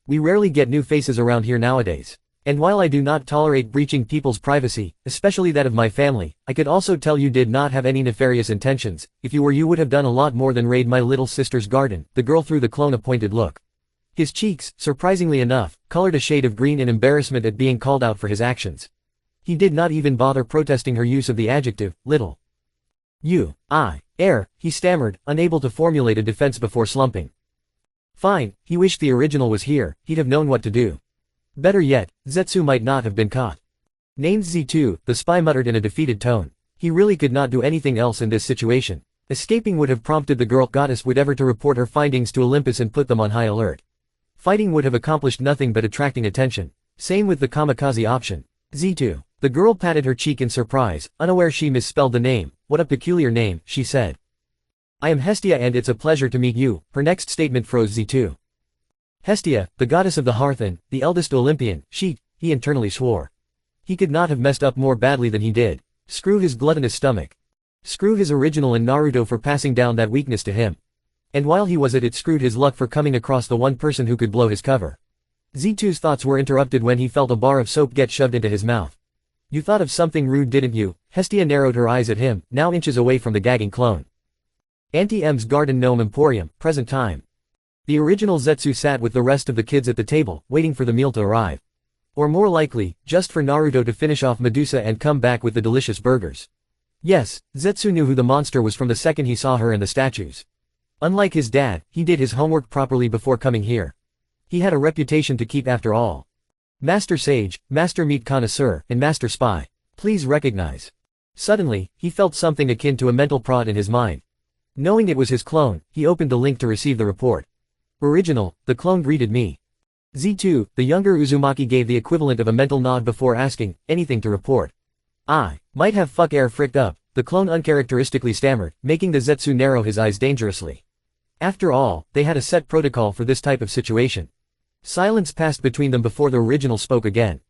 We rarely get new faces around here nowadays. And while I do not tolerate breaching people's privacy, especially that of my family, I could also tell you did not have any nefarious intentions. If you were, you would have done a lot more than raid my little sister's garden. The girl threw the clone a pointed look. His cheeks, surprisingly enough, colored a shade of green in embarrassment at being called out for his actions. He did not even bother protesting her use of the adjective, little. He stammered, unable to formulate a defense before slumping. Fine, he wished the original was here, he'd have known what to do. Better yet, Zetsu might not have been caught. Named Z2, the spy muttered in a defeated tone. He really could not do anything else in this situation. Escaping would have prompted the girl goddess whatever to report her findings to Olympus and put them on high alert. Fighting would have accomplished nothing but attracting attention. Same with the kamikaze option. Z2. The girl patted her cheek in surprise, unaware she misspelled the name. What a peculiar name, she said. I am Hestia and it's a pleasure to meet you. Her next statement froze Z2. Hestia, the goddess of the hearth and the eldest Olympian, he internally swore. He could not have messed up more badly than he did. Screw his gluttonous stomach. Screw his original and Naruto for passing down that weakness to him. And while he was at it, screwed his luck for coming across the one person who could blow his cover. Z2's thoughts were interrupted when he felt a bar of soap get shoved into his mouth. You thought of something rude, didn't you? Hestia narrowed her eyes at him, now inches away from the gagging clone. Auntie M's Garden Gnome Emporium, present time. The original Zetsu sat with the rest of the kids at the table, waiting for the meal to arrive. Or more likely, just for Naruto to finish off Medusa and come back with the delicious burgers. Yes, Zetsu knew who the monster was from the second he saw her and the statues. Unlike his dad, he did his homework properly before coming here. He had a reputation to keep after all. Master Sage, Master Meat Connoisseur, and Master Spy. Please recognize. Suddenly, he felt something akin to a mental prod in his mind. Knowing it was his clone, he opened the link to receive the report. Original, the clone greeted me. Z2, the younger Uzumaki gave the equivalent of a mental nod before asking, anything to report. I might have fuck air fricked up, the clone uncharacteristically stammered, making the Zetsu narrow his eyes dangerously. After all, they had a set protocol for this type of situation. Silence passed between them before the original spoke again.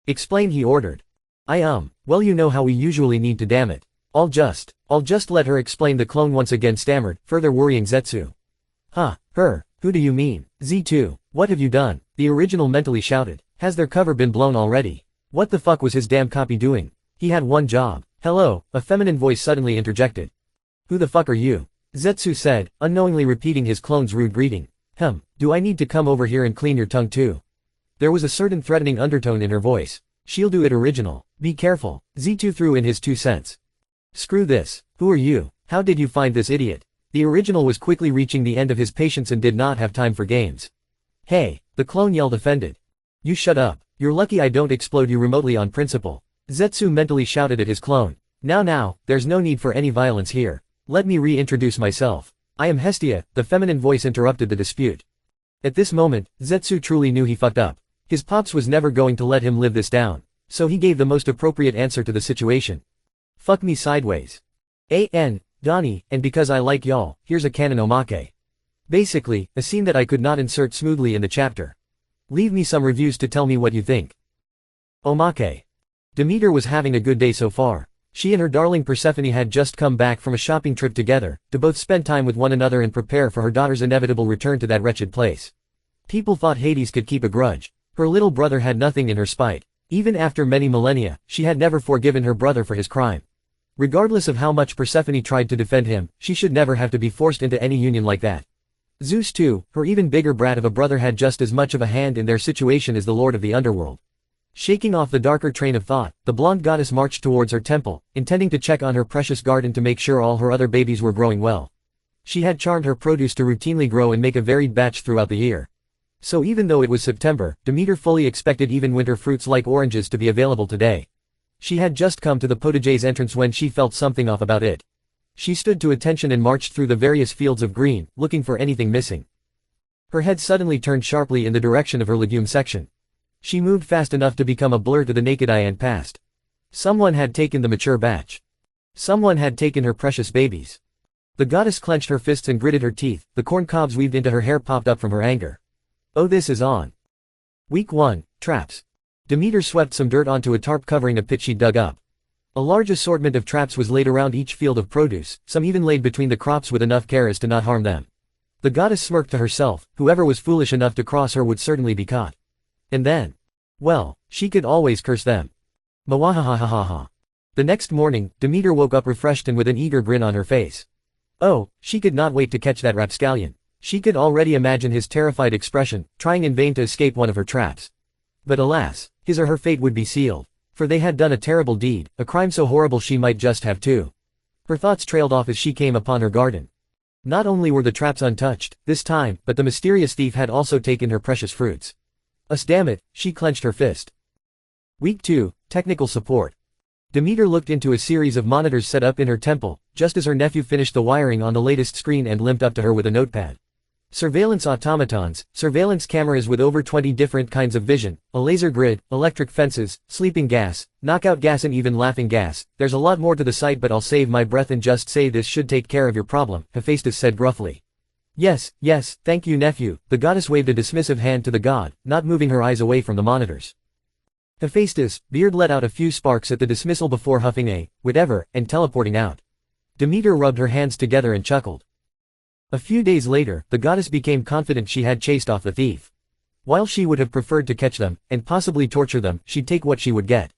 Explain, he ordered. Well, you know how we usually need to, damn it. I'll just let her explain, the clone once again stammered, further worrying Zetsu. Her, who do you mean? Z2, what have you done? The original mentally shouted. Has their cover been blown already? What the fuck was his damn copy doing? He had one job. Hello, a feminine voice suddenly interjected. Who the fuck are you? Zetsu said, unknowingly repeating his clone's rude greeting. Do I need to come over here and clean your tongue too? There was a certain threatening undertone in her voice. She'll do it, original. Be careful. Z2 threw in his 2 cents. Screw this. Who are you? How did you find this idiot? The original was quickly reaching the end of his patience and did not have time for games. Hey, the clone yelled, offended. You shut up. You're lucky I don't explode you remotely on principle. Zetsu mentally shouted at his clone. Now, there's no need for any violence here. Let me reintroduce myself. I am Hestia, the feminine voice interrupted the dispute. At this moment, Zetsu truly knew he fucked up. His pops was never going to let him live this down. So he gave the most appropriate answer to the situation. Fuck me sideways. Donnie, and because I like y'all, here's a canon omake. Basically, a scene that I could not insert smoothly in the chapter. Leave me some reviews to tell me what you think. Omake. Demeter was having a good day so far. She and her darling Persephone had just come back from a shopping trip together, to both spend time with one another and prepare for her daughter's inevitable return to that wretched place. People thought Hades could keep a grudge. Her little brother had nothing in her spite. Even after many millennia, she had never forgiven her brother for his crime. Regardless of how much Persephone tried to defend him, she should never have to be forced into any union like that. Zeus too, her even bigger brat of a brother, had just as much of a hand in their situation as the lord of the underworld. Shaking off the darker train of thought, the blonde goddess marched towards her temple, intending to check on her precious garden to make sure all her other babies were growing well. She had charmed her produce to routinely grow and make a varied batch throughout the year. So even though it was September, Demeter fully expected even winter fruits like oranges to be available today. She had just come to the potager's entrance when she felt something off about it. She stood to attention and marched through the various fields of green, looking for anything missing. Her head suddenly turned sharply in the direction of her legume section. She moved fast enough to become a blur to the naked eye and passed. Someone had taken the mature batch. Someone had taken her precious babies. The goddess clenched her fists and gritted her teeth, the corn cobs weaved into her hair popped up from her anger. Oh, this is on. Week 1, Traps. Demeter swept some dirt onto a tarp covering a pit she dug up. A large assortment of traps was laid around each field of produce, some even laid between the crops with enough care as to not harm them. The goddess smirked to herself, whoever was foolish enough to cross her would certainly be caught. And then, well, she could always curse them. Mwahahahaha. The next morning, Demeter woke up refreshed and with an eager grin on her face. Oh, she could not wait to catch that rapscallion. She could already imagine his terrified expression, trying in vain to escape one of her traps. But alas, his or her fate would be sealed. For they had done a terrible deed, a crime so horrible she might just have too. Her thoughts trailed off as she came upon her garden. Not only were the traps untouched, this time, but the mysterious thief had also taken her precious fruits. Damn it, she clenched her fist. Week 2, Technical Support. Demeter looked into a series of monitors set up in her temple, just as her nephew finished the wiring on the latest screen and limped up to her with a notepad. Surveillance automatons, surveillance cameras with over 20 different kinds of vision, a laser grid, electric fences, sleeping gas, knockout gas and even laughing gas. There's a lot more to the site, but I'll save my breath and just say this should take care of your problem, Hephaestus said gruffly. Yes, thank you nephew, the goddess waved a dismissive hand to the god, not moving her eyes away from the monitors. Hephaestus' beard let out a few sparks at the dismissal before huffing a whatever and teleporting out. Demeter rubbed her hands together and chuckled. A few days later, the goddess became confident she had chased off the thief. While she would have preferred to catch them, and possibly torture them, she'd take what she would get.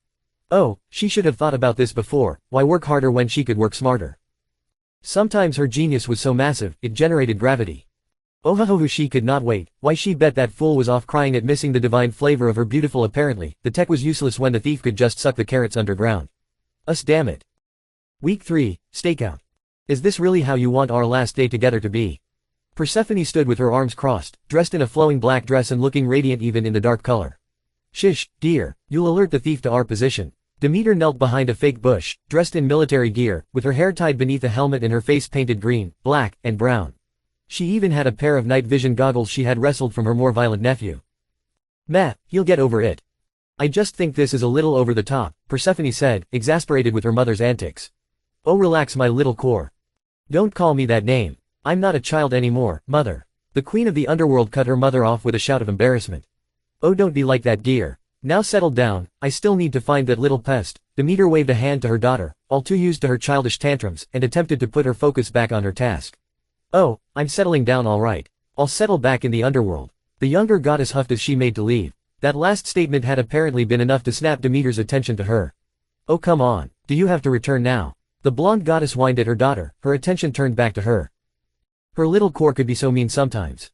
Oh, she should have thought about this before. Why work harder when she could work smarter? Sometimes her genius was so massive, it generated gravity. Oh, she could not wait. Why, she bet that fool was off crying at missing the divine flavor of her beautiful. Apparently, the tech was useless when the thief could just suck the carrots underground. Damn it. Week 3, Stakeout. Is this really how you want our last day together to be? Persephone stood with her arms crossed, dressed in a flowing black dress and looking radiant even in the dark color. Shish, dear, you'll alert the thief to our position. Demeter knelt behind a fake bush, dressed in military gear, with her hair tied beneath a helmet and her face painted green, black, and brown. She even had a pair of night vision goggles she had wrestled from her more violent nephew. Meh, he'll get over it. I just think this is a little over the top, Persephone said, exasperated with her mother's antics. Oh, relax, my little core. Don't call me that name. I'm not a child anymore, mother. The queen of the underworld cut her mother off with a shout of embarrassment. Oh, don't be like that, dear. Now settle down, I still need to find that little pest. Demeter waved a hand to her daughter, all too used to her childish tantrums, and attempted to put her focus back on her task. Oh, I'm settling down all right. I'll settle back in the underworld. The younger goddess huffed as she made to leave. That last statement had apparently been enough to snap Demeter's attention to her. Oh, come on, do you have to return now? The blonde goddess whined at her daughter, her attention turned back to her. Her little core could be so mean sometimes.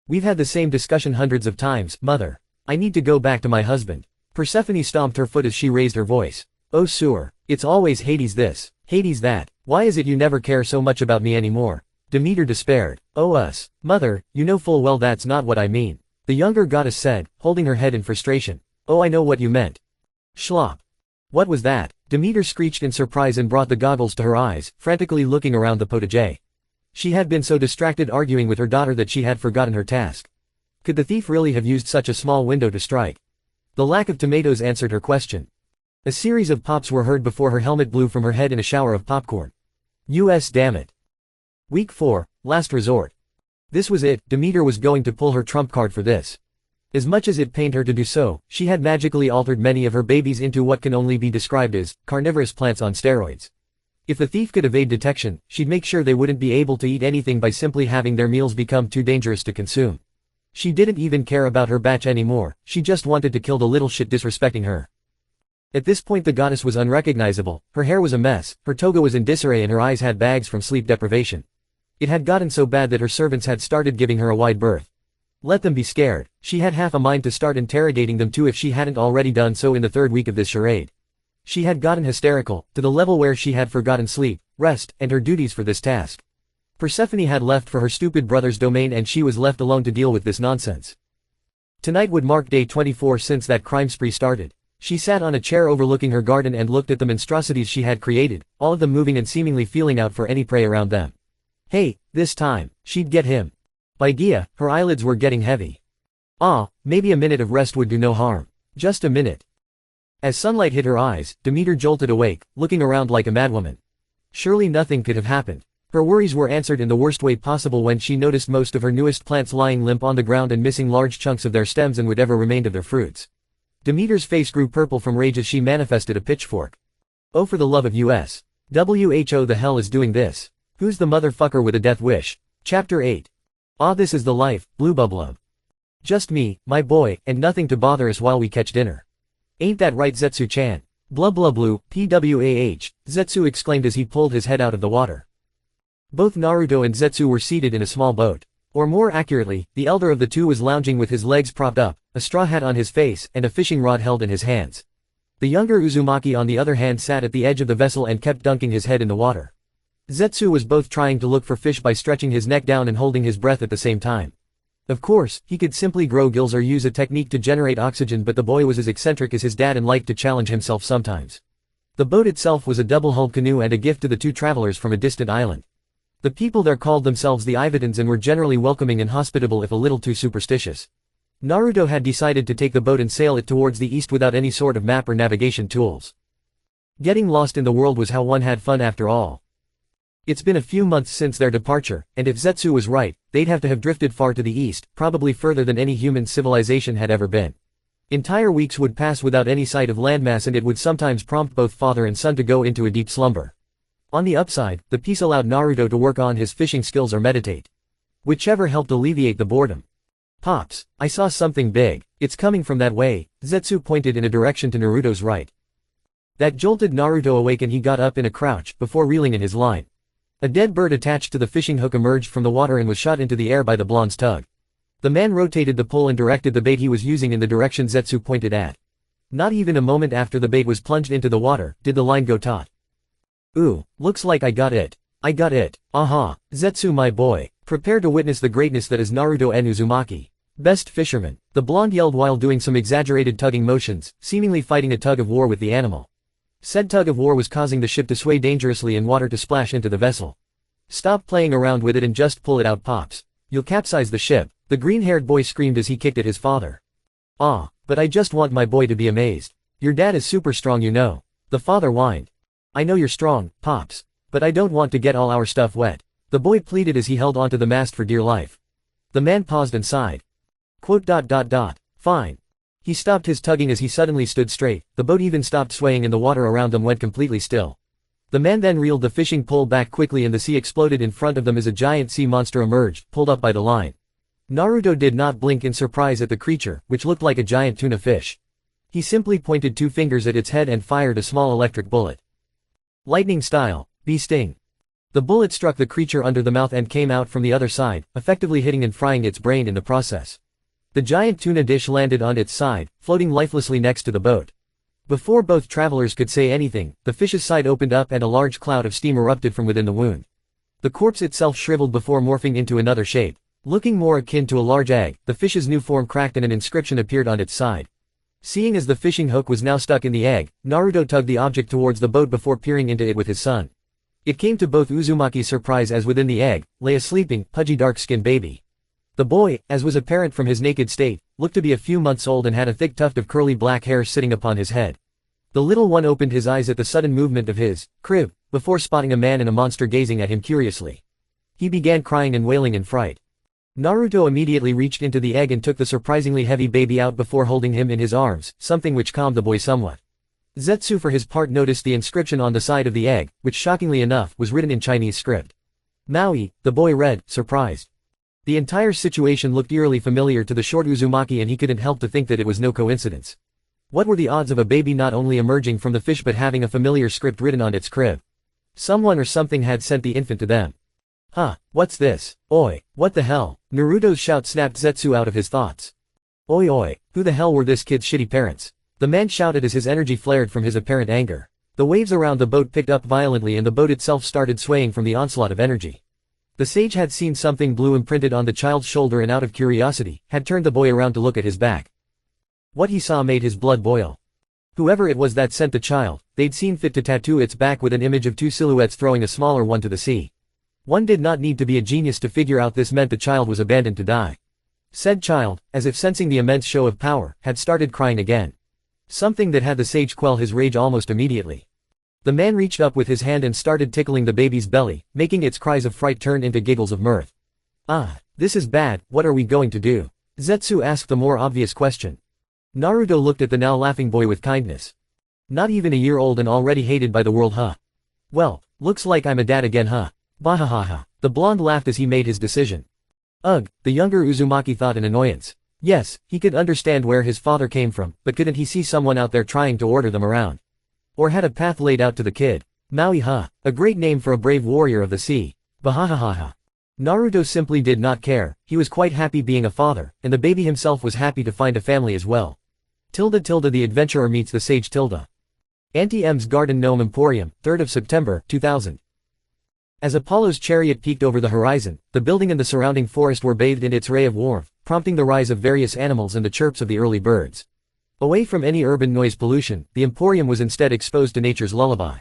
We've had the same discussion hundreds of times, mother. I need to go back to my husband. Persephone stomped her foot as she raised her voice. Oh sewer, it's always Hades this, Hades that, why is it you never care so much about me anymore? Demeter despaired. Oh us, mother, you know full well that's not what I mean. The younger goddess said, holding her head in frustration. Oh, I know what you meant. Schlop. What was that? Demeter screeched in surprise and brought the goggles to her eyes, frantically looking around the potager. She had been so distracted arguing with her daughter that she had forgotten her task. Could the thief really have used such a small window to strike? The lack of tomatoes answered her question. A series of pops were heard before her helmet blew from her head in a shower of popcorn. US damn it. Week 4, last resort. This was it, Demeter was going to pull her trump card for this. As much as it pained her to do so, she had magically altered many of her babies into what can only be described as carnivorous plants on steroids. If the thief could evade detection, she'd make sure they wouldn't be able to eat anything by simply having their meals become too dangerous to consume. She didn't even care about her batch anymore, she just wanted to kill the little shit disrespecting her. At this point the goddess was unrecognizable, her hair was a mess, her toga was in disarray and her eyes had bags from sleep deprivation. It had gotten so bad that her servants had started giving her a wide berth. Let them be scared, she had half a mind to start interrogating them too if she hadn't already done so in the third week of this charade. She had gotten hysterical, to the level where she had forgotten sleep, rest, and her duties for this task. Persephone had left for her stupid brother's domain and she was left alone to deal with this nonsense. Tonight would mark day 24 since that crime spree started. She sat on a chair overlooking her garden and looked at the monstrosities she had created, all of them moving and seemingly feeling out for any prey around them. Hey, this time, she'd get him. By Gia, her eyelids were getting heavy. Ah, maybe a minute of rest would do no harm. Just a minute. As sunlight hit her eyes, Demeter jolted awake, looking around like a madwoman. Surely nothing could have happened. Her worries were answered in the worst way possible when she noticed most of her newest plants lying limp on the ground and missing large chunks of their stems and whatever remained of their fruits. Demeter's face grew purple from rage as she manifested a pitchfork. Oh, for the love of US. WHO, the hell is doing this? Who's the motherfucker with a death wish? Chapter 8. Ah, this is the life, blue bubblub. Just me, my boy, and nothing to bother us while we catch dinner. Ain't that right, Zetsu-chan? Blah blah blue, PWAH, Zetsu exclaimed as he pulled his head out of the water. Both Naruto and Zetsu were seated in a small boat. Or more accurately, the elder of the two was lounging with his legs propped up, a straw hat on his face, and a fishing rod held in his hands. The younger Uzumaki on the other hand sat at the edge of the vessel and kept dunking his head in the water. Zetsu was both trying to look for fish by stretching his neck down and holding his breath at the same time. Of course, he could simply grow gills or use a technique to generate oxygen, but the boy was as eccentric as his dad and liked to challenge himself sometimes. The boat itself was a double-hulled canoe and a gift to the two travelers from a distant island. The people there called themselves the Ivotans and were generally welcoming and hospitable if a little too superstitious. Naruto had decided to take the boat and sail it towards the east without any sort of map or navigation tools. Getting lost in the world was how one had fun after all. It's been a few months since their departure, and if Zetsu was right, they'd have to have drifted far to the east, probably further than any human civilization had ever been. Entire weeks would pass without any sight of landmass and it would sometimes prompt both father and son to go into a deep slumber. On the upside, the peace allowed Naruto to work on his fishing skills or meditate. Whichever helped alleviate the boredom. Pops, I saw something big, it's coming from that way, Zetsu pointed in a direction to Naruto's right. That jolted Naruto awake and he got up in a crouch, before reeling in his line. A dead bird attached to the fishing hook emerged from the water and was shot into the air by the blonde's tug. The man rotated the pole and directed the bait he was using in the direction Zetsu pointed at. Not even a moment after the bait was plunged into the water, did the line go taut. Ooh, looks like I got it. I got it. Aha, Zetsu my boy, prepare to witness the greatness that is Naruto and Uzumaki. Best fisherman, the blonde yelled while doing some exaggerated tugging motions, seemingly fighting a tug of war with the animal. Said tug-of-war was causing the ship to sway dangerously and water to splash into the vessel. "Stop playing around with it and just pull it out, Pops. You'll capsize the ship," the green-haired boy screamed as he kicked at his father. "Ah, but I just want my boy to be amazed. Your dad is super strong, you know," the father whined. "I know you're strong, Pops. But I don't want to get all our stuff wet," the boy pleaded as he held onto the mast for dear life. The man paused and sighed. "Fine." He stopped his tugging as he suddenly stood straight, the boat even stopped swaying and the water around them went completely still. The man then reeled the fishing pole back quickly and the sea exploded in front of them as a giant sea monster emerged, pulled up by the line. Naruto did not blink in surprise at the creature, which looked like a giant tuna fish. He simply pointed 2 fingers at its head and fired a small electric bullet. Lightning style, bee sting. The bullet struck the creature under the mouth and came out from the other side, effectively hitting and frying its brain in the process. The giant tuna dish landed on its side, floating lifelessly next to the boat. Before both travelers could say anything, the fish's side opened up and a large cloud of steam erupted from within the wound. The corpse itself shriveled before morphing into another shape. Looking more akin to a large egg, the fish's new form cracked and an inscription appeared on its side. Seeing as the fishing hook was now stuck in the egg, Naruto tugged the object towards the boat before peering into it with his son. It came to both Uzumaki's surprise as within the egg lay a sleeping, pudgy dark-skinned baby. The boy, as was apparent from his naked state, looked to be a few months old and had a thick tuft of curly black hair sitting upon his head. The little one opened his eyes at the sudden movement of his crib, before spotting a man and a monster gazing at him curiously. He began crying and wailing in fright. Naruto immediately reached into the egg and took the surprisingly heavy baby out before holding him in his arms, something which calmed the boy somewhat. Zetsu for his part noticed the inscription on the side of the egg, which shockingly enough was written in Chinese script. "Maui," the boy read, surprised. The entire situation looked eerily familiar to the short Uzumaki and he couldn't help to think that it was no coincidence. What were the odds of a baby not only emerging from the fish but having a familiar script written on its crib? Someone or something had sent the infant to them. "Huh, what's this? Oi, what the hell?" Naruto's shout snapped Zetsu out of his thoughts. Oi, who the hell were this kid's shitty parents?" The man shouted as his energy flared from his apparent anger. The waves around the boat picked up violently and the boat itself started swaying from the onslaught of energy. The sage had seen something blue imprinted on the child's shoulder and out of curiosity, had turned the boy around to look at his back. What he saw made his blood boil. Whoever it was that sent the child, they'd seen fit to tattoo its back with an image of 2 silhouettes throwing a smaller one to the sea. One did not need to be a genius to figure out this meant the child was abandoned to die. Said child, as if sensing the immense show of power, had started crying again. Something that had the sage quell his rage almost immediately. The man reached up with his hand and started tickling the baby's belly, making its cries of fright turn into giggles of mirth. "Ah, this is bad, what are we going to do?" Zetsu asked the more obvious question. Naruto looked at the now laughing boy with kindness. "Not even a year old and already hated by the world, huh? Well, looks like I'm a dad again, huh? Bahahaha." The blonde laughed as he made his decision. Ugh, the younger Uzumaki thought in annoyance. Yes, he could understand where his father came from, but couldn't he see someone out there trying to order them around? Or had a path laid out to the kid? Maui ha, a great name for a brave warrior of the sea. Bahahaha. Naruto simply did not care, he was quite happy being a father, and the baby himself was happy to find a family as well. The adventurer meets the sage Tilda. Auntie M's Garden Gnome Emporium, 3rd of September, 2000. As Apollo's chariot peeked over the horizon, the building and the surrounding forest were bathed in its ray of warmth, prompting the rise of various animals and the chirps of the early birds. Away from any urban noise pollution, the Emporium was instead exposed to nature's lullaby.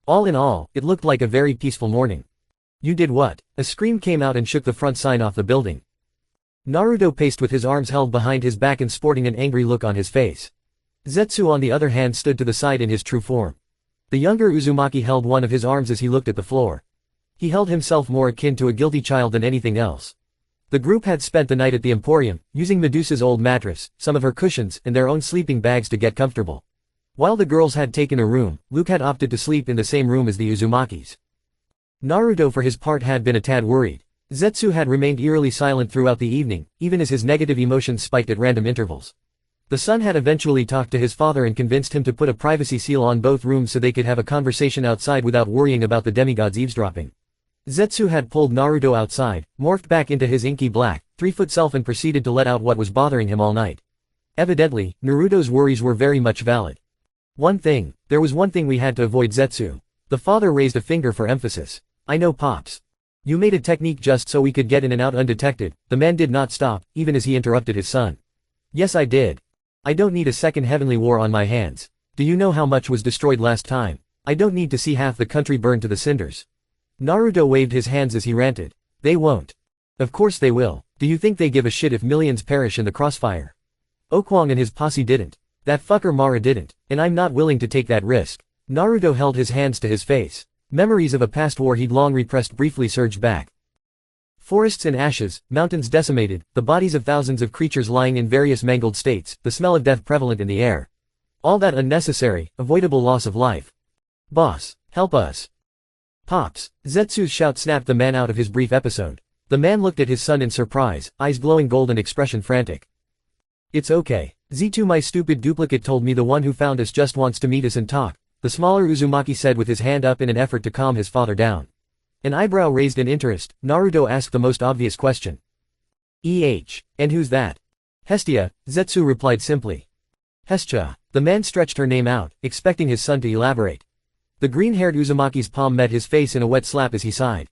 All in all, it looked like a very peaceful morning. You did what? A scream came out and shook the front sign off the building. Naruto paced with his arms held behind his back and sporting an angry look on his face. Zetsu on the other hand stood to the side in his true form. The younger Uzumaki held one of his arms as he looked at the floor. He held himself more akin to a guilty child than anything else. The group had spent the night at the Emporium, using Medusa's old mattress, some of her cushions, and their own sleeping bags to get comfortable. While the girls had taken a room, Luke had opted to sleep in the same room as the Uzumakis. Naruto for his part had been a tad worried. Zetsu had remained eerily silent throughout the evening, even as his negative emotions spiked at random intervals. The son had eventually talked to his father and convinced him to put a privacy seal on both rooms so they could have a conversation outside without worrying about the demigods eavesdropping. Zetsu had pulled Naruto outside, morphed back into his inky black, 3-foot self and proceeded to let out what was bothering him all night. Evidently, Naruto's worries were very much valid. There was one thing we had to avoid, Zetsu. The father raised a finger for emphasis. I know, Pops. You made a technique just so we could get in and out undetected. The man did not stop, even as he interrupted his son. Yes, I did. I don't need a second heavenly war on my hands. do you know how much was destroyed last time? I don't need to see half the country burned to the cinders. Naruto waved his hands as he ranted. They won't. Of course they will. Do you think they give a shit if millions perish in the crossfire? Okwang and his posse didn't. That fucker Mara didn't, and I'm not willing to take that risk. Naruto held his hands to his face. Memories of a past war he'd long repressed briefly surged back. Forests in ashes, mountains decimated, the bodies of thousands of creatures lying in various mangled states, the smell of death prevalent in the air. All that unnecessary, avoidable loss of life. Boss, help us. Pops. Zetsu's shout snapped the man out of his brief episode. The man looked at his son in surprise, eyes glowing gold and expression frantic. It's okay. Z2, my stupid duplicate, told me the one who found us just wants to meet us and talk, the smaller Uzumaki said with his hand up in an effort to calm his father down. An eyebrow raised in interest, Naruto asked the most obvious question. And who's that? Hestia, Zetsu replied simply. Hestia. The man stretched her name out, expecting his son to elaborate. The green-haired Uzumaki's palm met his face in a wet slap as he sighed.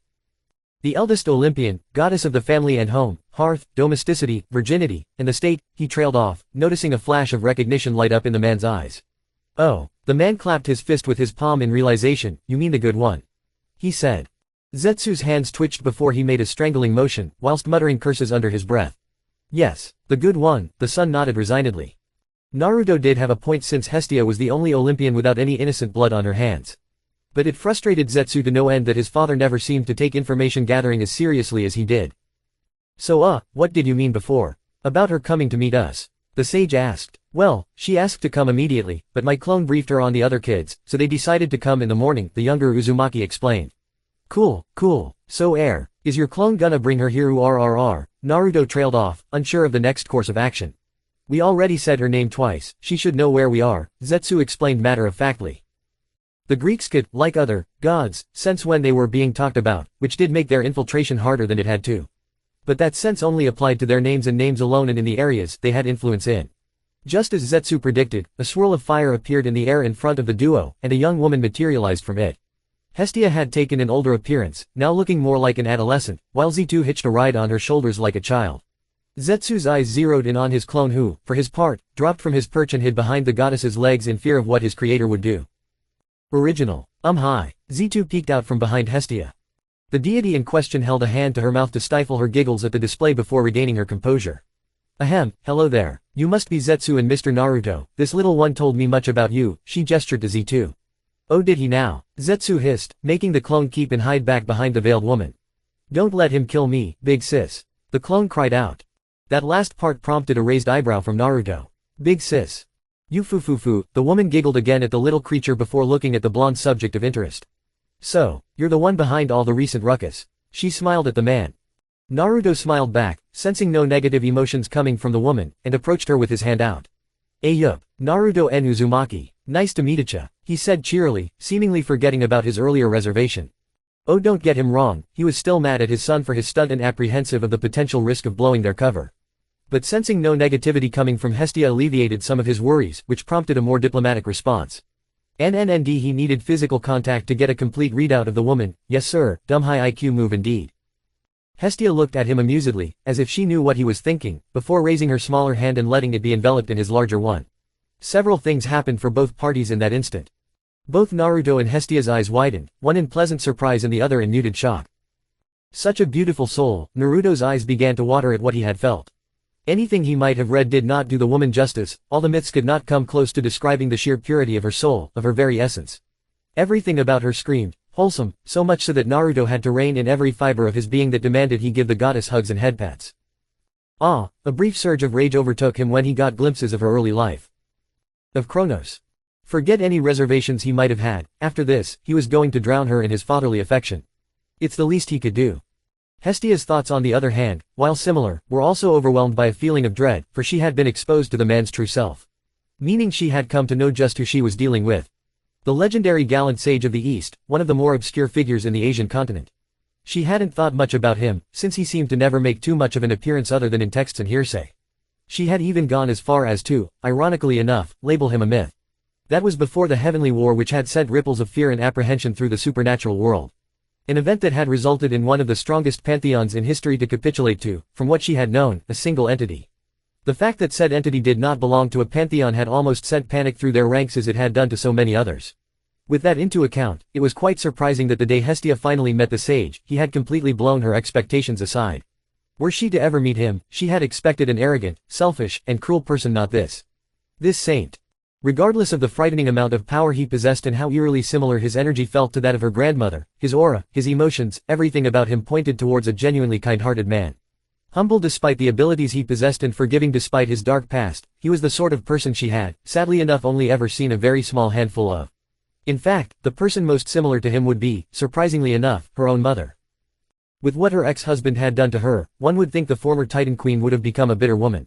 The eldest Olympian, goddess of the family and home, hearth, domesticity, virginity, and the state, he trailed off, noticing a flash of recognition light up in the man's eyes. Oh, the man clapped his fist with his palm in realization. You mean the good one? He said. Zetsu's hands twitched before he made a strangling motion, whilst muttering curses under his breath. Yes, the good one, the son nodded resignedly. Naruto did have a point since Hestia was the only Olympian without any innocent blood on her hands. But it frustrated Zetsu to no end that his father never seemed to take information gathering as seriously as he did. So what did you mean before? About her coming to meet us? The sage asked. Well, she asked to come immediately, but my clone briefed her on the other kids, so they decided to come in the morning, the younger Uzumaki explained. Cool. So is your clone gonna bring her here? Naruto trailed off, unsure of the next course of action. We already said her name twice, she should know where we are, Zetsu explained matter-of-factly. The Greeks could, like other gods, sense when they were being talked about, which did make their infiltration harder than it had to. But that sense only applied to their names and names alone and in the areas they had influence in. Just as Zetsu predicted, a swirl of fire appeared in the air in front of the duo, and a young woman materialized from it. Hestia had taken an older appearance, now looking more like an adolescent, while Z2 hitched a ride on her shoulders like a child. Zetsu's eyes zeroed in on his clone who, for his part, dropped from his perch and hid behind the goddess's legs in fear of what his creator would do. Original. Hi. Z2 peeked out from behind Hestia. The deity in question held a hand to her mouth to stifle her giggles at the display before regaining her composure. Ahem, hello there. You must be Zetsu and Mr. Naruto, this little one told me much about you, she gestured to Z2. Oh, did he now? Zetsu hissed, making the clone keep and hide back behind the veiled woman. Don't let him kill me, big sis. The clone cried out. That last part prompted a raised eyebrow from Naruto. Big sis. You foo, the woman giggled again at the little creature before looking at the blonde subject of interest. So, you're the one behind all the recent ruckus. She smiled at the man. Naruto smiled back, sensing no negative emotions coming from the woman, and approached her with his hand out. Yup, Naruto and Uzumaki, nice to meetacha, he said cheerily, seemingly forgetting about his earlier reservation. Oh, don't get him wrong, he was still mad at his son for his stunt and apprehensive of the potential risk of blowing their cover. But sensing no negativity coming from Hestia alleviated some of his worries, which prompted a more diplomatic response. He needed physical contact to get a complete readout of the woman. Yes sir, dumb high IQ move indeed. Hestia looked at him amusedly, as if she knew what he was thinking, before raising her smaller hand and letting it be enveloped in his larger one. Several things happened for both parties in that instant. Both Naruto and Hestia's eyes widened, one in pleasant surprise and the other in muted shock. Such a beautiful soul, Naruto's eyes began to water at what he had felt. Anything he might have read did not do the woman justice, all the myths could not come close to describing the sheer purity of her soul, of her very essence. Everything about her screamed, wholesome, so much so that Naruto had to rein in every fiber of his being that demanded he give the goddess hugs and headpats. A brief surge of rage overtook him when he got glimpses of her early life. Of Kronos. Forget any reservations he might have had, after this, he was going to drown her in his fatherly affection. It's the least he could do. Hestia's thoughts on the other hand, while similar, were also overwhelmed by a feeling of dread, for she had been exposed to the man's true self. Meaning she had come to know just who she was dealing with. The legendary gallant sage of the East, one of the more obscure figures in the Asian continent. She hadn't thought much about him, since he seemed to never make too much of an appearance other than in texts and hearsay. She had even gone as far as to, ironically enough, label him a myth. That was before the Heavenly War, which had sent ripples of fear and apprehension through the supernatural world. An event that had resulted in one of the strongest pantheons in history to capitulate to, from what she had known, a single entity. The fact that said entity did not belong to a pantheon had almost sent panic through their ranks as it had done to so many others. With that into account, it was quite surprising that the day Hestia finally met the sage, he had completely blown her expectations aside. Were she to ever meet him, she had expected an arrogant, selfish, and cruel person, not this. This saint. Regardless of the frightening amount of power he possessed and how eerily similar his energy felt to that of her grandmother, his aura, his emotions, everything about him pointed towards a genuinely kind-hearted man. Humble despite the abilities he possessed and forgiving despite his dark past, he was the sort of person she had, sadly enough, only ever seen a very small handful of. In fact, the person most similar to him would be, surprisingly enough, her own mother. With what her ex-husband had done to her, one would think the former Titan Queen would have become a bitter woman.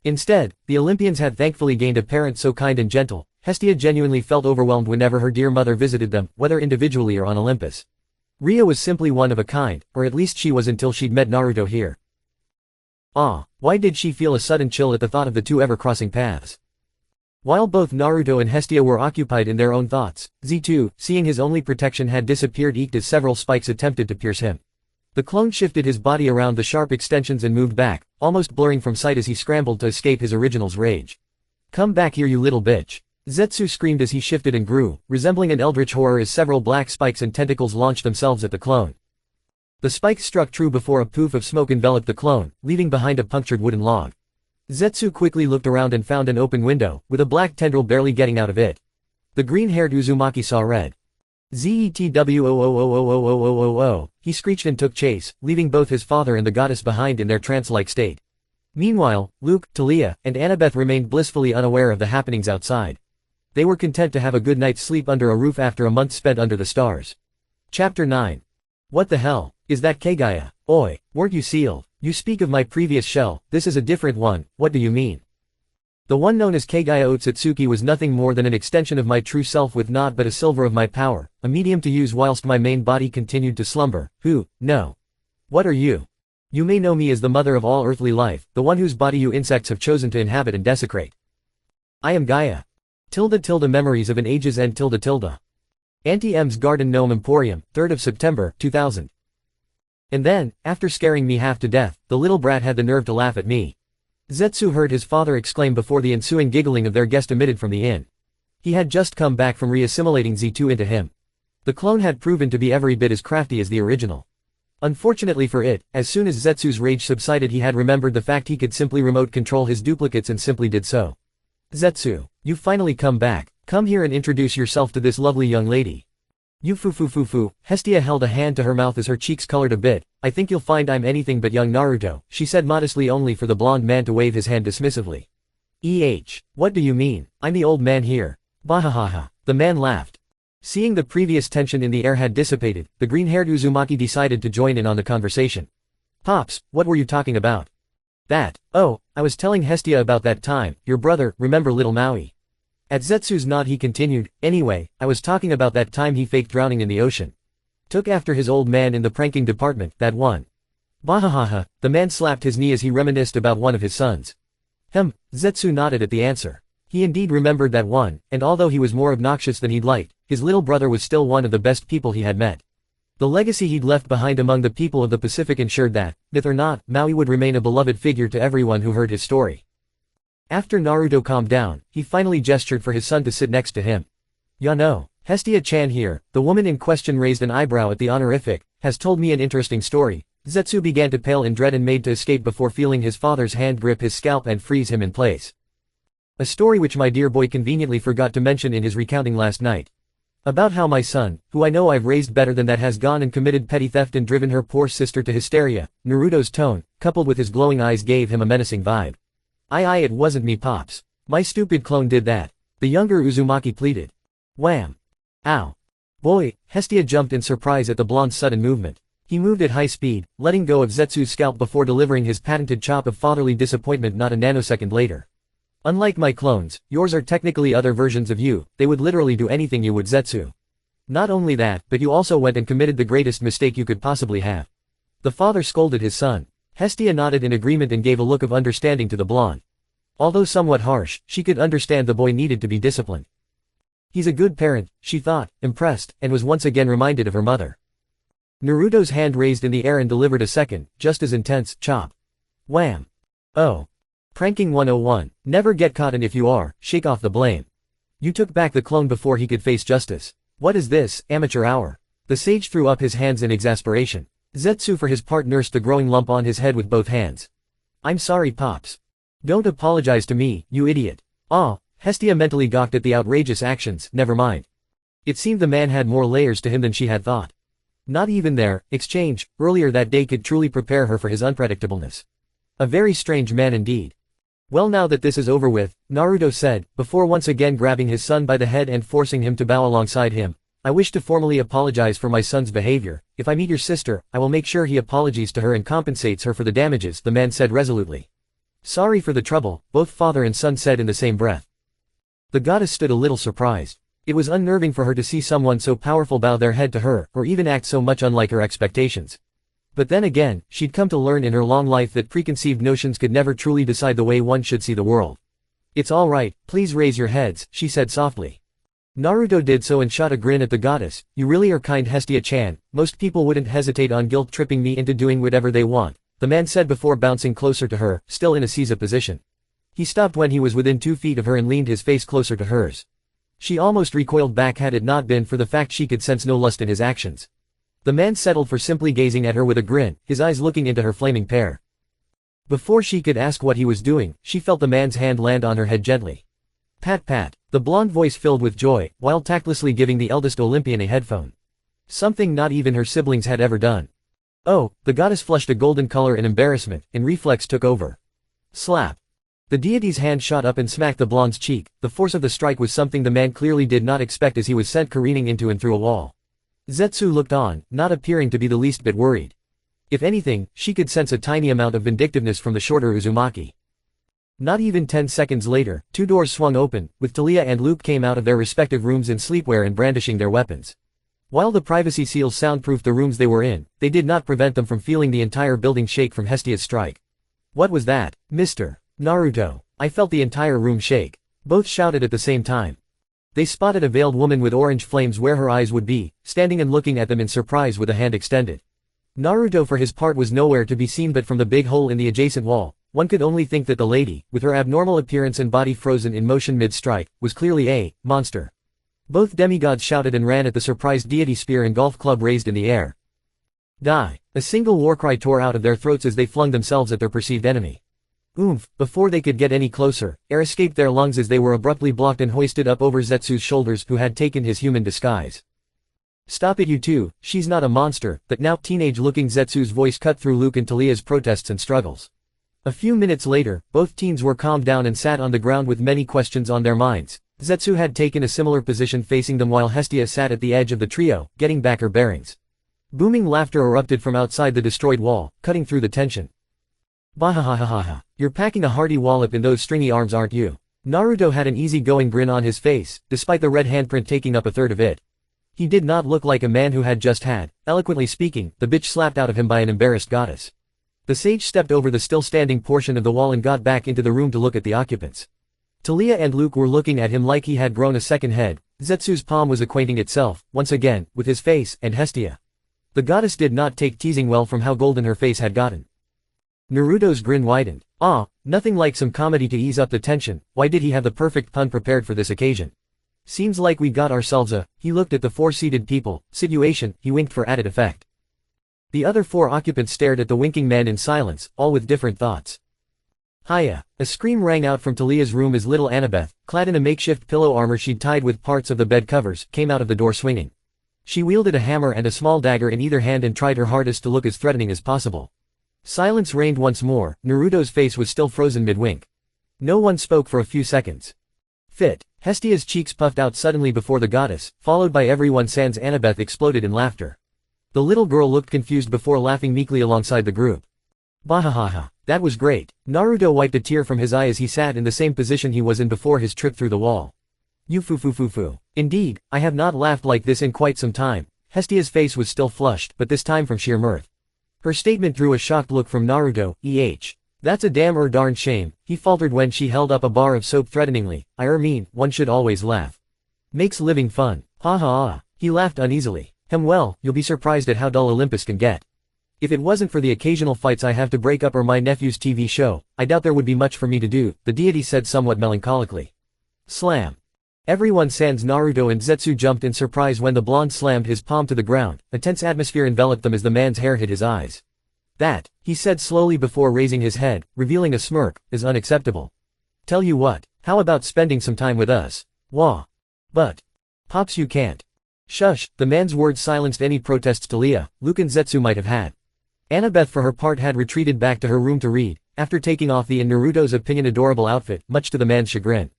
Instead, the Olympians had thankfully gained a parent so kind and gentle. Hestia genuinely felt overwhelmed whenever her dear mother visited them, whether individually or on Olympus. Ria was simply one of a kind, or at least she was until she'd met Naruto here. Why did she feel a sudden chill at the thought of the two ever crossing paths? While both Naruto and Hestia were occupied in their own thoughts, Z2, seeing his only protection had disappeared, eked as several spikes attempted to pierce him. The clone shifted his body around the sharp extensions and moved back, almost blurring from sight as he scrambled to escape his original's rage. "Come back here, you little bitch!" Zetsu screamed as he shifted and grew, resembling an eldritch horror as several black spikes and tentacles launched themselves at the clone. The spikes struck true before a poof of smoke enveloped the clone, leaving behind a punctured wooden log. Zetsu quickly looked around and found an open window, with a black tendril barely getting out of it. The green-haired Uzumaki saw red. "Zetwo," he screeched and took chase, leaving both his father and the goddess behind in their trance-like state. Meanwhile, Luke, Talia, and Annabeth remained blissfully unaware of the happenings outside. They were content to have a good night's sleep under a roof after a month spent under the stars. Chapter 9. What the hell? Is that Kagaya? Oi, weren't you sealed? You speak of my previous shell, this is a different one, what do you mean? The one known as Kagaya Otsutsuki was nothing more than an extension of my true self with naught but a silver of my power, a medium to use whilst my main body continued to slumber. Who? No. What are you? You may know me as the mother of all earthly life, the one whose body you insects have chosen to inhabit and desecrate. I am Gaia. Memories of an Age's End. Auntie M's Garden Gnome Emporium, 3rd of September, 2000. And then, after scaring me half to death, the little brat had the nerve to laugh at me. Zetsu heard his father exclaim before the ensuing giggling of their guest emitted from the inn. He had just come back from reassimilating Z2 into him. The clone had proven to be every bit as crafty as the original. Unfortunately for it, as soon as Zetsu's rage subsided, he had remembered the fact he could simply remote control his duplicates and simply did so. "Zetsu, you've finally come back. Come here and introduce yourself to this lovely young lady." "You foo. Hestia held a hand to her mouth as her cheeks colored a bit. "I think you'll find I'm anything but young Naruto," she said modestly, only for the blonde man to wave his hand dismissively. What do you mean? I'm the old man here." "Bahahaha." The man laughed. Seeing the previous tension in the air had dissipated, the green-haired Uzumaki decided to join in on the conversation. "Pops, what were you talking about?" "That. Oh, I was telling Hestia about that time, your brother, remember little Maui?" At Zetsu's nod he continued, "Anyway, I was talking about that time he faked drowning in the ocean. Took after his old man in the pranking department, that one." "Bahahaha." The man slapped his knee as he reminisced about one of his sons. Zetsu nodded at the answer. He indeed remembered that one, and although he was more obnoxious than he'd liked, his little brother was still one of the best people he had met. The legacy he'd left behind among the people of the Pacific ensured that, myth or not, Maui would remain a beloved figure to everyone who heard his story. After Naruto calmed down, he finally gestured for his son to sit next to him. "Yano, Hestia-chan here," the woman in question raised an eyebrow at the honorific, "has told me an interesting story." Zetsu began to pale in dread and made to escape before feeling his father's hand grip his scalp and freeze him in place. A story which my dear boy conveniently forgot to mention in his recounting last night. About how my son, who I know I've raised better than that, has gone and committed petty theft and driven her poor sister to hysteria. Naruto's tone, coupled with his glowing eyes, gave him a menacing vibe. It wasn't me, Pops. My stupid clone did that," the younger Uzumaki pleaded. Wham! Ow! Boy, Hestia jumped in surprise at the blonde's sudden movement. He moved at high speed, letting go of Zetsu's scalp before delivering his patented chop of fatherly disappointment not a nanosecond later. "Unlike my clones, yours are technically other versions of you, they would literally do anything you would, Zetsu. Not only that, but you also went and committed the greatest mistake you could possibly have." The father scolded his son. Hestia nodded in agreement and gave a look of understanding to the blonde. Although somewhat harsh, she could understand the boy needed to be disciplined. He's a good parent, she thought, impressed, and was once again reminded of her mother. Naruto's hand raised in the air and delivered a second, just as intense, chop. Wham! Oh. Pranking 101. Never get caught, and if you are, shake off the blame. You took back the clone before he could face justice. What is this, amateur hour? The sage threw up his hands in exasperation. Zetsu for his part nursed the growing lump on his head with both hands. I'm sorry, Pops. Don't apologize to me, you idiot. Ah, Hestia mentally gawked at the outrageous actions. Never mind. It seemed the man had more layers to him than she had thought. Not even their exchange earlier that day could truly prepare her for his unpredictableness. A very strange man indeed. Well, now that this is over with, Naruto said, before once again grabbing his son by the head and forcing him to bow alongside him, I wish to formally apologize for my son's behavior. If I meet your sister, I will make sure he apologizes to her and compensates her for the damages, the man said resolutely. Sorry for the trouble, both father and son said in the same breath. The goddess stood a little surprised. It was unnerving for her to see someone so powerful bow their head to her, or even act so much unlike her expectations. But then again, she'd come to learn in her long life that preconceived notions could never truly decide the way one should see the world. It's all right, please raise your heads, she said softly. Naruto did so and shot a grin at the goddess. You really are kind, Hestia-chan. Most people wouldn't hesitate on guilt-tripping me into doing whatever they want, the man said before bouncing closer to her, still in a seiza position. He stopped when he was within 2 feet of her and leaned his face closer to hers. She almost recoiled back had it not been for the fact she could sense no lust in his actions. The man settled for simply gazing at her with a grin, his eyes looking into her flaming pair. Before she could ask what he was doing, she felt the man's hand land on her head gently. Pat pat, the blonde voice filled with joy, while tactlessly giving the eldest Olympian a headphone. Something not even her siblings had ever done. Oh, the goddess flushed a golden color in embarrassment, and reflex took over. Slap. The deity's hand shot up and smacked the blonde's cheek. The force of the strike was something the man clearly did not expect as he was sent careening into and through a wall. Zetsu looked on, not appearing to be the least bit worried. If anything, she could sense a tiny amount of vindictiveness from the shorter Uzumaki. Not even 10 seconds later, 2 doors swung open, with Talia and Luke came out of their respective rooms in sleepwear and brandishing their weapons. While the privacy seals soundproofed the rooms they were in, they did not prevent them from feeling the entire building shake from Hestia's strike. What was that, Mr. Naruto? I felt the entire room shake. Both shouted at the same time. They spotted a veiled woman with orange flames where her eyes would be, standing and looking at them in surprise with a hand extended. Naruto for his part was nowhere to be seen but from the big hole in the adjacent wall. One could only think that the lady, with her abnormal appearance and body frozen in motion mid-strike, was clearly a monster. Both demigods shouted and ran at the surprised deity, spear and golf club raised in the air. Die! A single war cry tore out of their throats as they flung themselves at their perceived enemy. Oomph! Before they could get any closer, air escaped their lungs as they were abruptly blocked and hoisted up over Zetsu's shoulders, who had taken his human disguise. Stop it, you two, she's not a monster, but now teenage-looking Zetsu's voice cut through Luke and Talia's protests and struggles. A few minutes later, both teens were calmed down and sat on the ground with many questions on their minds. Zetsu had taken a similar position facing them while Hestia sat at the edge of the trio, getting back her bearings. Booming laughter erupted from outside the destroyed wall, cutting through the tension. Bahahahaha. You're packing a hearty wallop in those stringy arms, aren't you? Naruto had an easygoing grin on his face, despite the red handprint taking up a third of it. He did not look like a man who had just had, eloquently speaking, the bitch slapped out of him by an embarrassed goddess. The sage stepped over the still standing portion of the wall and got back into the room to look at the occupants. Talia and Luke were looking at him like he had grown a second head. Zetsu's palm was acquainting itself, once again, with his face, and Hestia. The goddess did not take teasing well from how golden her face had gotten. Naruto's grin widened. Ah, nothing like some comedy to ease up the tension. Why did he have the perfect pun prepared for this occasion? Seems like we got ourselves a, he looked at the 4 seated people, situation, he winked for added effect. The other 4 occupants stared at the winking man in silence, all with different thoughts. Hiya! A scream rang out from Talia's room as little Annabeth, clad in a makeshift pillow armor she'd tied with parts of the bed covers, came out of the door swinging. She wielded a hammer and a small dagger in either hand and tried her hardest to look as threatening as possible. Silence reigned once more. Naruto's face was still frozen mid-wink. No one spoke for a few seconds. Fit. Hestia's cheeks puffed out suddenly before the goddess, followed by everyone sans Annabeth exploded in laughter. The little girl looked confused before laughing meekly alongside the group. Bahahaha. That was great. Naruto wiped a tear from his eye as he sat in the same position he was in before his trip through the wall. You foo. Indeed, I have not laughed like this in quite some time. Hestia's face was still flushed, but this time from sheer mirth. Her statement drew a shocked look from Naruto. That's a darn shame, he faltered when she held up a bar of soap threateningly. I mean, one should always laugh. Makes living fun. Ha ha. He laughed uneasily. Well, you'll be surprised at how dull Olympus can get. If it wasn't for the occasional fights I have to break up or my nephew's TV show, I doubt there would be much for me to do, the deity said somewhat melancholically. Slam. Everyone sans Naruto and Zetsu jumped in surprise when the blonde slammed his palm to the ground. A tense atmosphere enveloped them as the man's hair hit his eyes. That, he said slowly before raising his head, revealing a smirk, is unacceptable. Tell you what, how about spending some time with us? Wah. But. Pops, you can't. Shush, the man's words silenced any protests Taliah, Luke and Zetsu might have had. Annabeth for her part had retreated back to her room to read, after taking off the in Naruto's opinion adorable outfit, much to the man's chagrin.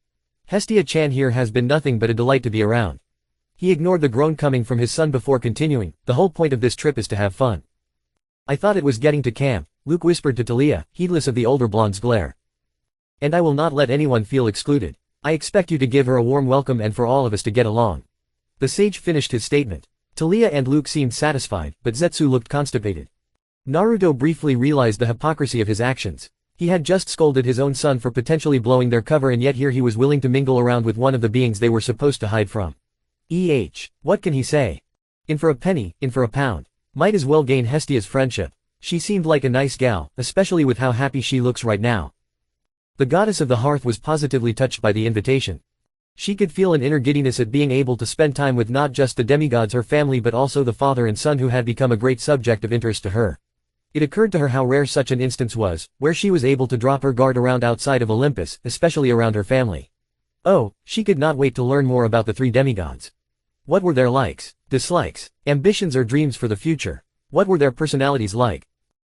Hestia-chan here has been nothing but a delight to be around. He ignored the groan coming from his son before continuing, the whole point of this trip is to have fun. I thought it was getting to camp, Luke whispered to Taliah, heedless of the older blonde's glare. And I will not let anyone feel excluded. I expect you to give her a warm welcome and for all of us to get along. The sage finished his statement. Taliah and Luke seemed satisfied, but Zetsu looked constipated. Naruto briefly realized the hypocrisy of his actions. He had just scolded his own son for potentially blowing their cover and yet here he was willing to mingle around with one of the beings they were supposed to hide from. What can he say? In for a penny, in for a pound. Might as well gain Hestia's friendship. She seemed like a nice gal, especially with how happy she looks right now. The goddess of the hearth was positively touched by the invitation. She could feel an inner giddiness at being able to spend time with not just the demigods her family but also the father and son who had become a great subject of interest to her. It occurred to her how rare such an instance was, where she was able to drop her guard around outside of Olympus, especially around her family. Oh, she could not wait to learn more about the three demigods. What were their likes, dislikes, ambitions or dreams for the future? What were their personalities like?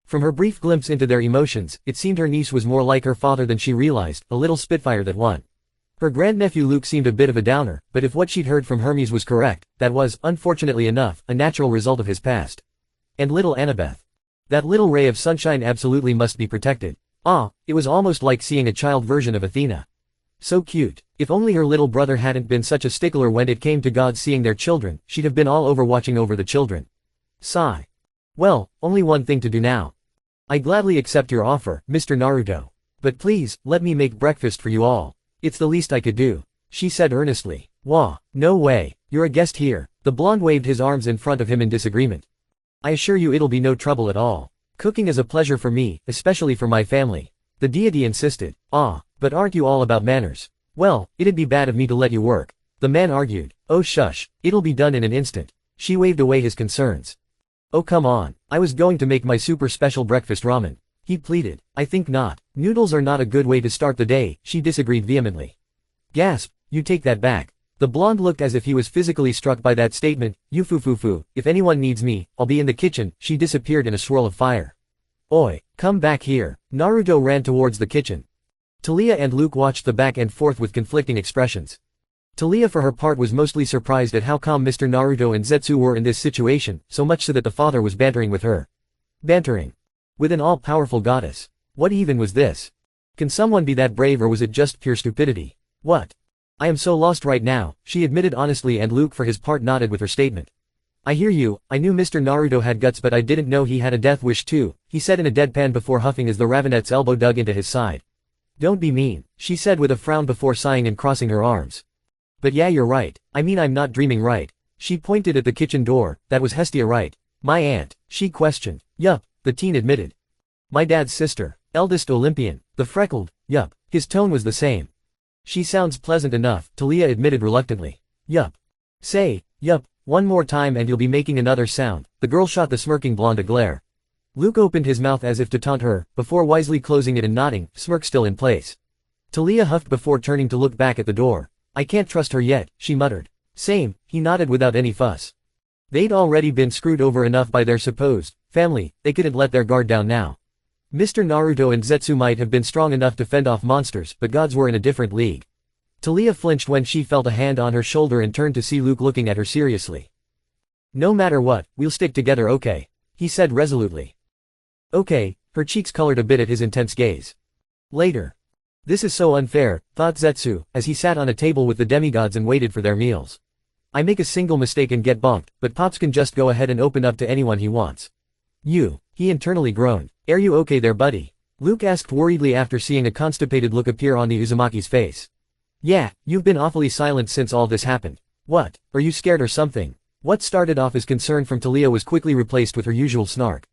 From her brief glimpse into their emotions, it seemed her niece was more like her father than she realized, a little spitfire that one. Her grandnephew Luke seemed a bit of a downer, but if what she'd heard from Hermes was correct, that was, unfortunately enough, a natural result of his past. And little Annabeth. That little ray of sunshine absolutely must be protected. Ah, it was almost like seeing a child version of Athena. So cute. If only her little brother hadn't been such a stickler when it came to gods seeing their children, she'd have been all over watching over the children. Sigh. Well, only one thing to do now. I gladly accept your offer, Mr. Naruto. But please, let me make breakfast for you all. It's the least I could do, she said earnestly. Wah, no way, you're a guest here. The blonde waved his arms in front of him in disagreement. I assure you it'll be no trouble at all. Cooking is a pleasure for me, especially for my family. The deity insisted. Ah, but aren't you all about manners? Well, it'd be bad of me to let you work. The man argued. Oh shush, it'll be done in an instant. She waved away his concerns. Oh come on, I was going to make my super special breakfast ramen. He pleaded. I think not. Noodles are not a good way to start the day, she disagreed vehemently. Gasp, you take that back. The blonde looked as if he was physically struck by that statement. You foo, if anyone needs me, I'll be in the kitchen. She disappeared in a swirl of fire. Oi, come back here. Naruto ran towards the kitchen. Taliah and Luke watched the back and forth with conflicting expressions. Taliah for her part was mostly surprised at how calm Mr. Naruto and Zetsu were in this situation, so much so that the father was bantering with her. Bantering. With an all-powerful goddess. What even was this? Can someone be that brave or was it just pure stupidity? What? I am so lost right now, she admitted honestly and Luke for his part nodded with her statement. I hear you, I knew Mr. Naruto had guts but I didn't know he had a death wish too, he said in a deadpan before huffing as the Ravenette's elbow dug into his side. Don't be mean, she said with a frown before sighing and crossing her arms. But yeah you're right, I mean I'm not dreaming right. She pointed at the kitchen door, that was Hestia right? My aunt, she questioned. Yup, the teen admitted. My dad's sister, eldest Olympian, the freckled, yup, his tone was the same. She sounds pleasant enough, Taliah admitted reluctantly. Yup. Say, yup, one more time and you'll be making another sound, the girl shot the smirking blonde a glare. Luke opened his mouth as if to taunt her, before wisely closing it and nodding, smirk still in place. Taliah huffed before turning to look back at the door. I can't trust her yet, she muttered. Same, he nodded without any fuss. They'd already been screwed over enough by their supposed family, they couldn't let their guard down now. Mr. Naruto and Zetsu might have been strong enough to fend off monsters, but gods were in a different league. Taliah flinched when she felt a hand on her shoulder and turned to see Luke looking at her seriously. No matter what, we'll stick together okay? He said resolutely. Okay, her cheeks colored a bit at his intense gaze. Later. This is so unfair, thought Zetsu, as he sat on a table with the demigods and waited for their meals. I make a single mistake and get bonked, but Pops can just go ahead and open up to anyone he wants. You, he internally groaned. Are you okay there buddy? Luke asked worriedly after seeing a constipated look appear on the Uzumaki's face. Yeah, you've been awfully silent since all this happened. What, are you scared or something? What started off as concern from Taliah was quickly replaced with her usual snark.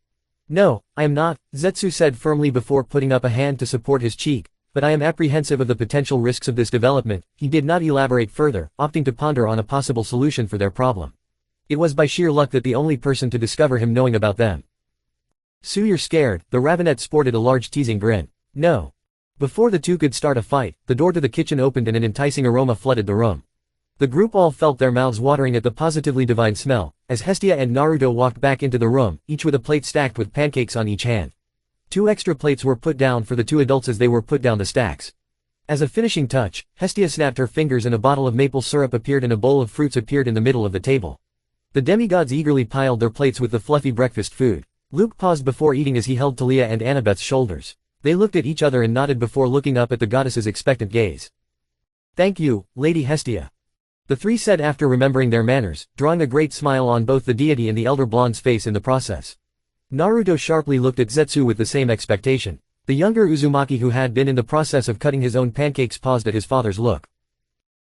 No, I am not, Zetsu said firmly before putting up a hand to support his cheek, but I am apprehensive of the potential risks of this development. He did not elaborate further, opting to ponder on a possible solution for their problem. It was by sheer luck that the only person to discover him knowing about them. "So you're scared," the Ravenet sported a large teasing grin. "No." Before the two could start a fight, the door to the kitchen opened and an enticing aroma flooded the room. The group all felt their mouths watering at the positively divine smell, as Hestia and Naruto walked back into the room, each with a plate stacked with pancakes on each hand. 2 extra plates were put down for the 2 adults as they were put down the stacks. As a finishing touch, Hestia snapped her fingers and a bottle of maple syrup appeared and a bowl of fruits appeared in the middle of the table. The demigods eagerly piled their plates with the fluffy breakfast food. Luke paused before eating as he held Talia and Annabeth's shoulders. They looked at each other and nodded before looking up at the goddess's expectant gaze. "Thank you, Lady Hestia," the three said after remembering their manners, drawing a great smile on both the deity and the elder blonde's face in the process. Naruto sharply looked at Zetsu with the same expectation. The younger Uzumaki, who had been in the process of cutting his own pancakes, paused at his father's look.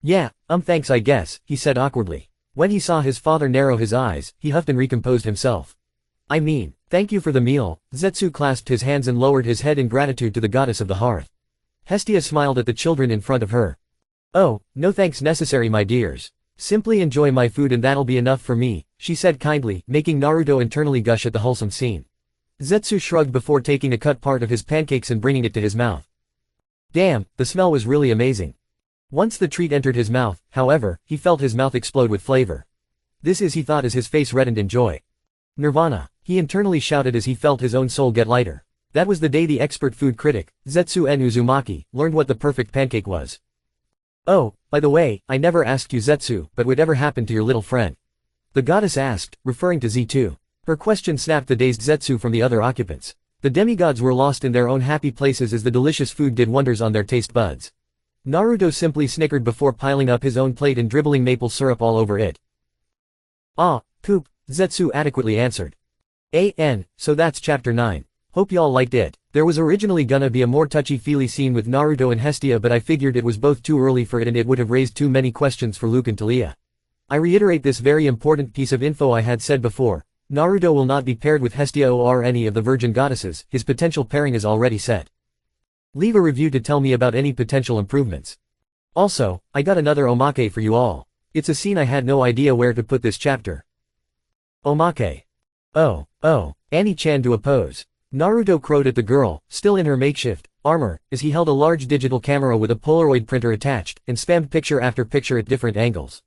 "Yeah, thanks I guess," he said awkwardly. When he saw his father narrow his eyes, he huffed and recomposed himself. "I mean, thank you for the meal." Zetsu clasped his hands and lowered his head in gratitude to the goddess of the hearth. Hestia smiled at the children in front of her. "Oh, no thanks necessary, my dears. Simply enjoy my food and that'll be enough for me," she said kindly, making Naruto internally gush at the wholesome scene. Zetsu shrugged before taking a cut part of his pancakes and bringing it to his mouth. Damn, the smell was really amazing. Once the treat entered his mouth, however, he felt his mouth explode with flavor. This is, he thought as his face reddened in joy. Nirvana, he internally shouted as he felt his own soul get lighter. That was the day the expert food critic, Zetsu N. Uzumaki, learned what the perfect pancake was. "Oh, by the way, I never asked you, Zetsu, but whatever happened to your little friend?" the goddess asked, referring to Z2. Her question snapped the dazed Zetsu from the other occupants. The demigods were lost in their own happy places as the delicious food did wonders on their taste buds. Naruto simply snickered before piling up his own plate and dribbling maple syrup all over it. "Ah, poop," Zetsu adequately answered. So that's chapter 9. Hope y'all liked it. There was originally gonna be a more touchy-feely scene with Naruto and Hestia, but I figured it was both too early for it and it would have raised too many questions for Luke and Talia. I reiterate this very important piece of info I had said before. Naruto will not be paired with Hestia or any of the virgin goddesses. His potential pairing is already set. Leave a review to tell me about any potential improvements. Also, I got another omake for you all. It's a scene I had no idea where to put this chapter. Omake. Oh, Annie-chan to a pose. Naruto crowed at the girl, still in her makeshift armor, as he held a large digital camera with a Polaroid printer attached, and spammed picture after picture at different angles.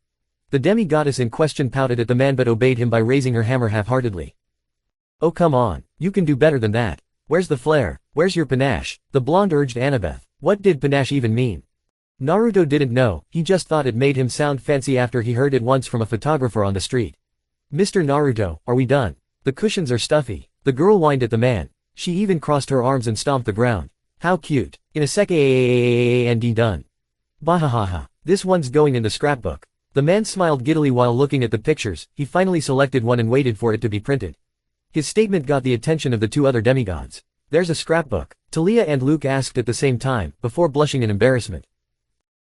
The demi-goddess in question pouted at the man but obeyed him by raising her hammer half-heartedly. "Oh come on, you can do better than that. Where's the flair? Where's your panache?" the blonde urged Annabeth. What did panache even mean? Naruto didn't know, he just thought it made him sound fancy after he heard it once from a photographer on the street. "Mr. Naruto, are we done? The cushions are stuffy." The girl whined at the man. She even crossed her arms and stomped the ground. "How cute. In a sec and done. Bahahaha. This one's going in the scrapbook." The man smiled giddily while looking at the pictures. He finally selected one and waited for it to be printed. His statement got the attention of the 2 other demigods. "There's a scrapbook?" Talia and Luke asked at the same time, before blushing in embarrassment.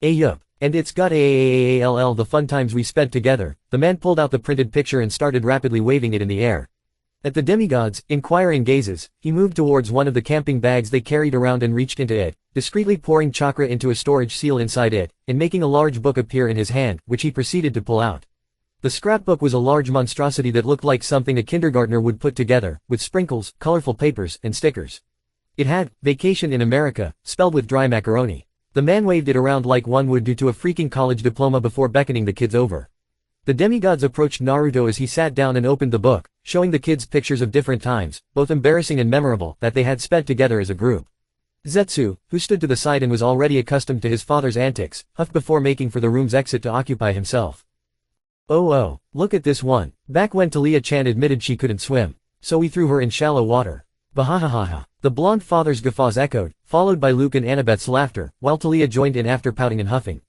Yup. And it's got the fun times we spent together." The man pulled out the printed picture and started rapidly waving it in the air. At the demigods' inquiring gazes, he moved towards one of the camping bags they carried around and reached into it, discreetly pouring chakra into a storage seal inside it, and making a large book appear in his hand, which he proceeded to pull out. The scrapbook was a large monstrosity that looked like something a kindergartner would put together, with sprinkles, colorful papers, and stickers. It had, "Vacation in America," spelled with dry macaroni. The man waved it around like one would do to a freaking college diploma before beckoning the kids over. The demigods approached Naruto as he sat down and opened the book, showing the kids pictures of different times, both embarrassing and memorable, that they had spent together as a group. Zetsu, who stood to the side and was already accustomed to his father's antics, huffed before making for the room's exit to occupy himself. Oh, look at this one. Back when Talia-chan admitted she couldn't swim, so we threw her in shallow water. Bahahaha. The blonde father's guffaws echoed, followed by Luke and Annabeth's laughter, while Talia joined in after pouting and huffing.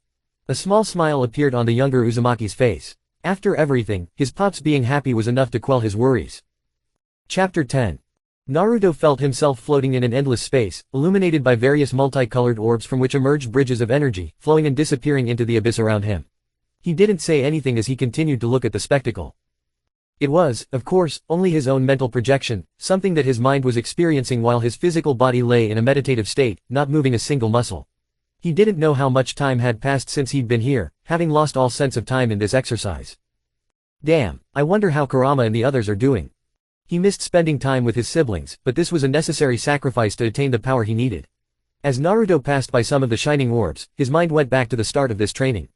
A small smile appeared on the younger Uzumaki's face. After everything, his pops being happy was enough to quell his worries. Chapter 10. Naruto felt himself floating in an endless space, illuminated by various multicolored orbs from which emerged bridges of energy, flowing and disappearing into the abyss around him. He didn't say anything as he continued to look at the spectacle. It was, of course, only his own mental projection, something that his mind was experiencing while his physical body lay in a meditative state, not moving a single muscle. He didn't know how much time had passed since he'd been here, having lost all sense of time in this exercise. Damn, I wonder how Kurama and the others are doing. He missed spending time with his siblings, but this was a necessary sacrifice to attain the power he needed. As Naruto passed by some of the shining orbs, his mind went back to the start of this training.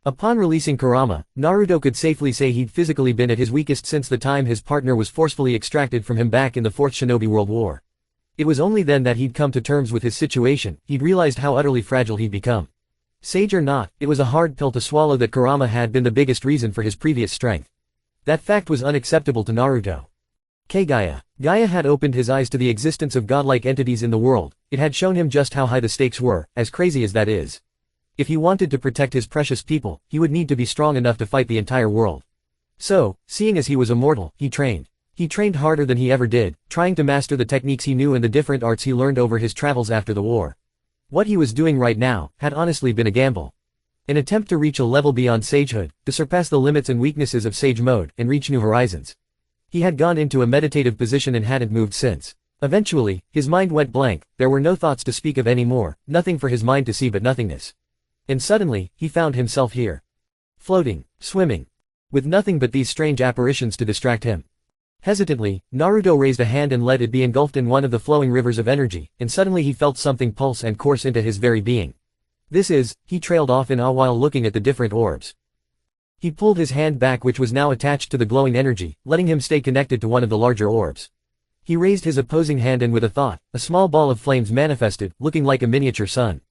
Upon releasing Kurama, Naruto could safely say he'd physically been at his weakest since the time his partner was forcefully extracted from him back in the Fourth Shinobi World War. It was only then that he'd come to terms with his situation, he'd realized how utterly fragile he'd become. Sage or not, it was a hard pill to swallow that Kurama had been the biggest reason for his previous strength. That fact was unacceptable to Naruto. Gaia. Gaia had opened his eyes to the existence of godlike entities in the world, it had shown him just how high the stakes were, as crazy as that is. If he wanted to protect his precious people, he would need to be strong enough to fight the entire world. So, seeing as he was immortal, he trained. He trained harder than he ever did, trying to master the techniques he knew and the different arts he learned over his travels after the war. What he was doing right now, had honestly been a gamble. An attempt to reach a level beyond sagehood, to surpass the limits and weaknesses of sage mode, and reach new horizons. He had gone into a meditative position and hadn't moved since. Eventually, his mind went blank, there were no thoughts to speak of anymore, nothing for his mind to see but nothingness. And suddenly, he found himself here. Floating, swimming. With nothing but these strange apparitions to distract him. Hesitantly, Naruto raised a hand and let it be engulfed in one of the flowing rivers of energy, and suddenly he felt something pulse and course into his very being. He trailed off in awe while looking at the different orbs. He pulled his hand back which was now attached to the glowing energy, letting him stay connected to one of the larger orbs. He raised his opposing hand and with a thought, a small ball of flames manifested, looking like a miniature sun.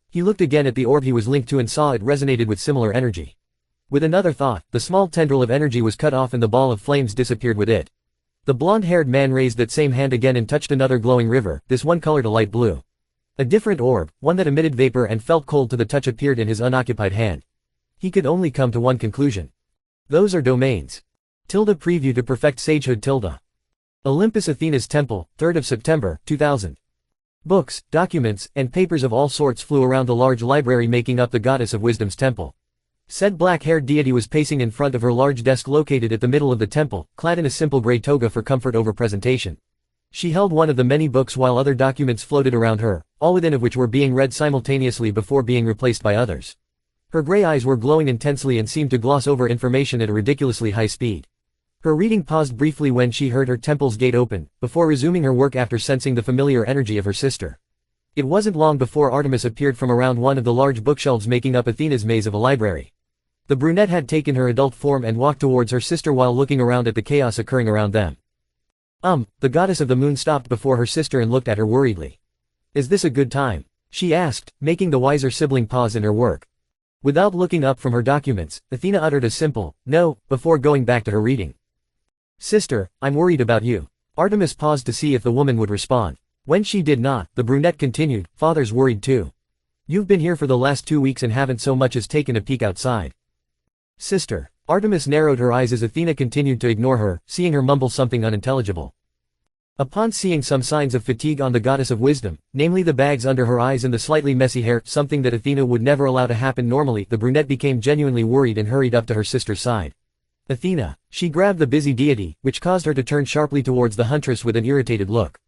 He looked again at the orb he was linked to and saw it resonated with similar energy. With another thought, the small tendril of energy was cut off and the ball of flames disappeared with it. The blonde-haired man raised that same hand again and touched another glowing river, this one colored a light blue. A different orb, one that emitted vapor and felt cold to the touch appeared in his unoccupied hand. He could only come to one conclusion. Those are domains. Preview to perfect sagehood. Olympus Athena's Temple, 3rd of September, 2000. Books, documents, and papers of all sorts flew around the large library making up the goddess of wisdom's temple. Said black-haired deity was pacing in front of her large desk located at the middle of the temple, clad in a simple gray toga for comfort over presentation. She held one of the many books while other documents floated around her, all within of which were being read simultaneously before being replaced by others. Her gray eyes were glowing intensely and seemed to gloss over information at a ridiculously high speed. Her reading paused briefly when she heard her temple's gate open, before resuming her work after sensing the familiar energy of her sister. It wasn't long before Artemis appeared from around one of the large bookshelves making up Athena's maze of a library. The brunette had taken her adult form and walked towards her sister while looking around at the chaos occurring around them. The goddess of the moon stopped before her sister and looked at her worriedly. Is this a good time? She asked, making the wiser sibling pause in her work. Without looking up from her documents, Athena uttered a simple, no, before going back to her reading. Sister, I'm worried about you. Artemis paused to see if the woman would respond. When she did not, the brunette continued, Father's worried too. You've been here for the last 2 weeks and haven't so much as taken a peek outside. Sister. Artemis narrowed her eyes as Athena continued to ignore her, seeing her mumble something unintelligible. Upon seeing some signs of fatigue on the goddess of wisdom, namely the bags under her eyes and the slightly messy hair, something that Athena would never allow to happen normally, the brunette became genuinely worried and hurried up to her sister's side. Athena. She grabbed the busy deity, which caused her to turn sharply towards the huntress with an irritated look.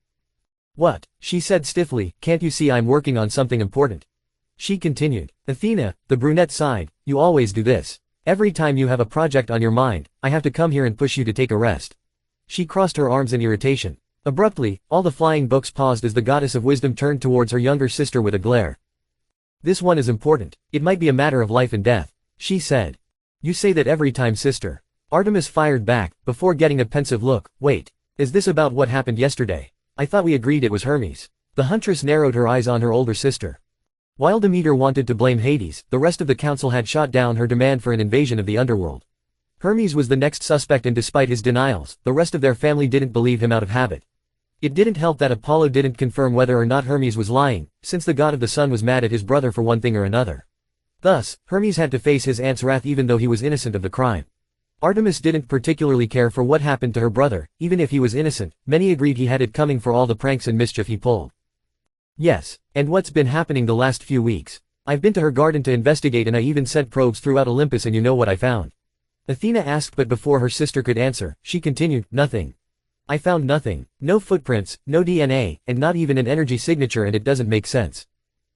What? She said stiffly, can't you see I'm working on something important? She continued. Athena, the brunette sighed, you always do this. Every time you have a project on your mind, I have to come here and push you to take a rest. She crossed her arms in irritation. Abruptly, all the flying books paused as the goddess of wisdom turned towards her younger sister with a glare. This one is important. It might be a matter of life and death, she said. You say that every time, sister. Artemis fired back, before getting a pensive look. Wait. Is this about what happened yesterday? I thought we agreed it was Hermes. The huntress narrowed her eyes on her older sister. While Demeter wanted to blame Hades, the rest of the council had shot down her demand for an invasion of the underworld. Hermes was the next suspect and despite his denials, the rest of their family didn't believe him out of habit. It didn't help that Apollo didn't confirm whether or not Hermes was lying, since the god of the sun was mad at his brother for one thing or another. Thus, Hermes had to face his aunt's wrath even though he was innocent of the crime. Artemis didn't particularly care for what happened to her brother, even if he was innocent, many agreed he had it coming for all the pranks and mischief he pulled. Yes, and what's been happening the last few weeks? I've been to her garden to investigate and I even sent probes throughout Olympus and you know what I found. Athena asked, but before her sister could answer, she continued, nothing. I found nothing. No footprints, no DNA, and not even an energy signature, and it doesn't make sense.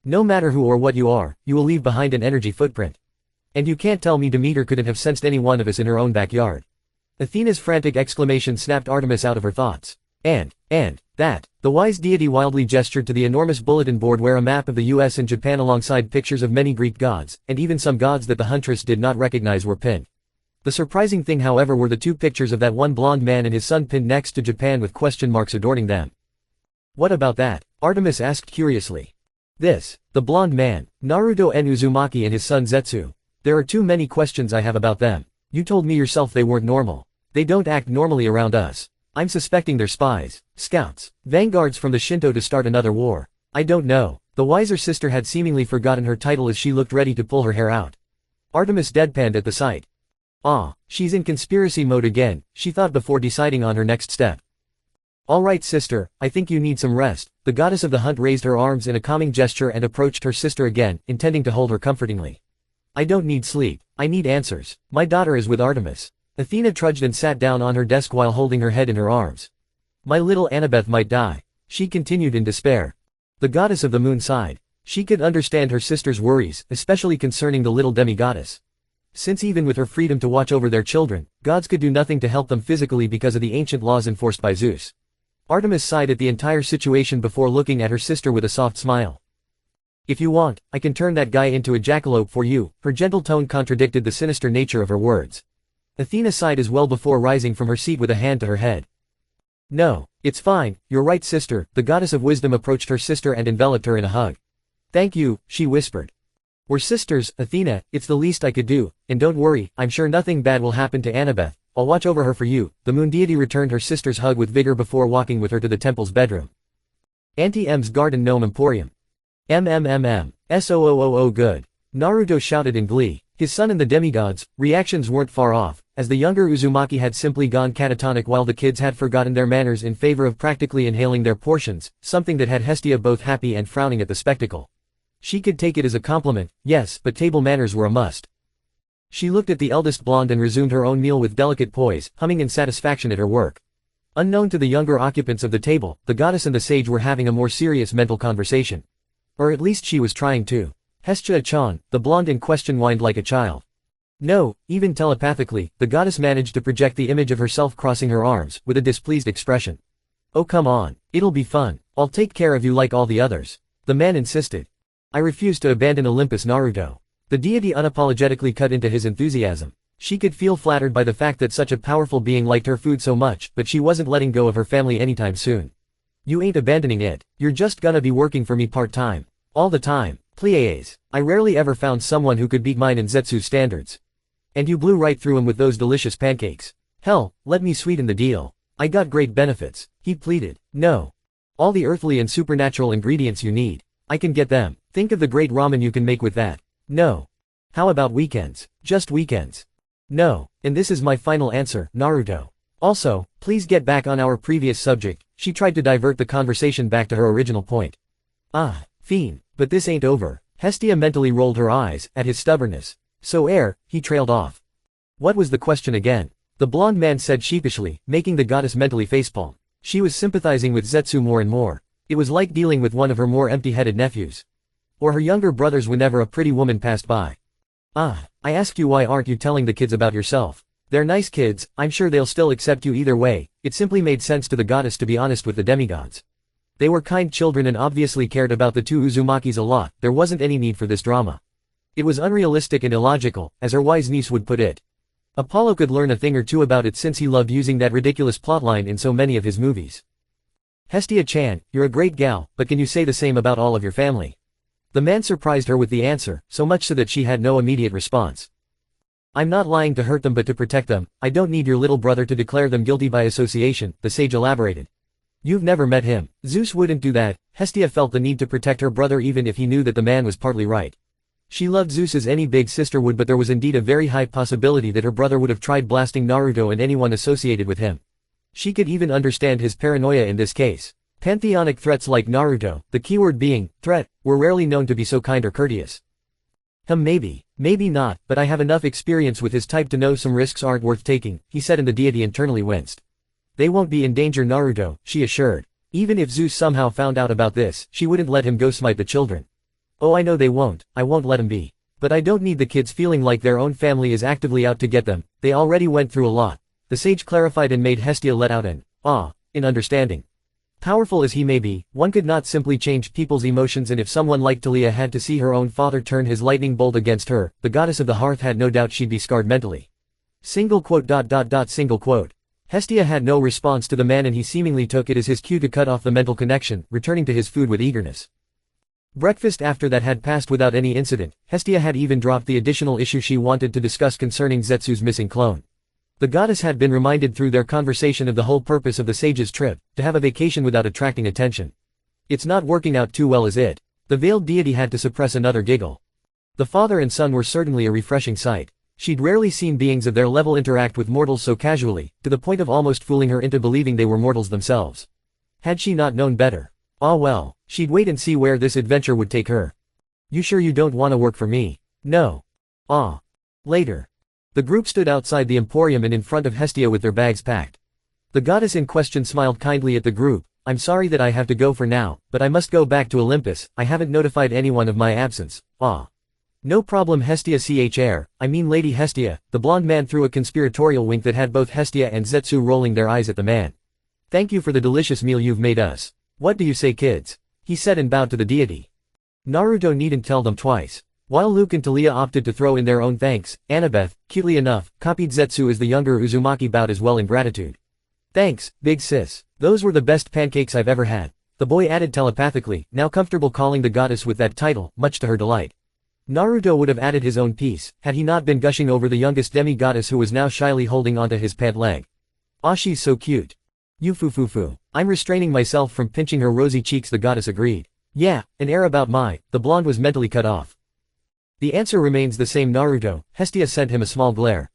No matter who or what you are, you will leave behind an energy footprint. And you can't tell me Demeter couldn't have sensed any one of us in her own backyard. Athena's frantic exclamation snapped Artemis out of her thoughts. And that. The wise deity wildly gestured to the enormous bulletin board where a map of the US and Japan alongside pictures of many Greek gods, and even some gods that the huntress did not recognize, were pinned. The surprising thing, however, were the two pictures of that one blonde man and his son pinned next to Japan with question marks adorning them. What about that? Artemis asked curiously. The blonde man, Naruto and Uzumaki, and his son Zetsu. There are too many questions I have about them. You told me yourself they weren't normal. They don't act normally around us. I'm suspecting they're spies, scouts, vanguards from the Shinto to start another war. I don't know. The wiser sister had seemingly forgotten her title as she looked ready to pull her hair out. Artemis deadpanned at the sight. She's in conspiracy mode again, she thought before deciding on her next step. Alright sister, I think you need some rest. The goddess of the hunt raised her arms in a calming gesture and approached her sister again, intending to hold her comfortingly. I don't need sleep. I need answers. My daughter is with Artemis. Athena trudged and sat down on her desk while holding her head in her arms. My little Annabeth might die. She continued in despair. The goddess of the moon sighed. She could understand her sister's worries, especially concerning the little demigoddess. Since even with her freedom to watch over their children, gods could do nothing to help them physically because of the ancient laws enforced by Zeus. Artemis sighed at the entire situation before looking at her sister with a soft smile. If you want, I can turn that guy into a jackalope for you. Her gentle tone contradicted the sinister nature of her words. Athena sighed as well before rising from her seat with a hand to her head. No, it's fine, you're right sister. The goddess of wisdom approached her sister and enveloped her in a hug. Thank you, she whispered. We're sisters, Athena, it's the least I could do, and don't worry, I'm sure nothing bad will happen to Annabeth. I'll watch over her for you. The moon deity returned her sister's hug with vigor before walking with her to the temple's bedroom. Auntie M's Garden Gnome Emporium. SOOOO good. Naruto shouted in glee. His son and the demigods' reactions weren't far off, as the younger Uzumaki had simply gone catatonic while the kids had forgotten their manners in favor of practically inhaling their portions, something that had Hestia both happy and frowning at the spectacle. She could take it as a compliment, yes, but table manners were a must. She looked at the eldest blonde and resumed her own meal with delicate poise, humming in satisfaction at her work. Unknown to the younger occupants of the table, the goddess and the sage were having a more serious mental conversation. Or at least she was trying to. Hestia-chan, the blonde in question, whined like a child. No, even telepathically, the goddess managed to project the image of herself crossing her arms, with a displeased expression. Oh come on, it'll be fun. I'll take care of you like all the others. The man insisted. I refuse to abandon Olympus, Naruto. The deity unapologetically cut into his enthusiasm. She could feel flattered by the fact that such a powerful being liked her food so much, but she wasn't letting go of her family anytime soon. You ain't abandoning it, you're just gonna be working for me part-time. All the time. Please. I rarely ever found someone who could beat mine and Zetsu's standards. And you blew right through him with those delicious pancakes. Hell, let me sweeten the deal. I got great benefits, he pleaded. No. All the earthly and supernatural ingredients you need. I can get them. Think of the great ramen you can make with that. No. How about weekends? Just weekends. No. And this is my final answer, Naruto. Also, please get back on our previous subject. She tried to divert the conversation back to her original point. Fiend. But this ain't over. Hestia mentally rolled her eyes at his stubbornness. So he trailed off. What was the question again? The blonde man said sheepishly, making the goddess mentally facepalm. She was sympathizing with Zetsu more and more. It was like dealing with one of her more empty-headed nephews. Or her younger brothers whenever a pretty woman passed by. I asked you, why aren't you telling the kids about yourself? They're nice kids, I'm sure they'll still accept you either way. It simply made sense to the goddess to be honest with the demigods. They were kind children and obviously cared about the two Uzumakis a lot. There wasn't any need for this drama. It was unrealistic and illogical, as her wise niece would put it. Apollo could learn a thing or two about it since he loved using that ridiculous plotline in so many of his movies. Hestia-chan, you're a great gal, but can you say the same about all of your family? The man surprised her with the answer, so much so that she had no immediate response. I'm not lying to hurt them but to protect them. I don't need your little brother to declare them guilty by association, the sage elaborated. You've never met him. Zeus wouldn't do that. Hestia felt the need to protect her brother even if he knew that the man was partly right. She loved Zeus as any big sister would, but there was indeed a very high possibility that her brother would have tried blasting Naruto and anyone associated with him. She could even understand his paranoia in this case. Pantheonic threats like Naruto, the keyword being, threat, were rarely known to be so kind or courteous. Maybe. Maybe not, but I have enough experience with his type to know some risks aren't worth taking, he said, and the deity internally winced. They won't be in danger, Naruto, she assured. Even if Zeus somehow found out about this, she wouldn't let him go smite the children. Oh, I know they won't, I won't let him be. But I don't need the kids feeling like their own family is actively out to get them, they already went through a lot. The sage clarified and made Hestia let out an in understanding. Powerful as he may be, one could not simply change people's emotions, and if someone like Talia had to see her own father turn his lightning bolt against her, the goddess of the hearth had no doubt she'd be scarred mentally. Single quote. Hestia had no response to the man, and he seemingly took it as his cue to cut off the mental connection, returning to his food with eagerness. Breakfast after that had passed without any incident. Hestia had even dropped the additional issue she wanted to discuss concerning Zetsu's missing clone. The goddess had been reminded through their conversation of the whole purpose of the sage's trip, to have a vacation without attracting attention. It's not working out too well, is it? The veiled deity had to suppress another giggle. The father and son were certainly a refreshing sight. She'd rarely seen beings of their level interact with mortals so casually, to the point of almost fooling her into believing they were mortals themselves. Had she not known better? Ah well, she'd wait and see where this adventure would take her. You sure you don't want to work for me? No. Later. The group stood outside the emporium and in front of Hestia with their bags packed. The goddess in question smiled kindly at the group. I'm sorry that I have to go for now, but I must go back to Olympus. I haven't notified anyone of my absence. No problem, Hestia I mean Lady Hestia. The blonde man threw a conspiratorial wink that had both Hestia and Zetsu rolling their eyes at the man. Thank you for the delicious meal you've made us. What do you say, kids? He said and bowed to the deity. Naruto needn't tell them twice. While Luke and Talia opted to throw in their own thanks, Annabeth, cutely enough, copied Zetsu as the younger Uzumaki bowed as well in gratitude. Thanks, big sis. Those were the best pancakes I've ever had. The boy added telepathically, now comfortable calling the goddess with that title, much to her delight. Naruto would have added his own piece, had he not been gushing over the youngest demi-goddess who was now shyly holding onto his pant leg. She's so cute. You foo. I'm restraining myself from pinching her rosy cheeks, the goddess agreed. Yeah, an air about the blonde was mentally cut off. The answer remains the same, Naruto. Hestia sent him a small glare.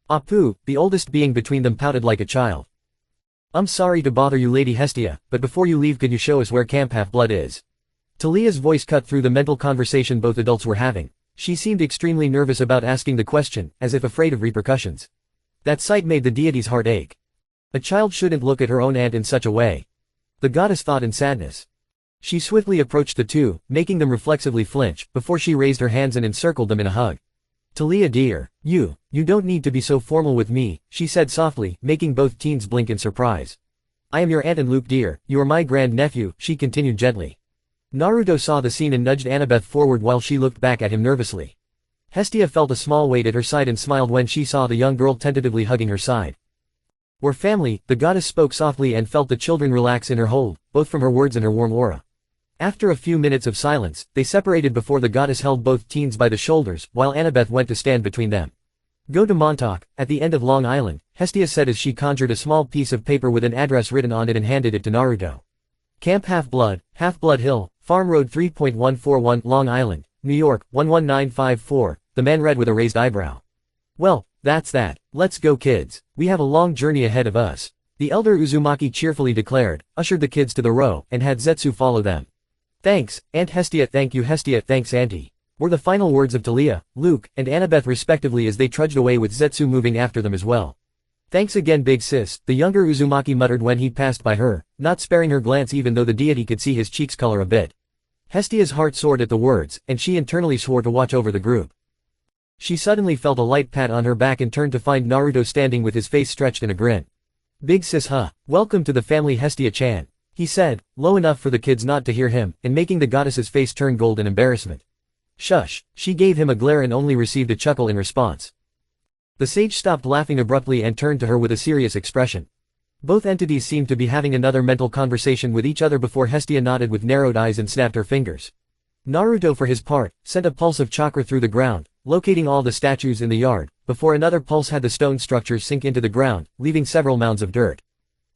Apu, the oldest being between them, pouted like a child. I'm sorry to bother you, Lady Hestia, but before you leave could you show us where Camp Half-Blood is? Talia's voice cut through the mental conversation both adults were having. She seemed extremely nervous about asking the question, as if afraid of repercussions. That sight made the deity's heart ache. A child shouldn't look at her own aunt in such a way. The goddess thought in sadness. She swiftly approached the two, making them reflexively flinch, before she raised her hands and encircled them in a hug. Talia dear, you don't need to be so formal with me, she said softly, making both teens blink in surprise. I am your aunt, and Luke dear, you are my grand-nephew, she continued gently. Naruto saw the scene and nudged Annabeth forward while she looked back at him nervously. Hestia felt a small weight at her side and smiled when she saw the young girl tentatively hugging her side. We're family, the goddess spoke softly and felt the children relax in her hold, both from her words and her warm aura. After a few minutes of silence, they separated before the goddess held both teens by the shoulders, while Annabeth went to stand between them. Go to Montauk, at the end of Long Island, Hestia said as she conjured a small piece of paper with an address written on it and handed it to Naruto. Camp Half-Blood Hill, Farm Road 3.141, Long Island, New York, 11954, the man read with a raised eyebrow. Well, that's that. Let's go, kids. We have a long journey ahead of us. The elder Uzumaki cheerfully declared, ushered the kids to the row, and had Zetsu follow them. Thanks, Aunt Hestia. Thank you, Hestia. Thanks, Auntie, were the final words of Talia, Luke, and Annabeth respectively as they trudged away with Zetsu moving after them as well. Thanks again, big sis, the younger Uzumaki muttered when he passed by her, not sparing her glance even though the deity could see his cheeks color a bit. Hestia's heart soared at the words, and she internally swore to watch over the group. She suddenly felt a light pat on her back and turned to find Naruto standing with his face stretched in a grin. Big sis, welcome to the family, Hestia-chan, he said, low enough for the kids not to hear him, and making the goddess's face turn gold in embarrassment. Shush, she gave him a glare and only received a chuckle in response. The sage stopped laughing abruptly and turned to her with a serious expression. Both entities seemed to be having another mental conversation with each other before Hestia nodded with narrowed eyes and snapped her fingers. Naruto for his part, sent a pulse of chakra through the ground, locating all the statues in the yard, before another pulse had the stone structures sink into the ground, leaving several mounds of dirt.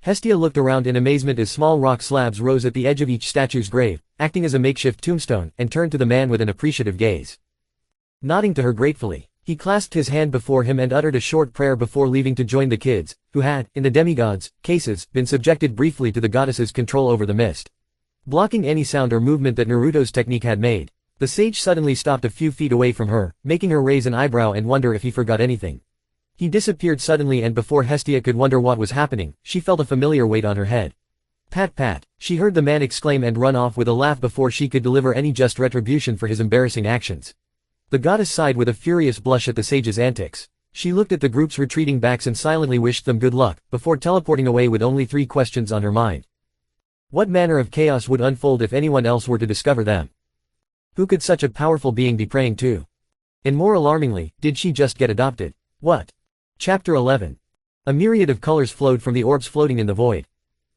Hestia looked around in amazement as small rock slabs rose at the edge of each statue's grave, acting as a makeshift tombstone, and turned to the man with an appreciative gaze. Nodding to her gratefully, he clasped his hand before him and uttered a short prayer before leaving to join the kids, who had, in the demigods' cases, been subjected briefly to the goddess's control over the mist. Blocking any sound or movement that Naruto's technique had made. The sage suddenly stopped a few feet away from her, making her raise an eyebrow and wonder if he forgot anything. He disappeared suddenly, and before Hestia could wonder what was happening, she felt a familiar weight on her head. Pat pat, she heard the man exclaim and run off with a laugh before she could deliver any just retribution for his embarrassing actions. The goddess sighed with a furious blush at the sage's antics. She looked at the group's retreating backs and silently wished them good luck, before teleporting away with only 3 questions on her mind. What manner of chaos would unfold if anyone else were to discover them? Who could such a powerful being be praying to? And more alarmingly, did she just get adopted? What? Chapter 11. A myriad of colors flowed from the orbs floating in the void.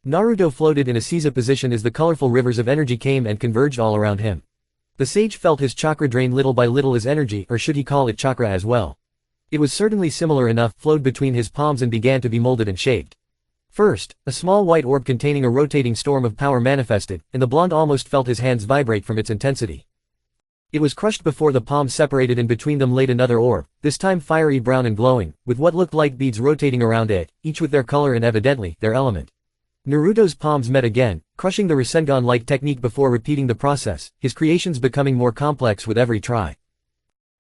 Naruto floated in a seiza position as the colorful rivers of energy came and converged all around him. The sage felt his chakra drain little by little as energy, or should he call it chakra as well. It was certainly similar enough, flowed between his palms and began to be molded and shaped. First, a small white orb containing a rotating storm of power manifested, and the blonde almost felt his hands vibrate from its intensity. It was crushed before the palms separated, and between them laid another orb, this time fiery brown and glowing, with what looked like beads rotating around it, each with their color and evidently, their element. Naruto's palms met again, crushing the Rasengan-like technique before repeating the process, his creations becoming more complex with every try.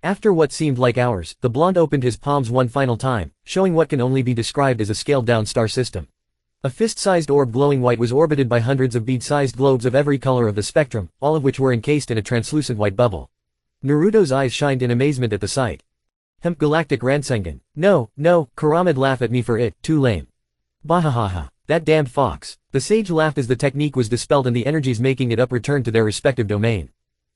After what seemed like hours, the blonde opened his palms one final time, showing what can only be described as a scaled-down star system. A fist-sized orb glowing white was orbited by hundreds of bead-sized globes of every color of the spectrum, all of which were encased in a translucent white bubble. Naruto's eyes shined in amazement at the sight. Galactic Rasengan. No, Karamed laugh at me for it, too lame. Bahahaha, that damned fox. The sage laughed as the technique was dispelled and the energies making it up returned to their respective domain.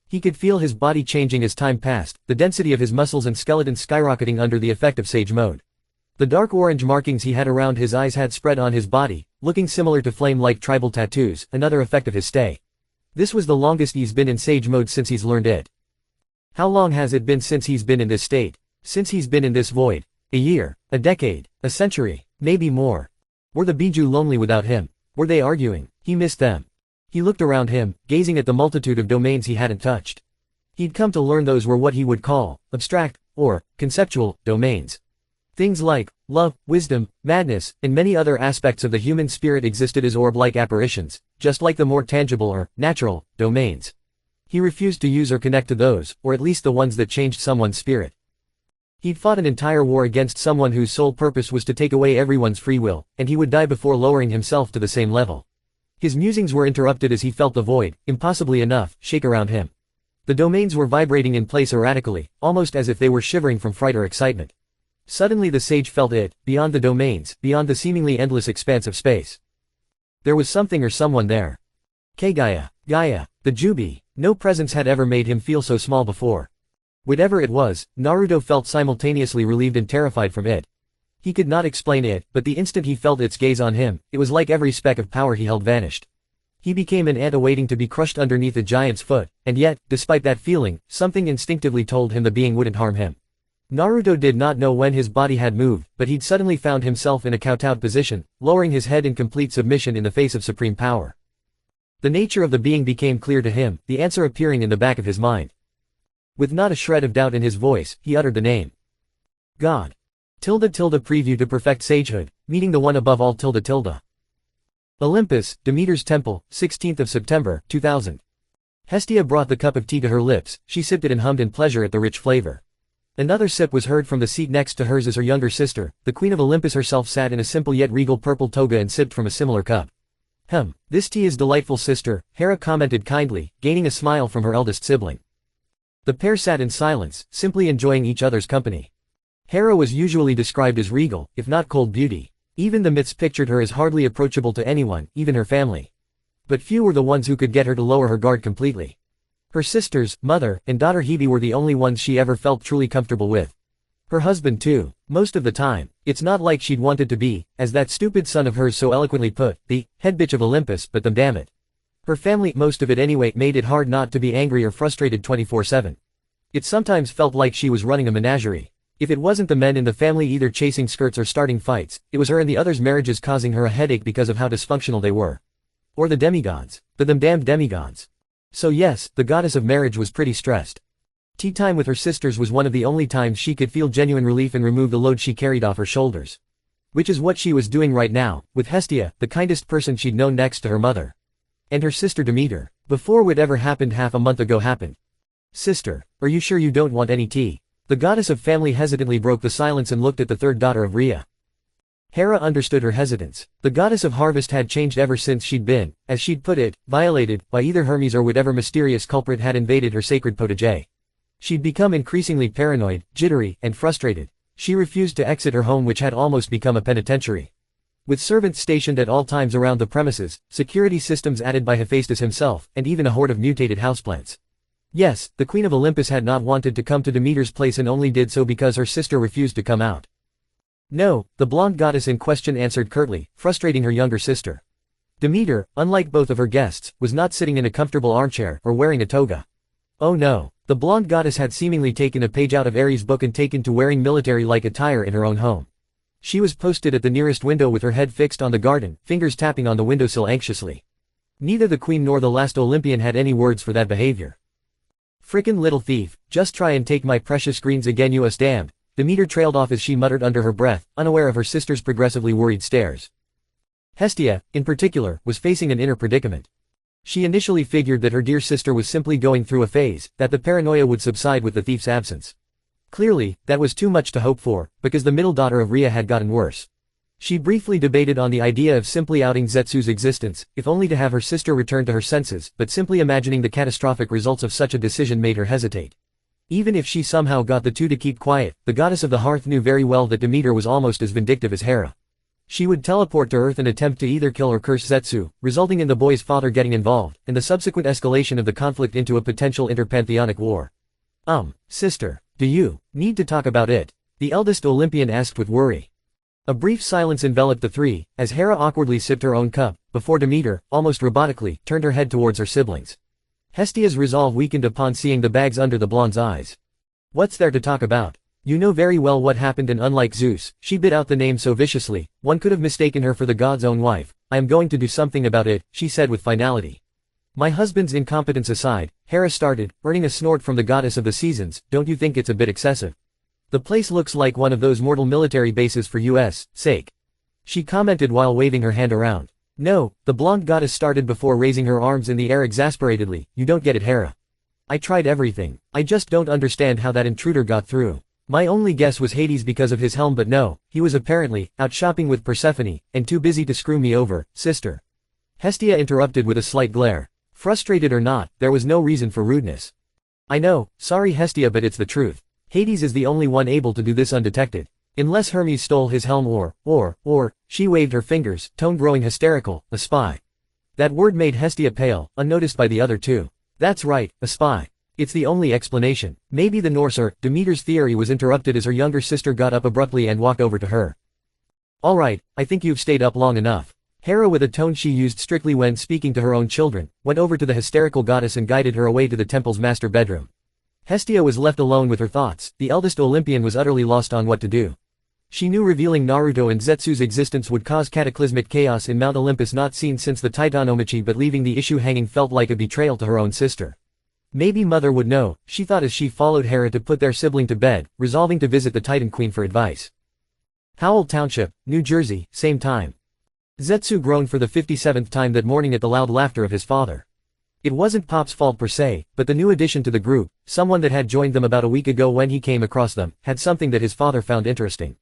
He could feel his body changing as time passed, the density of his muscles and skeleton skyrocketing under the effect of sage mode. The dark orange markings he had around his eyes had spread on his body, looking similar to flame-like tribal tattoos, another effect of his stay. This was the longest he's been in sage mode since he's learned it. How long has it been since he's been in this state? Since he's been in this void? A year? A decade? A century? Maybe more. Were the Biju lonely without him? Were they arguing? He missed them. He looked around him, gazing at the multitude of domains he hadn't touched. He'd come to learn those were what he would call abstract, or conceptual, domains. Things like love, wisdom, madness, and many other aspects of the human spirit existed as orb-like apparitions, just like the more tangible or natural domains. He refused to use or connect to those, or at least the ones that changed someone's spirit. He'd fought an entire war against someone whose sole purpose was to take away everyone's free will, and he would die before lowering himself to the same level. His musings were interrupted as he felt the void, impossibly enough, shake around him. The domains were vibrating in place erratically, almost as if they were shivering from fright or excitement. Suddenly the sage felt it, beyond the domains, beyond the seemingly endless expanse of space. There was something or someone there. Gaia, the Jubi. No presence had ever made him feel so small before. Whatever it was, Naruto felt simultaneously relieved and terrified from it. He could not explain it, but the instant he felt its gaze on him, it was like every speck of power he held vanished. He became an ant awaiting to be crushed underneath a giant's foot, and yet, despite that feeling, something instinctively told him the being wouldn't harm him. Naruto did not know when his body had moved, but he'd suddenly found himself in a kowtowed position, lowering his head in complete submission in the face of supreme power. The nature of the being became clear to him, the answer appearing in the back of his mind. With not a shred of doubt in his voice, he uttered the name. God. Preview to perfect sagehood, meeting the one above all. Olympus, Demeter's temple, 16th of September, 2000. Hestia brought the cup of tea to her lips, she sipped it and hummed in pleasure at the rich flavor. Another sip was heard from the seat next to hers as her younger sister, the Queen of Olympus herself, sat in a simple yet regal purple toga and sipped from a similar cup. This tea is delightful, sister, Hera commented kindly, gaining a smile from her eldest sibling. The pair sat in silence, simply enjoying each other's company. Hera was usually described as regal, if not cold beauty. Even the myths pictured her as hardly approachable to anyone, even her family. But few were the ones who could get her to lower her guard completely. Her sisters, mother, and daughter Hebe were the only ones she ever felt truly comfortable with. Her husband too, most of the time. It's not like she'd wanted to be, as that stupid son of hers so eloquently put, the head bitch of Olympus, but them damn it. Her family, most of it anyway, made it hard not to be angry or frustrated 24/7. It sometimes felt like she was running a menagerie. If it wasn't the men in the family either chasing skirts or starting fights, it was her and the others' marriages causing her a headache because of how dysfunctional they were. Or the demigods. Them damned demigods. So yes, the goddess of marriage was pretty stressed. Tea time with her sisters was one of the only times she could feel genuine relief and remove the load she carried off her shoulders. Which is what she was doing right now, with Hestia, the kindest person she'd known next to her mother. And her sister Demeter. Before whatever happened half a month ago happened. Sister, are you sure you don't want any tea? The goddess of family hesitantly broke the silence and looked at the third daughter of Rhea. Hera understood her hesitance. The goddess of harvest had changed ever since she'd been, as she'd put it, violated by either Hermes or whatever mysterious culprit had invaded her sacred protégé. She'd become increasingly paranoid, jittery, and frustrated. She refused to exit her home, which had almost become a penitentiary. With servants stationed at all times around the premises, security systems added by Hephaestus himself, and even a horde of mutated houseplants. Yes, the Queen of Olympus had not wanted to come to Demeter's place and only did so because her sister refused to come out. No, the blonde goddess in question answered curtly, frustrating her younger sister. Demeter, unlike both of her guests, was not sitting in a comfortable armchair or wearing a toga. Oh no, the blonde goddess had seemingly taken a page out of Ares' book and taken to wearing military-like attire in her own home. She was posted at the nearest window with her head fixed on the garden, fingers tapping on the windowsill anxiously. Neither the queen nor the last Olympian had any words for that behavior. Frickin' little thief, just try and take my precious greens again, you us damned. Demeter trailed off as she muttered under her breath, unaware of her sister's progressively worried stares. Hestia, in particular, was facing an inner predicament. She initially figured that her dear sister was simply going through a phase, that the paranoia would subside with the thief's absence. Clearly, that was too much to hope for, because the middle daughter of Rhea had gotten worse. She briefly debated on the idea of simply outing Zetsu's existence, if only to have her sister return to her senses, but simply imagining the catastrophic results of such a decision made her hesitate. Even if she somehow got the two to keep quiet, the goddess of the hearth knew very well that Demeter was almost as vindictive as Hera. She would teleport to Earth and attempt to either kill or curse Zetsu, resulting in the boy's father getting involved, and the subsequent escalation of the conflict into a potential interpantheonic war. Sister, do you need to talk about it? The eldest Olympian asked with worry. A brief silence enveloped the three, as Hera awkwardly sipped her own cup, before Demeter, almost robotically, turned her head towards her siblings. Hestia's resolve weakened upon seeing the bags under the blonde's eyes. What's there to talk about? You know very well what happened, and unlike Zeus, she bit out the name so viciously, one could have mistaken her for the god's own wife. I am going to do something about it, she said with finality. My husband's incompetence aside, Hera started, earning a snort from the goddess of the seasons. Don't you think it's a bit excessive? The place looks like one of those mortal military bases for U.S. sake. She commented while waving her hand around. No, the blonde goddess started before raising her arms in the air exasperatedly. You don't get it, Hera. I tried everything. I just don't understand how that intruder got through. My only guess was Hades because of his helm, but no, he was apparently out shopping with Persephone, and too busy to screw me over, sister. Hestia interrupted with a slight glare. Frustrated or not, there was no reason for rudeness. I know, sorry Hestia, but it's the truth. Hades is the only one able to do this undetected. Unless Hermes stole his helm or, she waved her fingers, tone growing hysterical, a spy. That word made Hestia pale, unnoticed by the other two. That's right, a spy. It's the only explanation. Maybe the Norse or Demeter's theory was interrupted as her younger sister got up abruptly and walked over to her. Alright, I think you've stayed up long enough. Hera, with a tone she used strictly when speaking to her own children, went over to the hysterical goddess and guided her away to the temple's master bedroom. Hestia was left alone with her thoughts. The eldest Olympian was utterly lost on what to do. She knew revealing Naruto and Zetsu's existence would cause cataclysmic chaos in Mount Olympus not seen since the Titanomachy, but leaving the issue hanging felt like a betrayal to her own sister. Maybe mother would know, she thought as she followed Hera to put their sibling to bed, resolving to visit the Titan Queen for advice. Howell Township, New Jersey, same time. Zetsu groaned for the 57th time that morning at the loud laughter of his father. It wasn't Pop's fault per se, but the new addition to the group, someone that had joined them about a week ago when he came across them, had something that his father found interesting.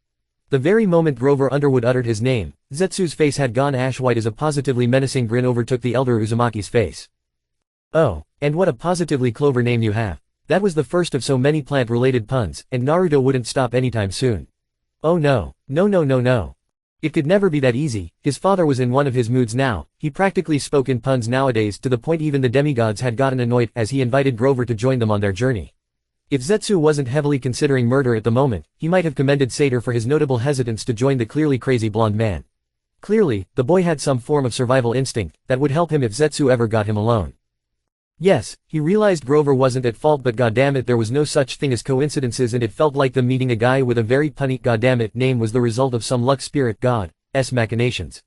The very moment Grover Underwood uttered his name, Zetsu's face had gone ash-white as a positively menacing grin overtook the elder Uzumaki's face. Oh, and what a positively clover name you have. That was the first of so many plant-related puns, and Naruto wouldn't stop anytime soon. Oh no, no. It could never be that easy. His father was in one of his moods now. He practically spoke in puns nowadays, to the point even the demigods had gotten annoyed as he invited Grover to join them on their journey. If Zetsu wasn't heavily considering murder at the moment, he might have commended Satyr for his notable hesitance to join the clearly crazy blonde man. Clearly, the boy had some form of survival instinct that would help him if Zetsu ever got him alone. Yes, he realized Grover wasn't at fault, but goddammit, there was no such thing as coincidences, and it felt like them meeting a guy with a very punny goddammit name was the result of some luck spirit god's machinations.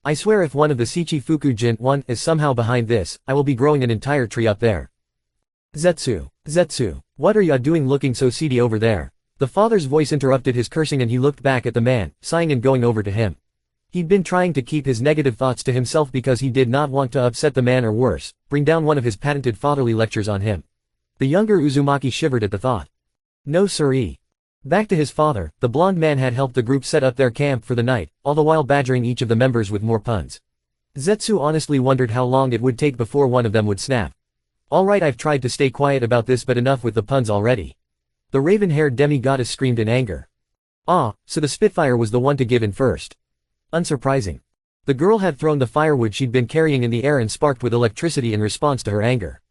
I swear if one of the Shichifuku Jin one is somehow behind this, I will be growing an entire tree up there. Zetsu, what are ya doing looking so seedy over there? The father's voice interrupted his cursing and he looked back at the man, sighing and going over to him. He'd been trying to keep his negative thoughts to himself because he did not want to upset the man or worse, bring down one of his patented fatherly lectures on him. The younger Uzumaki shivered at the thought. No siree. Back to his father, the blonde man had helped the group set up their camp for the night, all the while badgering each of the members with more puns. Zetsu honestly wondered how long it would take before one of them would snap. Alright, I've tried to stay quiet about this, but enough with the puns already. The raven-haired demi-goddess screamed in anger. Ah, so the Spitfire was the one to give in first. Unsurprising. The girl had thrown the firewood she'd been carrying in the air and sparked with electricity in response to her anger.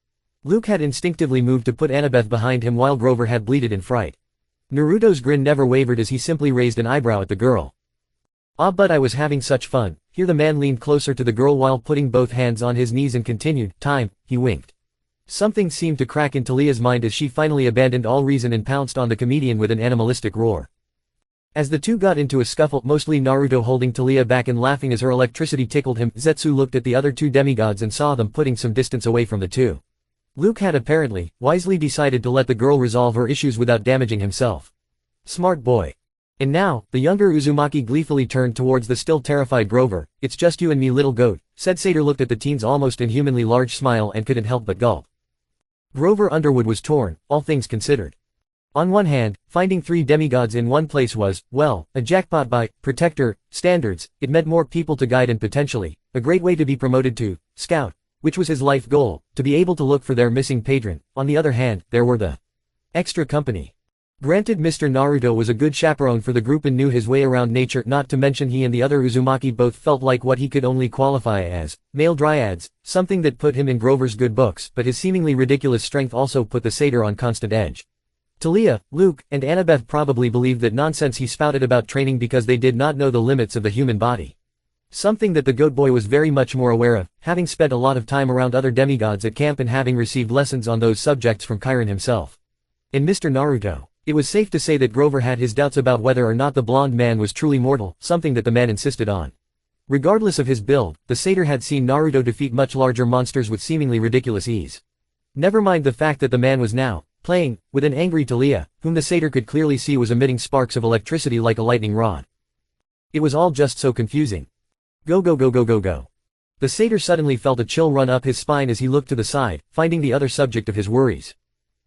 Luke had instinctively moved to put Annabeth behind him while Grover had bleated in fright. Naruto's grin never wavered as he simply raised an eyebrow at the girl. Ah, but I was having such fun. Here the man leaned closer to the girl while putting both hands on his knees and continued, time, he winked. Something seemed to crack in Talia's mind as she finally abandoned all reason and pounced on the comedian with an animalistic roar. As the two got into a scuffle, mostly Naruto holding Talia back and laughing as her electricity tickled him, Zetsu looked at the other two demigods and saw them putting some distance away from the two. Luke had apparently, wisely decided to let the girl resolve her issues without damaging himself. Smart boy. And now, the younger Uzumaki gleefully turned towards the still terrified Grover. It's just you and me, little goat, said Satyr, looked at the teen's almost inhumanly large smile and couldn't help but gulp. Grover Underwood was torn, all things considered. On one hand, finding 3 demigods in one place was, well, a jackpot by protector standards. It meant more people to guide and potentially a great way to be promoted to scout, which was his life goal, to be able to look for their missing patron. On the other hand, there were the extra company. Granted, Mr. Naruto was a good chaperone for the group and knew his way around nature, not to mention he and the other Uzumaki both felt like what he could only qualify as male dryads, something that put him in Grover's good books, but his seemingly ridiculous strength also put the satyr on constant edge. Talia, Luke, and Annabeth probably believed that nonsense he spouted about training because they did not know the limits of the human body. Something that the goat boy was very much more aware of, having spent a lot of time around other demigods at camp and having received lessons on those subjects from Chiron himself. In Mr. Naruto, it was safe to say that Grover had his doubts about whether or not the blonde man was truly mortal, something that the man insisted on. Regardless of his build, the satyr had seen Naruto defeat much larger monsters with seemingly ridiculous ease. Never mind the fact that the man was now playing with an angry Talia, whom the satyr could clearly see was emitting sparks of electricity like a lightning rod. It was all just so confusing. Go go go go go go. The satyr suddenly felt a chill run up his spine as he looked to the side, finding the other subject of his worries.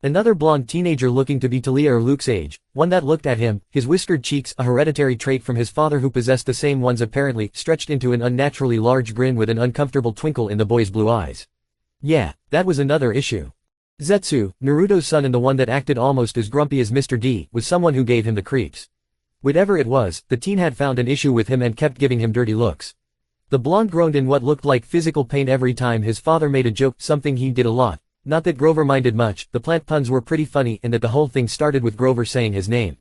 Another blonde teenager looking to be Talia or Luke's age, one that looked at him, his whiskered cheeks, a hereditary trait from his father who possessed the same ones apparently, stretched into an unnaturally large grin with an uncomfortable twinkle in the boy's blue eyes. Yeah, that was another issue. Zetsu, Naruto's son and the one that acted almost as grumpy as Mr. D, was someone who gave him the creeps. Whatever it was, the teen had found an issue with him and kept giving him dirty looks. The blonde groaned in what looked like physical pain every time his father made a joke, something he did a lot. Not that Grover minded much, the plant puns were pretty funny and that the whole thing started with Grover saying his name.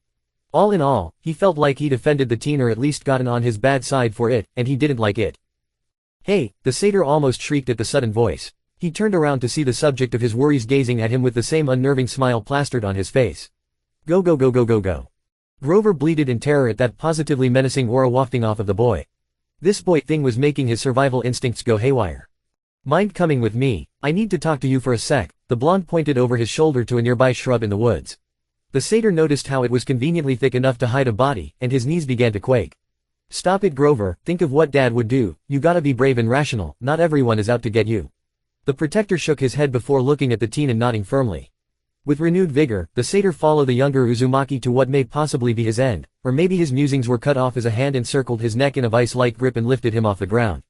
All in all, he felt like he'd offended the teen or at least gotten on his bad side for it, and he didn't like it. Hey, the satyr almost shrieked at the sudden voice. He turned around to see the subject of his worries gazing at him with the same unnerving smile plastered on his face. Go go go go go go. Grover bleated in terror at that positively menacing aura wafting off of the boy. This boy thing was making his survival instincts go haywire. Mind coming with me? I need to talk to you for a sec. The blonde pointed over his shoulder to a nearby shrub in the woods. The satyr noticed how it was conveniently thick enough to hide a body, and his knees began to quake. Stop it, Grover, think of what Dad would do. You gotta be brave and rational, not everyone is out to get you. The protector shook his head before looking at the teen and nodding firmly. With renewed vigor, the satyr followed the younger Uzumaki to what may possibly be his end, or maybe his musings were cut off as a hand encircled his neck in a vice-like grip and lifted him off the ground.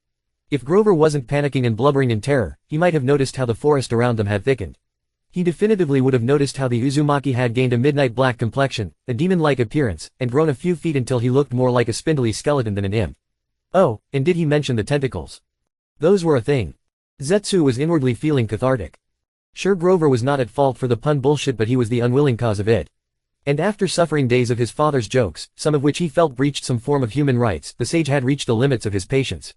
If Grover wasn't panicking and blubbering in terror, he might have noticed how the forest around them had thickened. He definitively would have noticed how the Uzumaki had gained a midnight black complexion, a demon-like appearance, and grown a few feet until he looked more like a spindly skeleton than an imp. Oh, and did he mention the tentacles? Those were a thing. Zetsu was inwardly feeling cathartic. Sure, Grover was not at fault for the pun bullshit, but he was the unwilling cause of it. And after suffering days of his father's jokes, some of which he felt breached some form of human rights, the sage had reached the limits of his patience.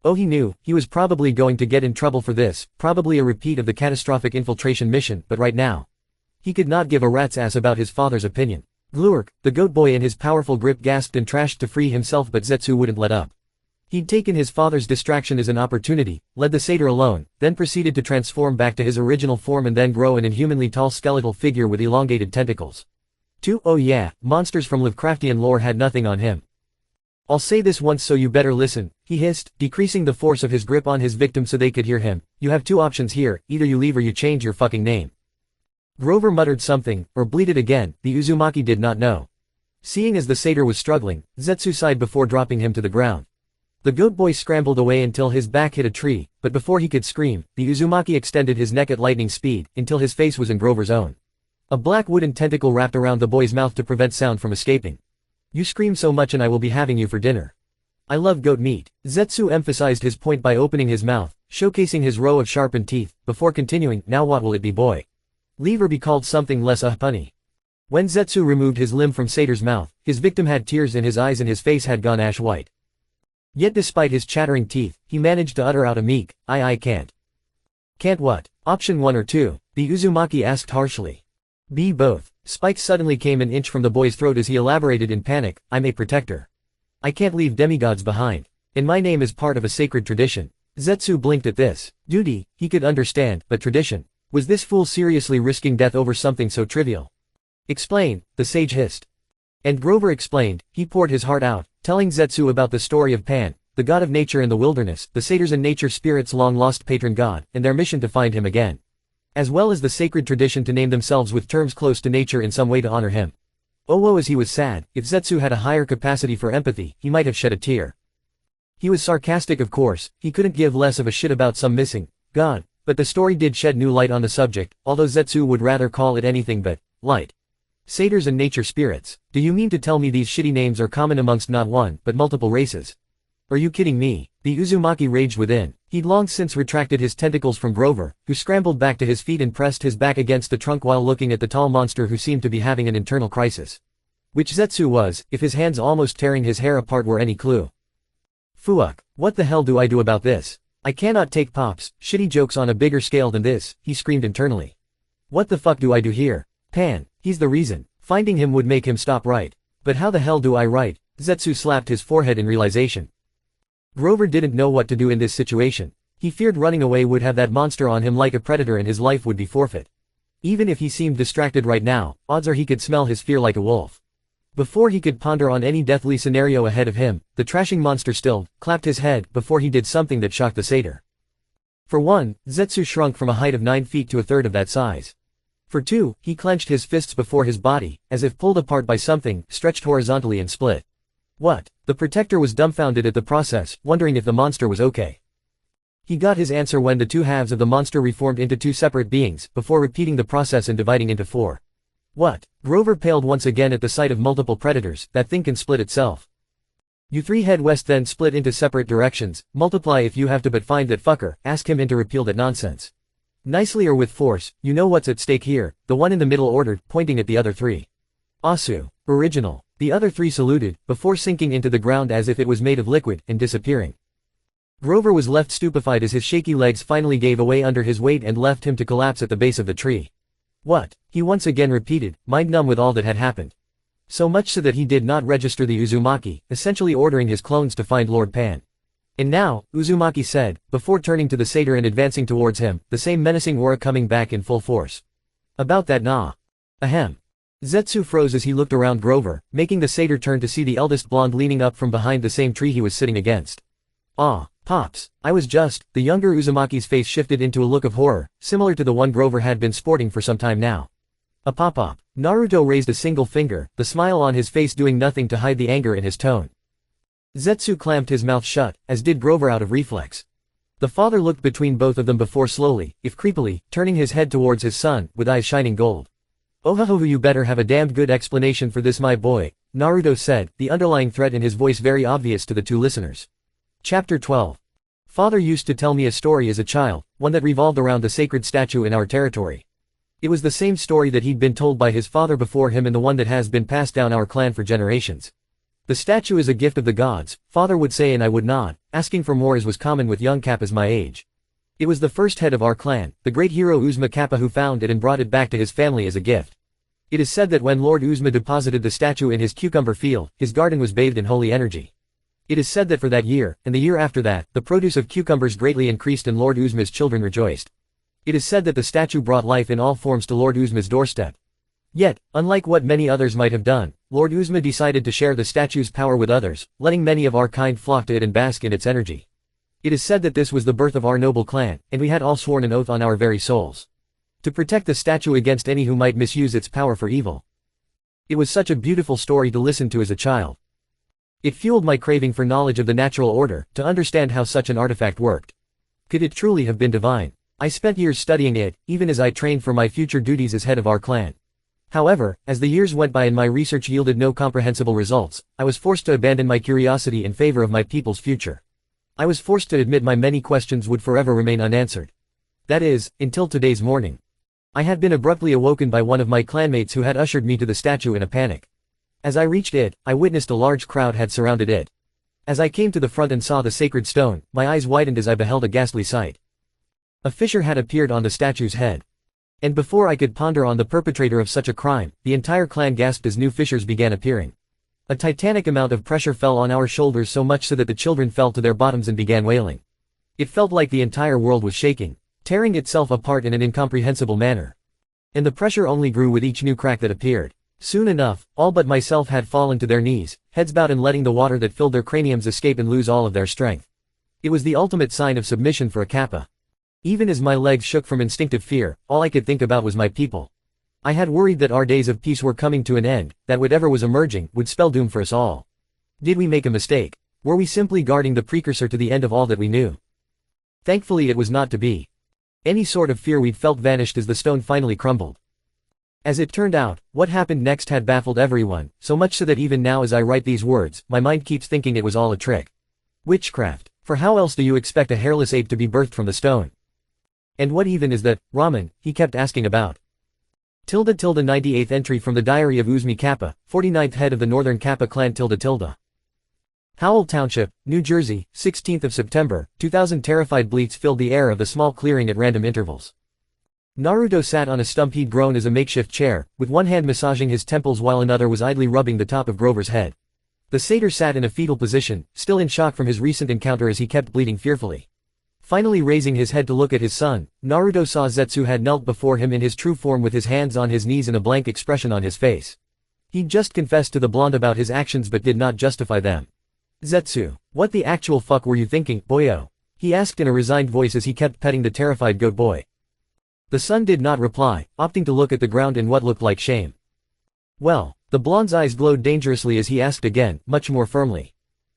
Oh, he knew, he was probably going to get in trouble for this, probably a repeat of the catastrophic infiltration mission, but right now, he could not give a rat's ass about his father's opinion. Glurk, the goat boy in his powerful grip gasped and trashed to free himself, but Zetsu wouldn't let up. He'd taken his father's distraction as an opportunity, led the satyr alone, then proceeded to transform back to his original form and then grow an inhumanly tall skeletal figure with elongated tentacles. Oh yeah, monsters from Lovecraftian lore had nothing on him. I'll say this once so you better listen, he hissed, decreasing the force of his grip on his victim so they could hear him. You have 2 options here, either you leave or you change your fucking name. Grover muttered something, or bleated again, the Uzumaki did not know. Seeing as the satyr was struggling, Zetsu sighed before dropping him to the ground. The goat boy scrambled away until his back hit a tree, but before he could scream, the Uzumaki extended his neck at lightning speed, until his face was in Grover's own. A black wooden tentacle wrapped around the boy's mouth to prevent sound from escaping. You scream so much and I will be having you for dinner. I love goat meat. Zetsu emphasized his point by opening his mouth, showcasing his row of sharpened teeth, before continuing, now what will it be boy? Leave or be called something less punny. When Zetsu removed his limb from Satyr's mouth, his victim had tears in his eyes and his face had gone ash white. Yet despite his chattering teeth, he managed to utter out a meek, I can't. Can't what? Option 1 or 2, the Uzumaki asked harshly. B both. Spikes suddenly came an inch from the boy's throat as he elaborated in panic, I'm a protector. I can't leave demigods behind. And my name is part of a sacred tradition. Zetsu blinked at this. Duty, he could understand, but tradition. Was this fool seriously risking death over something so trivial? Explain, the sage hissed. And Grover explained, he poured his heart out, telling Zetsu about the story of Pan, the god of nature in the wilderness, the satyrs and nature spirits' long-lost patron god, and their mission to find him again. As well as the sacred tradition to name themselves with terms close to nature in some way to honor him. Oh woe as he was sad, if Zetsu had a higher capacity for empathy, he might have shed a tear. He was sarcastic of course, he couldn't give less of a shit about some missing god, but the story did shed new light on the subject, although Zetsu would rather call it anything but light. Satyrs and nature spirits. Do you mean to tell me these shitty names are common amongst not one, but multiple races? Are you kidding me? The Uzumaki raged within. He'd long since retracted his tentacles from Grover, who scrambled back to his feet and pressed his back against the trunk while looking at the tall monster who seemed to be having an internal crisis. Which Zetsu was, if his hands almost tearing his hair apart were any clue. Fuck. What the hell do I do about this? I cannot take Pop's shitty jokes on a bigger scale than this, he screamed internally. What the fuck do I do here? Pan, he's the reason. Finding him would make him stop right. But how the hell do I write? Zetsu slapped his forehead in realization. Grover didn't know what to do in this situation. He feared running away would have that monster on him like a predator and his life would be forfeit. Even if he seemed distracted right now, odds are he could smell his fear like a wolf. Before he could ponder on any deathly scenario ahead of him, the trashing monster stilled, clapped his head before he did something that shocked the satyr. For one, Zetsu shrunk from a height of 9 feet to a third of that size. For two, he clenched his fists before his body, as if pulled apart by something, stretched horizontally and split. What? The protector was dumbfounded at the process, wondering if the monster was okay. He got his answer when the two halves of the monster reformed into two separate beings, before repeating the process and dividing into 4. What? Grover paled once again at the sight of multiple predators, that thing can split itself. You three head west then split into separate directions, multiply if you have to but find that fucker, ask him to repeal that nonsense. Nicely or with force, you know what's at stake here, the one in the middle ordered, pointing at the other 3. Asu. Original. The other 3 saluted, before sinking into the ground as if it was made of liquid, and disappearing. Grover was left stupefied as his shaky legs finally gave away under his weight and left him to collapse at the base of the tree. What? He once again repeated, mind-numb with all that had happened. So much so that he did not register the Uzumaki, essentially ordering his clones to find Lord Pan. And now, Uzumaki said, before turning to the satyr and advancing towards him, the same menacing aura coming back in full force. About that nah. Ahem. Zetsu froze as he looked around Grover, making the satyr turn to see the eldest blonde leaning up from behind the same tree he was sitting against. Ah, Pops, I was just, the younger Uzumaki's face shifted into a look of horror, similar to the one Grover had been sporting for some time now. A pop-up. Naruto raised a single finger, the smile on his face doing nothing to hide the anger in his tone. Zetsu clamped his mouth shut, as did Grover out of reflex. The father looked between both of them before slowly, if creepily, turning his head towards his son, with eyes shining gold. Ohahohu, you better have a damned good explanation for this my boy, Naruto said, the underlying threat in his voice very obvious to the two listeners. Chapter 12. Father used to tell me a story as a child, one that revolved around the sacred statue in our territory. It was the same story that he'd been told by his father before him and the one that has been passed down our clan for generations. The statue is a gift of the gods, father would say, and I would nod, asking for more as was common with young Kappas my age. It was the first head of our clan, the great hero Uzma Kappa, who found it and brought it back to his family as a gift. It is said that when Lord Uzma deposited the statue in his cucumber field, his garden was bathed in holy energy. It is said that for that year, and the year after that, the produce of cucumbers greatly increased and Lord Uzma's children rejoiced. It is said that the statue brought life in all forms to Lord Uzma's doorstep. Yet, unlike what many others might have done, Lord Uzma decided to share the statue's power with others, letting many of our kind flock to it and bask in its energy. It is said that this was the birth of our noble clan, and we had all sworn an oath on our very souls. To protect the statue against any who might misuse its power for evil. It was such a beautiful story to listen to as a child. It fueled my craving for knowledge of the natural order, to understand how such an artifact worked. Could it truly have been divine? I spent years studying it, even as I trained for my future duties as head of our clan. However, as the years went by and my research yielded no comprehensible results, I was forced to abandon my curiosity in favor of my people's future. I was forced to admit my many questions would forever remain unanswered. That is, until today's morning. I had been abruptly awoken by one of my clanmates who had ushered me to the statue in a panic. As I reached it, I witnessed a large crowd had surrounded it. As I came to the front and saw the sacred stone, my eyes widened as I beheld a ghastly sight. A fissure had appeared on the statue's head. And before I could ponder on the perpetrator of such a crime, the entire clan gasped as new fissures began appearing. A titanic amount of pressure fell on our shoulders, so much so that the children fell to their bottoms and began wailing. It felt like the entire world was shaking, tearing itself apart in an incomprehensible manner. And the pressure only grew with each new crack that appeared. Soon enough, all but myself had fallen to their knees, heads bowed and letting the water that filled their craniums escape and lose all of their strength. It was the ultimate sign of submission for a Kappa. Even as my legs shook from instinctive fear, all I could think about was my people. I had worried that our days of peace were coming to an end, that whatever was emerging would spell doom for us all. Did we make a mistake? Were we simply guarding the precursor to the end of all that we knew? Thankfully it was not to be. Any sort of fear we'd felt vanished as the stone finally crumbled. As it turned out, what happened next had baffled everyone, so much so that even now as I write these words, my mind keeps thinking it was all a trick. Witchcraft. For how else do you expect a hairless ape to be birthed from the stone? And what even is that ramen he kept asking about? 98th entry from the diary of Uzmi Kappa, 49th head of the Northern Kappa clan. Howell Township, New Jersey, 16th of September, 2000. Terrified bleats filled the air of the small clearing at random intervals. Naruto sat on a stump he'd grown as a makeshift chair, with one hand massaging his temples while another was idly rubbing the top of Grover's head. The satyr sat in a fetal position, still in shock from his recent encounter as he kept bleeding fearfully. Finally raising his head to look at his son, Naruto saw Zetsu had knelt before him in his true form with his hands on his knees and a blank expression on his face. He'd just confessed to the blonde about his actions but did not justify them. Zetsu, what the actual fuck were you thinking, boyo? He asked in a resigned voice as he kept petting the terrified goat boy. The son did not reply, opting to look at the ground in what looked like shame. Well, the blonde's eyes glowed dangerously as he asked again, much more firmly.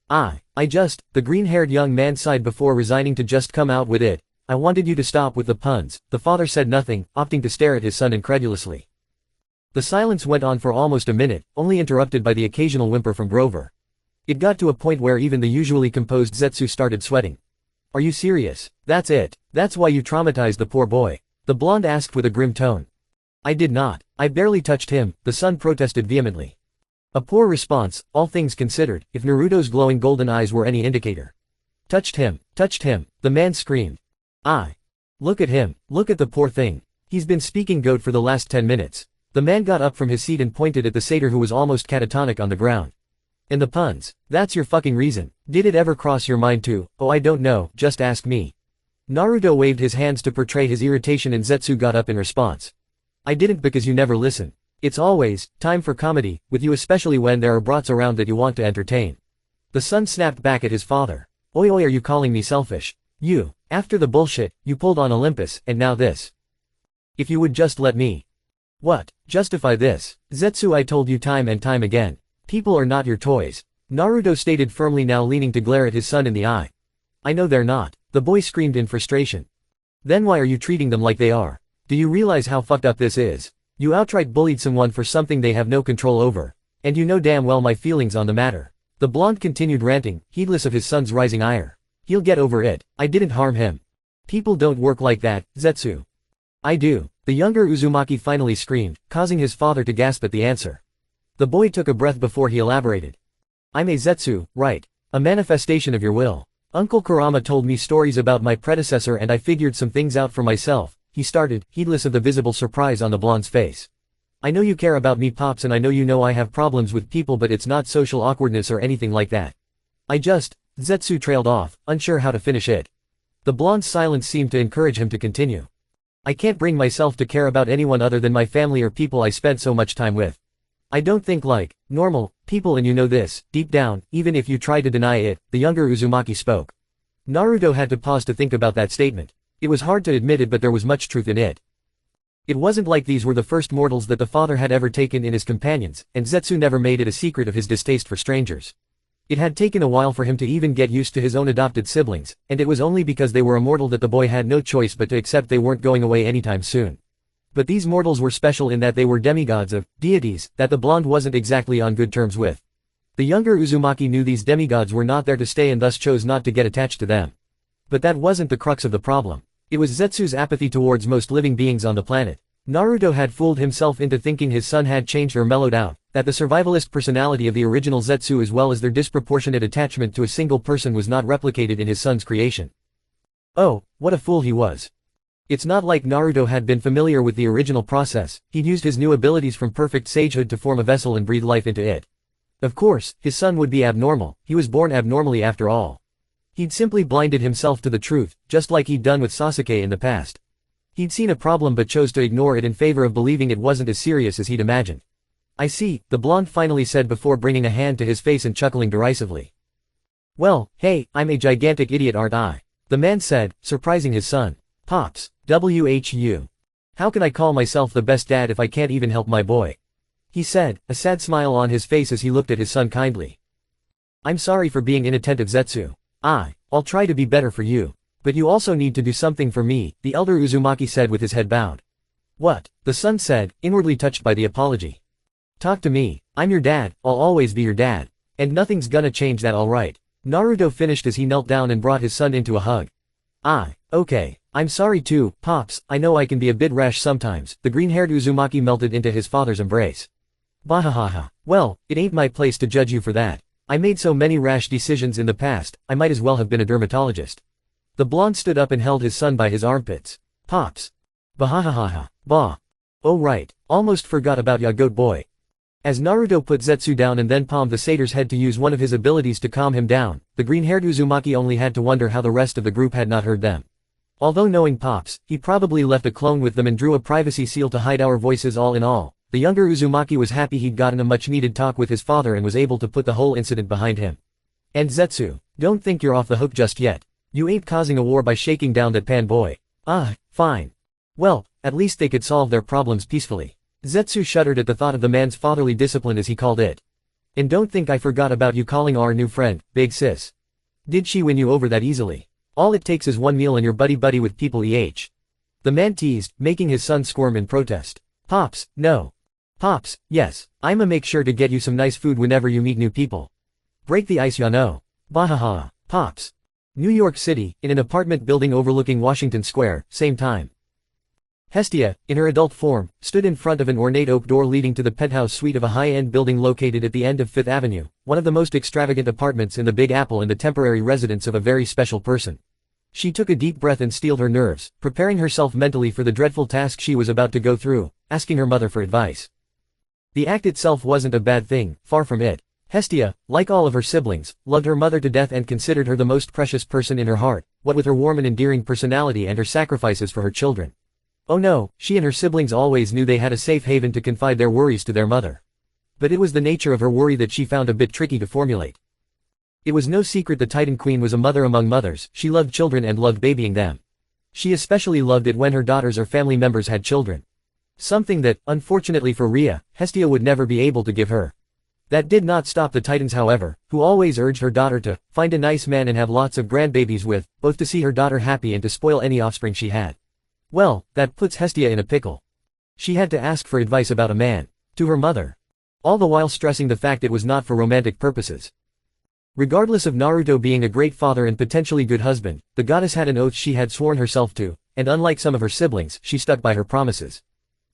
The green-haired young man sighed before resigning to just come out with it. I wanted you to stop with the puns. The father said nothing, opting to stare at his son incredulously. The silence went on for almost a minute, only interrupted by the occasional whimper from Grover. It got to a point where even the usually composed Zetsu started sweating. Are you serious? That's it. That's why you traumatized the poor boy? The blonde asked with a grim tone. I did not. I barely touched him, the son protested vehemently. A poor response, all things considered, if Naruto's glowing golden eyes were any indicator. Touched him, the man screamed. Look at him, look at the poor thing. He's been speaking goat for the last 10 minutes. The man got up from his seat and pointed at the satyr who was almost catatonic on the ground. And the puns, that's your fucking reason. Did it ever cross your mind to, oh I don't know, just ask me. Naruto waved his hands to portray his irritation and Zetsu got up in response. I didn't because you never listen. It's always time for comedy, with you especially when there are brats around that you want to entertain. The son snapped back at his father. Oi, are you calling me selfish? You, after the bullshit you pulled on Olympus, and now this. If you would just let me. What? Justify this. Zetsu, I told you time and time again. People are not your toys. Naruto stated firmly, now leaning to glare at his son in the eye. I know they're not. The boy screamed in frustration. Then why are you treating them like they are? Do you realize how fucked up this is? You outright bullied someone for something they have no control over. And you know damn well my feelings on the matter. The blonde continued ranting, heedless of his son's rising ire. He'll get over it. I didn't harm him. People don't work like that, Zetsu. I do. The younger Uzumaki finally screamed, causing his father to gasp at the answer. The boy took a breath before he elaborated. I'm a Zetsu, right? A manifestation of your will. Uncle Kurama told me stories about my predecessor and I figured some things out for myself. He started, heedless of the visible surprise on the blonde's face. I know you care about me, Pops, and I know I have problems with people, but it's not social awkwardness or anything like that. Zetsu trailed off, unsure how to finish it. The blonde's silence seemed to encourage him to continue. I can't bring myself to care about anyone other than my family or people I spent so much time with. I don't think like normal people, and you know this, deep down, even if you try to deny it, the younger Uzumaki spoke. Naruto had to pause to think about that statement. It was hard to admit it, but there was much truth in it. It wasn't like these were the first mortals that the father had ever taken in his companions, and Zetsu never made it a secret of his distaste for strangers. It had taken a while for him to even get used to his own adopted siblings, and it was only because they were immortal that the boy had no choice but to accept they weren't going away anytime soon. But these mortals were special in that they were demigods of deities that the blonde wasn't exactly on good terms with. The younger Uzumaki knew these demigods were not there to stay and thus chose not to get attached to them. But that wasn't the crux of the problem. It was Zetsu's apathy towards most living beings on the planet. Naruto had fooled himself into thinking his son had changed or mellowed out, that the survivalist personality of the original Zetsu as well as their disproportionate attachment to a single person was not replicated in his son's creation. Oh, what a fool he was. It's not like Naruto had been familiar with the original process, he'd used his new abilities from perfect sagehood to form a vessel and breathe life into it. Of course, his son would be abnormal, he was born abnormally after all. He'd simply blinded himself to the truth, just like he'd done with Sasuke in the past. He'd seen a problem but chose to ignore it in favor of believing it wasn't as serious as he'd imagined. I see, the blonde finally said before bringing a hand to his face and chuckling derisively. Well, hey, I'm a gigantic idiot aren't I? The man said, surprising his son. Pops, whu. How can I call myself the best dad if I can't even help my boy? He said, a sad smile on his face as he looked at his son kindly. I'm sorry for being inattentive Zetsu. I'll try to be better for you. But you also need to do something for me, the elder Uzumaki said with his head bowed. What? The son said, inwardly touched by the apology. Talk to me, I'm your dad, I'll always be your dad. And nothing's gonna change that alright. Naruto finished as he knelt down and brought his son into a hug. Okay, I'm sorry too, Pops, I know I can be a bit rash sometimes, the green-haired Uzumaki melted into his father's embrace. Bahahaha, well, it ain't my place to judge you for that. I made so many rash decisions in the past, I might as well have been a dermatologist. The blonde stood up and held his son by his armpits. Pops. Bahahaha, bah. Oh right, almost forgot about ya goat boy. As Naruto put Zetsu down and then palmed the satyr's head to use one of his abilities to calm him down, the green-haired Uzumaki only had to wonder how the rest of the group had not heard them. Although knowing Pops, he probably left a clone with them and drew a privacy seal to hide our voices all in all. The younger Uzumaki was happy he'd gotten a much-needed talk with his father and was able to put the whole incident behind him. And Zetsu, don't think you're off the hook just yet. You ain't causing a war by shaking down that pan boy. Fine. Well, at least they could solve their problems peacefully. Zetsu shuddered at the thought of the man's fatherly discipline as he called it. And don't think I forgot about you calling our new friend, Big Sis. Did she win you over that easily? All it takes is one meal and you're buddy-buddy with people The man teased, making his son squirm in protest. Pops, no. Pops, yes, I'ma make sure to get you some nice food whenever you meet new people. Break the ice ya know. Bahaha, Pops. New York City, in an apartment building overlooking Washington Square, same time. Hestia, in her adult form, stood in front of an ornate oak door leading to the penthouse suite of a high-end building located at the end of Fifth Avenue, one of the most extravagant apartments in the Big Apple and the temporary residence of a very special person. She took a deep breath and steeled her nerves, preparing herself mentally for the dreadful task she was about to go through, asking her mother for advice. The act itself wasn't a bad thing, far from it. Hestia, like all of her siblings, loved her mother to death and considered her the most precious person in her heart, what with her warm and endearing personality and her sacrifices for her children. Oh no, she and her siblings always knew they had a safe haven to confide their worries to their mother. But it was the nature of her worry that she found a bit tricky to formulate. It was no secret the Titan Queen was a mother among mothers, she loved children and loved babying them. She especially loved it when her daughters or family members had children. Something that, unfortunately for Rhea, Hestia would never be able to give her. That did not stop the Titans however, who always urged her daughter to find a nice man and have lots of grandbabies with, both to see her daughter happy and to spoil any offspring she had. Well, that puts Hestia in a pickle. She had to ask for advice about a man. To her mother. All the while stressing the fact it was not for romantic purposes. Regardless of Naruto being a great father and potentially good husband, the goddess had an oath she had sworn herself to, and unlike some of her siblings, she stuck by her promises.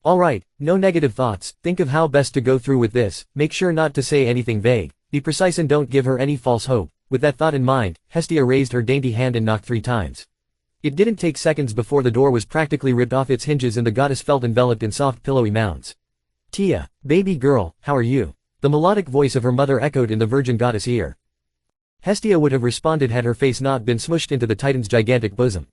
Alright, no negative thoughts, think of how best to go through with this, make sure not to say anything vague, be precise and don't give her any false hope. With that thought in mind, Hestia raised her dainty hand and knocked 3 times. It didn't take seconds before the door was practically ripped off its hinges and the goddess felt enveloped in soft pillowy mounds. Tia, baby girl, how are you? The melodic voice of her mother echoed in the virgin goddess' ear. Hestia would have responded had her face not been smushed into the Titan's gigantic bosom.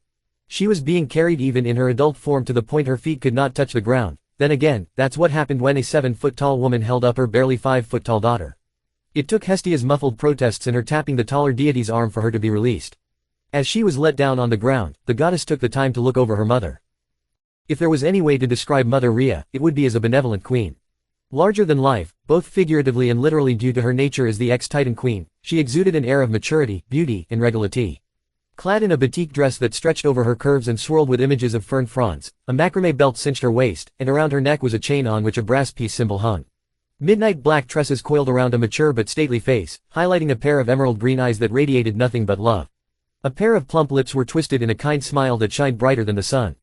She was being carried even in her adult form to the point her feet could not touch the ground. Then again, that's what happened when a 7-foot-tall woman held up her barely 5-foot-tall daughter. It took Hestia's muffled protests and her tapping the taller deity's arm for her to be released. As she was let down on the ground, the goddess took the time to look over her mother. If there was any way to describe Mother Rhea, it would be as a benevolent queen. Larger than life, both figuratively and literally due to her nature as the ex-Titan queen, she exuded an air of maturity, beauty, and regularity. Clad in a batik dress that stretched over her curves and swirled with images of fern fronds, a macrame belt cinched her waist, and around her neck was a chain on which a brass piece symbol hung. Midnight black tresses coiled around a mature but stately face, highlighting a pair of emerald green eyes that radiated nothing but love. A pair of plump lips were twisted in a kind smile that shined brighter than the sun.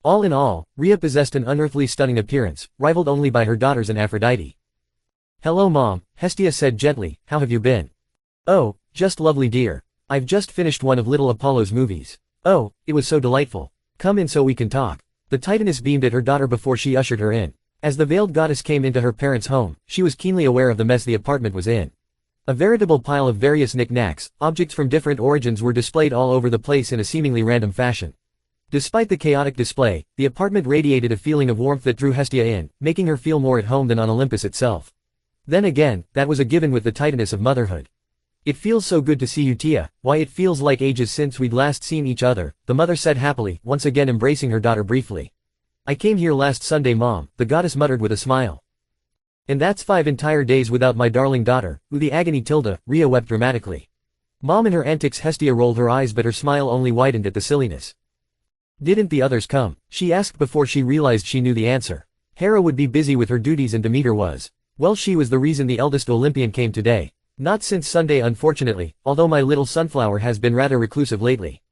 All in all, Rhea possessed an unearthly stunning appearance, rivaled only by her daughters and Aphrodite. "Hello Mom," Hestia said gently, "how have you been?" "Oh, just lovely dear. I've just finished one of Little Apollo's movies." "Oh, it was so delightful. Come in so we can talk." The Titaness beamed at her daughter before she ushered her in. As the veiled goddess came into her parents' home, she was keenly aware of the mess the apartment was in. A veritable pile of various knickknacks, objects from different origins were displayed all over the place in a seemingly random fashion. Despite the chaotic display, the apartment radiated a feeling of warmth that drew Hestia in, making her feel more at home than on Olympus itself. Then again, that was a given with the Titaness of motherhood. "It feels so good to see you Tia, why it feels like ages since we'd last seen each other," the mother said happily, once again embracing her daughter briefly. "I came here last Sunday Mom," the goddess muttered with a smile. "And that's 5 entire days without my darling daughter, ooh the agony Tilda," Rhea wept dramatically. Mom in her antics Hestia rolled her eyes but her smile only widened at the silliness. "Didn't the others come?" she asked before she realized she knew the answer. Hera would be busy with her duties and Demeter was. Well, she was the reason the eldest Olympian came today. "Not since Sunday unfortunately, although my little sunflower has been rather reclusive lately."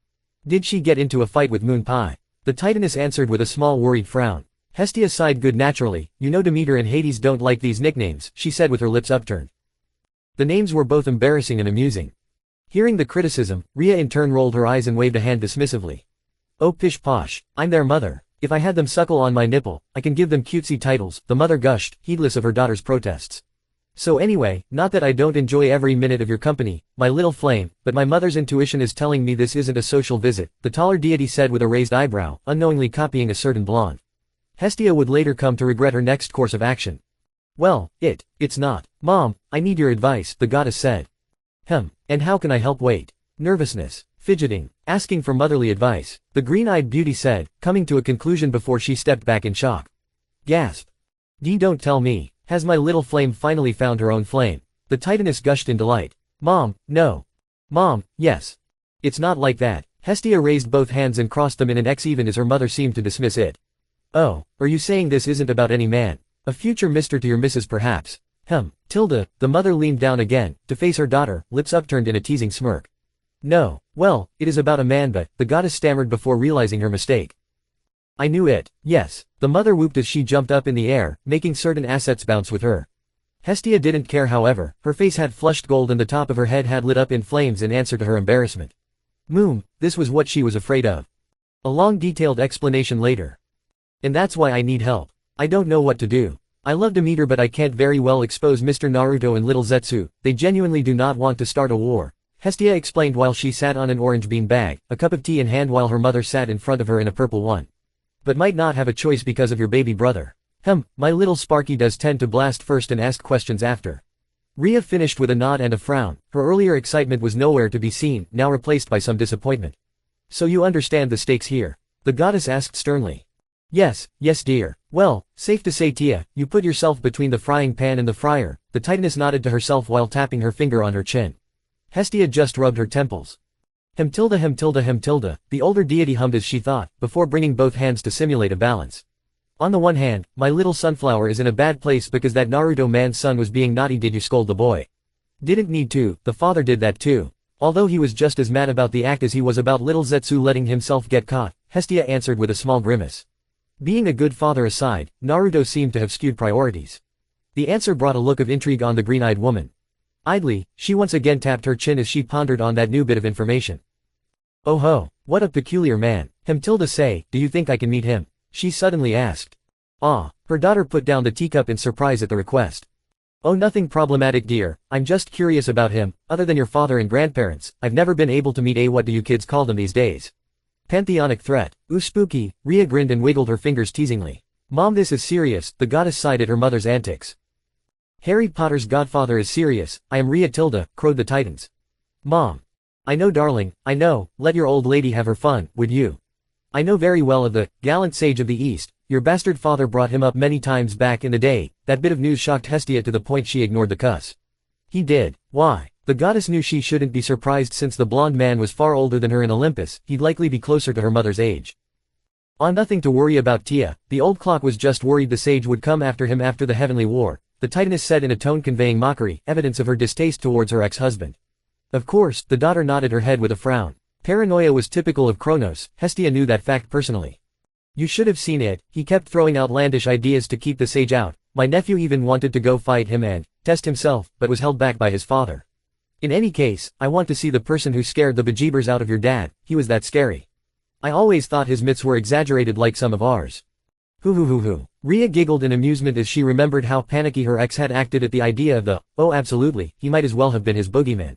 "Did she get into a fight with Moon Pie?" The Titaness answered with a small worried frown. Hestia sighed good-naturally. "You know Demeter and Hades don't like these nicknames," she said with her lips upturned. The names were both embarrassing and amusing. Hearing the criticism, Rhea in turn rolled her eyes and waved a hand dismissively. "Oh pish posh, I'm their mother. If I had them suckle on my nipple, I can give them cutesy titles," the mother gushed, heedless of her daughter's protests. "So anyway, not that I don't enjoy every minute of your company, my little flame, but my mother's intuition is telling me this isn't a social visit," the taller deity said with a raised eyebrow, unknowingly copying a certain blonde. Hestia would later come to regret her next course of action. "Well, it's not. Mom, I need your advice," the goddess said. And how can I help wait?" Nervousness, fidgeting, asking for motherly advice, the green-eyed beauty said, coming to a conclusion before she stepped back in shock. Gasp. Don't tell me. Has my little flame finally found her own flame?" The Titaness gushed in delight. "Mom, no. Mom, yes. It's not like that." Hestia raised both hands and crossed them in an X even as her mother seemed to dismiss it. "Oh, are you saying this isn't about any man? A future Mr. to your missus perhaps?" Tilda, the mother leaned down again, to face her daughter, lips upturned in a teasing smirk. "No, well, it is about a man but," the goddess stammered before realizing her mistake. "I knew it, yes," the mother whooped as she jumped up in the air, making certain assets bounce with her. Hestia didn't care however, her face had flushed gold and the top of her head had lit up in flames in answer to her embarrassment. This was what she was afraid of. A long detailed explanation later. "And that's why I need help. I don't know what to do. I love Demeter but I can't very well expose Mr. Naruto and little Zetsu, they genuinely do not want to start a war," Hestia explained while she sat on an orange bean bag, a cup of tea in hand while her mother sat in front of her in a purple one. "But might not have a choice because of your baby brother. My little Sparky does tend to blast first and ask questions after." Rhea finished with a nod and a frown, her earlier excitement was nowhere to be seen, now replaced by some disappointment. "So you understand the stakes here?" the goddess asked sternly. Yes dear. "Well, safe to say Tia, you put yourself between the frying pan and the fryer," the Titaness nodded to herself while tapping her finger on her chin. Hestia just rubbed her temples. Tilda, the older deity hummed as she thought, before bringing both hands to simulate a balance. "On the one hand, my little sunflower is in a bad place because that Naruto man's son was being naughty. Did you scold the boy?" "Didn't need to, the father did that too. Although he was just as mad about the act as he was about little Zetsu letting himself get caught," Hestia answered with a small grimace. Being a good father aside, Naruto seemed to have skewed priorities. The answer brought a look of intrigue on the green-eyed woman. Idly, she once again tapped her chin as she pondered on that new bit of information. "Oh ho, what a peculiar man. Tilda say, do you think I can meet him?" she suddenly asked. Her daughter put down the teacup in surprise at the request. "Oh, nothing problematic dear, I'm just curious about him. Other than your father and grandparents, I've never been able to meet a what do you kids call them these days?" Pantheonic threat. "Ooh spooky," Rhea grinned and wiggled her fingers teasingly. "Mom, this is serious," the goddess sighed at her mother's antics. "Harry Potter's godfather is serious, I am Rhea Tilda," crowed the Titans. "Mom. I know darling, I know, let your old lady have her fun, would you?" I know very well of the gallant sage of the East. Your bastard father brought him up many times back in the day. That bit of news shocked Hestia to the point she ignored the cuss. He did. Why? The goddess knew she shouldn't be surprised since the blonde man was far older than her in Olympus. He'd likely be closer to her mother's age. Nothing to worry about, Tia. The old clock was just worried the sage would come after him after the heavenly war, the Titaness said in a tone conveying mockery, evidence of her distaste towards her ex-husband. Of course, the daughter nodded her head with a frown. Paranoia was typical of Kronos. Hestia knew that fact personally. You should have seen it. He kept throwing outlandish ideas to keep the sage out. My nephew even wanted to go fight him and test himself, but was held back by his father. In any case, I want to see the person who scared the bejeebers out of your dad. He was that scary. I always thought his myths were exaggerated like some of ours. Hoo. Rhea giggled in amusement as she remembered how panicky her ex had acted at the idea of oh absolutely, he might as well have been his boogeyman.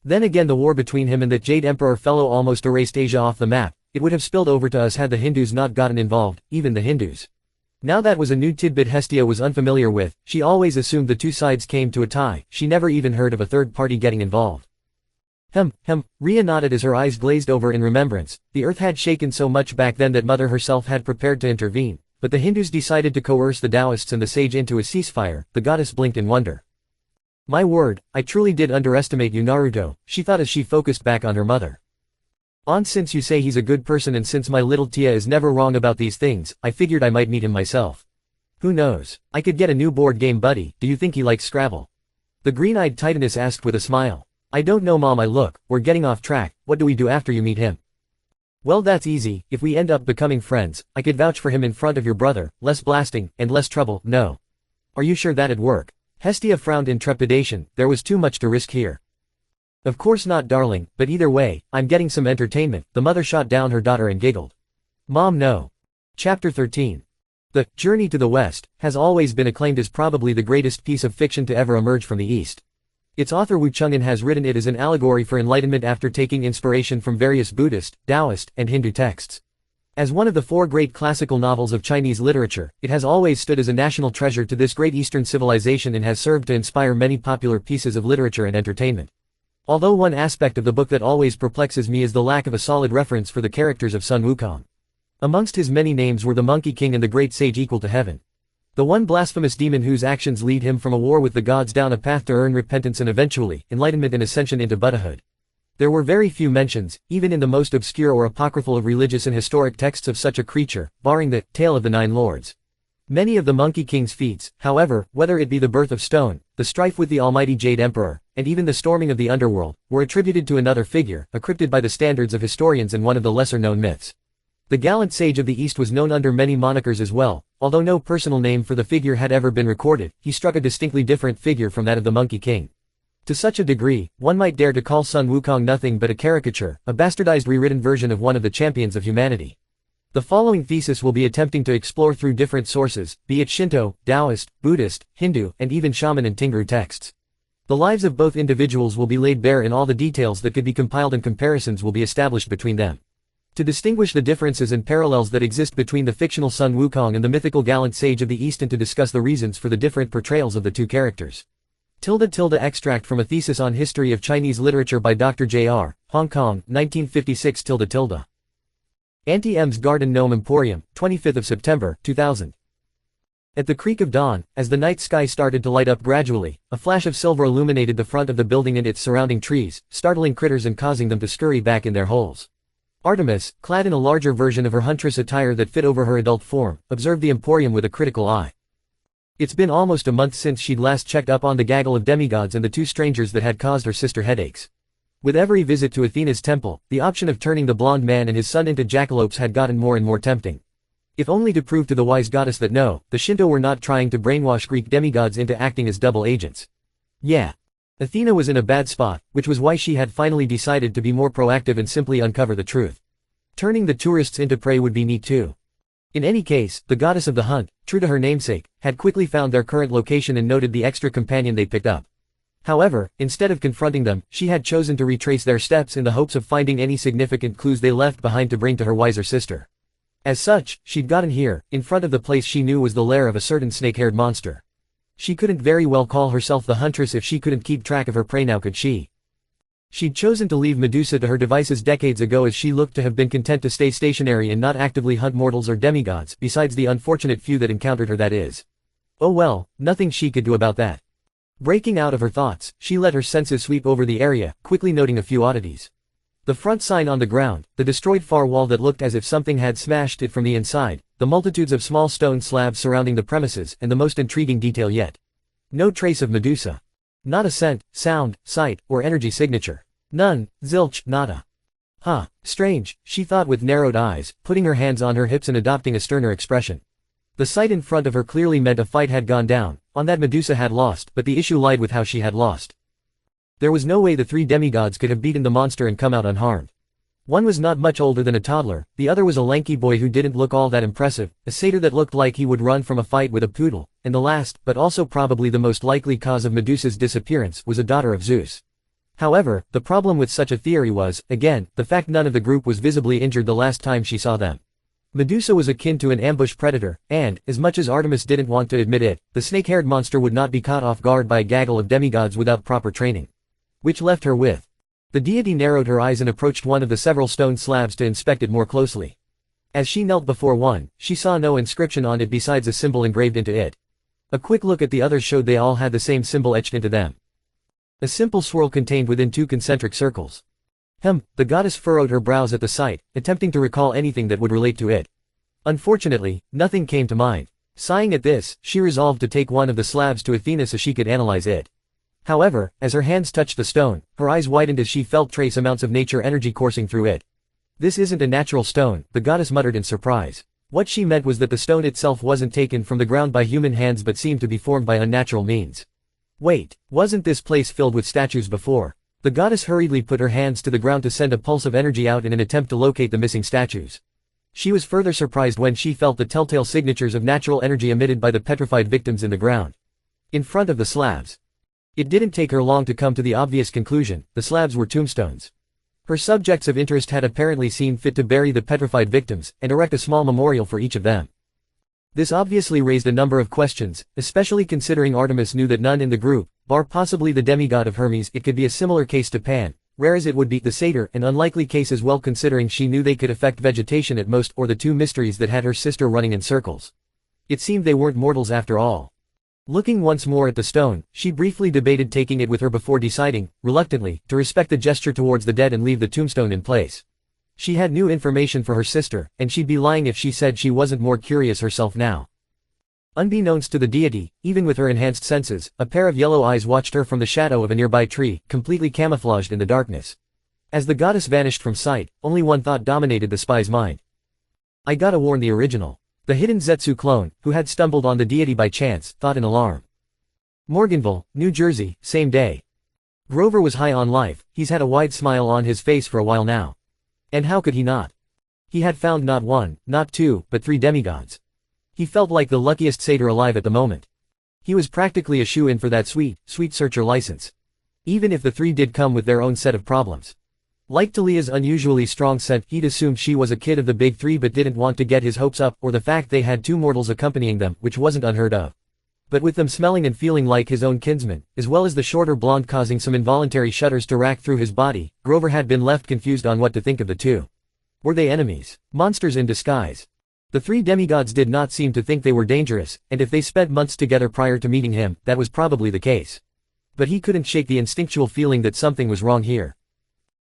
Then again, the war between him and that Jade Emperor fellow almost erased Asia off the map. It would have spilled over to us had the Hindus not gotten involved, even the Hindus. Now that was a new tidbit Hestia was unfamiliar with. She always assumed the two sides came to a tie. She never even heard of a third party getting involved. Rhea nodded as her eyes glazed over in remembrance. The earth had shaken so much back then that Mother herself had prepared to intervene, but the Hindus decided to coerce the Taoists and the sage into a ceasefire. The goddess blinked in wonder. My word, I truly did underestimate you, Naruto, she thought as she focused back on her mother. Since you say he's a good person and since my little Tia is never wrong about these things, I figured I might meet him myself. Who knows? I could get a new board game buddy. Do you think he likes Scrabble? The green-eyed Titaness asked with a smile. I don't know, Mom. Look, we're getting off track. What do we do after you meet him? Well, that's easy. If we end up becoming friends, I could vouch for him in front of your brother. Less blasting, and less trouble. No. Are you sure that'd work? Hestia frowned in trepidation. There was too much to risk here. Of course not, darling, but either way, I'm getting some entertainment. The mother shot down her daughter and giggled. Mom, no. Chapter 13. The Journey to the West has always been acclaimed as probably the greatest piece of fiction to ever emerge from the East. Its author Wu Chung'an has written it as an allegory for enlightenment after taking inspiration from various Buddhist, Taoist, and Hindu texts. As one of the four great classical novels of Chinese literature, it has always stood as a national treasure to this great Eastern civilization and has served to inspire many popular pieces of literature and entertainment. Although one aspect of the book that always perplexes me is the lack of a solid reference for the characters of Sun Wukong. Amongst his many names were the Monkey King and the Great Sage equal to heaven. The one blasphemous demon whose actions lead him from a war with the gods down a path to earn repentance and eventually, enlightenment and ascension into Buddhahood. There were very few mentions, even in the most obscure or apocryphal of religious and historic texts of such a creature, barring the Tale of the Nine Lords. Many of the Monkey King's feats, however, whether it be the birth of stone, the strife with the almighty Jade Emperor, and even the storming of the underworld, were attributed to another figure, accrypted by the standards of historians and one of the lesser-known myths. The gallant sage of the East was known under many monikers as well. Although no personal name for the figure had ever been recorded, he struck a distinctly different figure from that of the Monkey King. To such a degree, one might dare to call Sun Wukong nothing but a caricature, a bastardized rewritten version of one of the champions of humanity. The following thesis will be attempting to explore through different sources, be it Shinto, Taoist, Buddhist, Hindu, and even Shaman and Tingru texts. The lives of both individuals will be laid bare in all the details that could be compiled and comparisons will be established between them. To distinguish the differences and parallels that exist between the fictional Sun Wukong and the mythical gallant sage of the East and to discuss the reasons for the different portrayals of the two characters. Extract from a thesis on history of Chinese literature by Dr. J.R., Hong Kong, 1956. Auntie M's Garden Gnome Emporium, 25th of September, 2000. At the creak of dawn, as the night sky started to light up gradually, a flash of silver illuminated the front of the building and its surrounding trees, startling critters and causing them to scurry back in their holes. Artemis, clad in a larger version of her huntress attire that fit over her adult form, observed the emporium with a critical eye. It's been almost a month since she'd last checked up on the gaggle of demigods and the two strangers that had caused her sister headaches. With every visit to Athena's temple, the option of turning the blonde man and his son into jackalopes had gotten more and more tempting. If only to prove to the wise goddess that no, the Shinto were not trying to brainwash Greek demigods into acting as double agents. Yeah. Athena was in a bad spot, which was why she had finally decided to be more proactive and simply uncover the truth. Turning the tourists into prey would be neat too. In any case, the goddess of the hunt, true to her namesake, had quickly found their current location and noted the extra companion they picked up. However, instead of confronting them, she had chosen to retrace their steps in the hopes of finding any significant clues they left behind to bring to her wiser sister. As such, she'd gotten here, in front of the place she knew was the lair of a certain snake-haired monster. She couldn't very well call herself the huntress if she couldn't keep track of her prey, now could she? She'd chosen to leave Medusa to her devices decades ago, as she looked to have been content to stay stationary and not actively hunt mortals or demigods, besides the unfortunate few that encountered her, that is. Oh well, nothing she could do about that. Breaking out of her thoughts, she let her senses sweep over the area, quickly noting a few oddities. The front sign on the ground, the destroyed far wall that looked as if something had smashed it from the inside, the multitudes of small stone slabs surrounding the premises, and the most intriguing detail yet. No trace of Medusa. Not a scent, sound, sight, or energy signature. None, zilch, nada. Huh, strange, she thought with narrowed eyes, putting her hands on her hips and adopting a sterner expression. The sight in front of her clearly meant a fight had gone down, on that Medusa had lost, but the issue lied with how she had lost. There was no way the three demigods could have beaten the monster and come out unharmed. One was not much older than a toddler, the other was a lanky boy who didn't look all that impressive, a satyr that looked like he would run from a fight with a poodle, and the last, but also probably the most likely cause of Medusa's disappearance, was a daughter of Zeus. However, the problem with such a theory was, again, the fact none of the group was visibly injured the last time she saw them. Medusa was akin to an ambush predator, and, as much as Artemis didn't want to admit it, the snake-haired monster would not be caught off guard by a gaggle of demigods without proper training. Which left her with. The deity narrowed her eyes and approached one of the several stone slabs to inspect it more closely. As she knelt before one, she saw no inscription on it besides a symbol engraved into it. A quick look at the others showed they all had the same symbol etched into them. A simple swirl contained within two concentric circles. The goddess furrowed her brows at the sight, attempting to recall anything that would relate to it. Unfortunately, nothing came to mind. Sighing at this, she resolved to take one of the slabs to Athena so she could analyze it. However, as her hands touched the stone, her eyes widened as she felt trace amounts of nature energy coursing through it. This isn't a natural stone, the goddess muttered in surprise. What she meant was that the stone itself wasn't taken from the ground by human hands but seemed to be formed by unnatural means. Wait, wasn't this place filled with statues before? The goddess hurriedly put her hands to the ground to send a pulse of energy out in an attempt to locate the missing statues. She was further surprised when she felt the telltale signatures of natural energy emitted by the petrified victims in the ground. In front of the slabs. It didn't take her long to come to the obvious conclusion, the slabs were tombstones. Her subjects of interest had apparently seen fit to bury the petrified victims, and erect a small memorial for each of them. This obviously raised a number of questions, especially considering Artemis knew that none in the group, bar possibly the demigod of Hermes, it could be a similar case to Pan, rare as it would be the satyr, an unlikely case as well considering she knew they could affect vegetation at most, or the two mysteries that had her sister running in circles. It seemed they weren't mortals after all. Looking once more at the stone, she briefly debated taking it with her before deciding, reluctantly, to respect the gesture towards the dead and leave the tombstone in place. She had new information for her sister, and she'd be lying if she said she wasn't more curious herself now. Unbeknownst to the deity, even with her enhanced senses, a pair of yellow eyes watched her from the shadow of a nearby tree, completely camouflaged in the darkness. As the goddess vanished from sight, only one thought dominated the spy's mind. I gotta warn the original. The hidden Zetsu clone, who had stumbled on the deity by chance, thought in alarm. Morganville, New Jersey, same day. Grover was high on life, he's had a wide smile on his face for a while now. And how could he not? He had found not one, not two, but three demigods. He felt like the luckiest satyr alive at the moment. He was practically a shoo-in for that sweet searcher license. Even if the three did come with their own set of problems. Like Talia's unusually strong scent, he'd assumed she was a kid of the big three but didn't want to get his hopes up, or the fact they had two mortals accompanying them, which wasn't unheard of. But with them smelling and feeling like his own kinsmen, as well as the shorter blonde causing some involuntary shudders to rack through his body, Grover had been left confused on what to think of the two. Were they enemies? Monsters in disguise? The three demigods did not seem to think they were dangerous, and if they spent months together prior to meeting him, that was probably the case. But he couldn't shake the instinctual feeling that something was wrong here.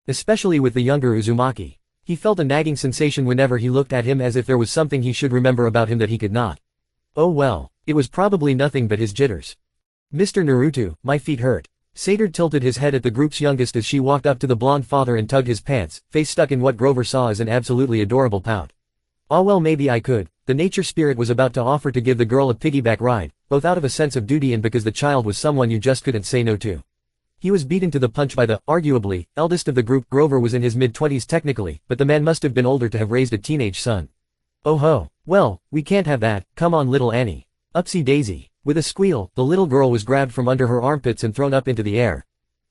Especially with the younger Uzumaki. He felt a nagging sensation whenever he looked at him, as if there was something he should remember about him that he could not. Oh well, it was probably nothing but his jitters. Mr. Naruto, my feet hurt. Satyr tilted his head at the group's youngest as she walked up to the blonde father and tugged his pants, face stuck in what Grover saw as an absolutely adorable pout. Ah well, maybe I could. The nature spirit was about to offer to give the girl a piggyback ride, both out of a sense of duty and because the child was someone you just couldn't say no to. He was beaten to the punch by the, arguably, eldest of the group. Grover was in his mid-20s technically, but the man must have been older to have raised a teenage son. Oh ho. Well, we can't have that, come on little Annie. Upsy daisy. With a squeal, the little girl was grabbed from under her armpits and thrown up into the air.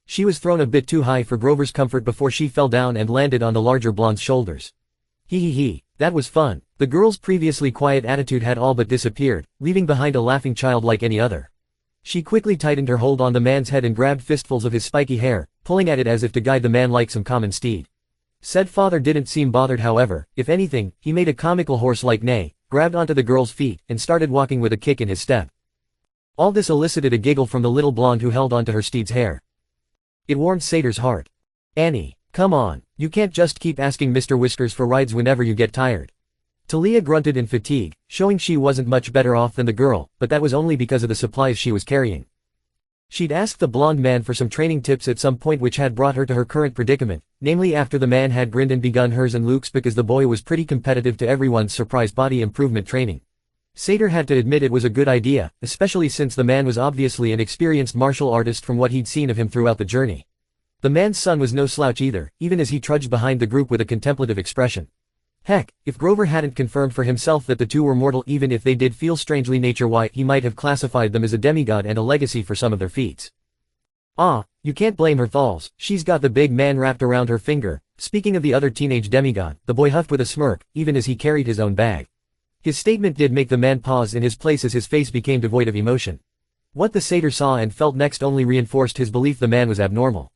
She was thrown a bit too high for Grover's comfort before she fell down and landed on the larger blonde's shoulders. Hee, that was fun. The girl's previously quiet attitude had all but disappeared, leaving behind a laughing child like any other. She quickly tightened her hold on the man's head and grabbed fistfuls of his spiky hair, pulling at it as if to guide the man like some common steed. Said father didn't seem bothered however, if anything, he made a comical horse-like neigh, grabbed onto the girl's feet, and started walking with a kick in his step. All this elicited a giggle from the little blonde who held onto her steed's hair. It warmed Sator's heart. Annie, come on, you can't just keep asking Mr. Whiskers for rides whenever you get tired. Talia grunted in fatigue, showing she wasn't much better off than the girl, but that was only because of the supplies she was carrying. She'd asked the blonde man for some training tips at some point which had brought her to her current predicament, namely after the man had grinned and begun hers and Luke's because the boy was pretty competitive to everyone's surprise body improvement training. Sator had to admit it was a good idea, especially since the man was obviously an experienced martial artist from what he'd seen of him throughout the journey. The man's son was no slouch either, even as he trudged behind the group with a contemplative expression. Heck, if Grover hadn't confirmed for himself that the two were mortal even if they did feel strangely nature-wide he might have classified them as a demigod and a legacy for some of their feats. Ah, you can't blame her thalls, she's got the big man wrapped around her finger. Speaking of the other teenage demigod, the boy huffed with a smirk, even as he carried his own bag. His statement did make the man pause in his place as his face became devoid of emotion. What the satyr saw and felt next only reinforced his belief the man was abnormal.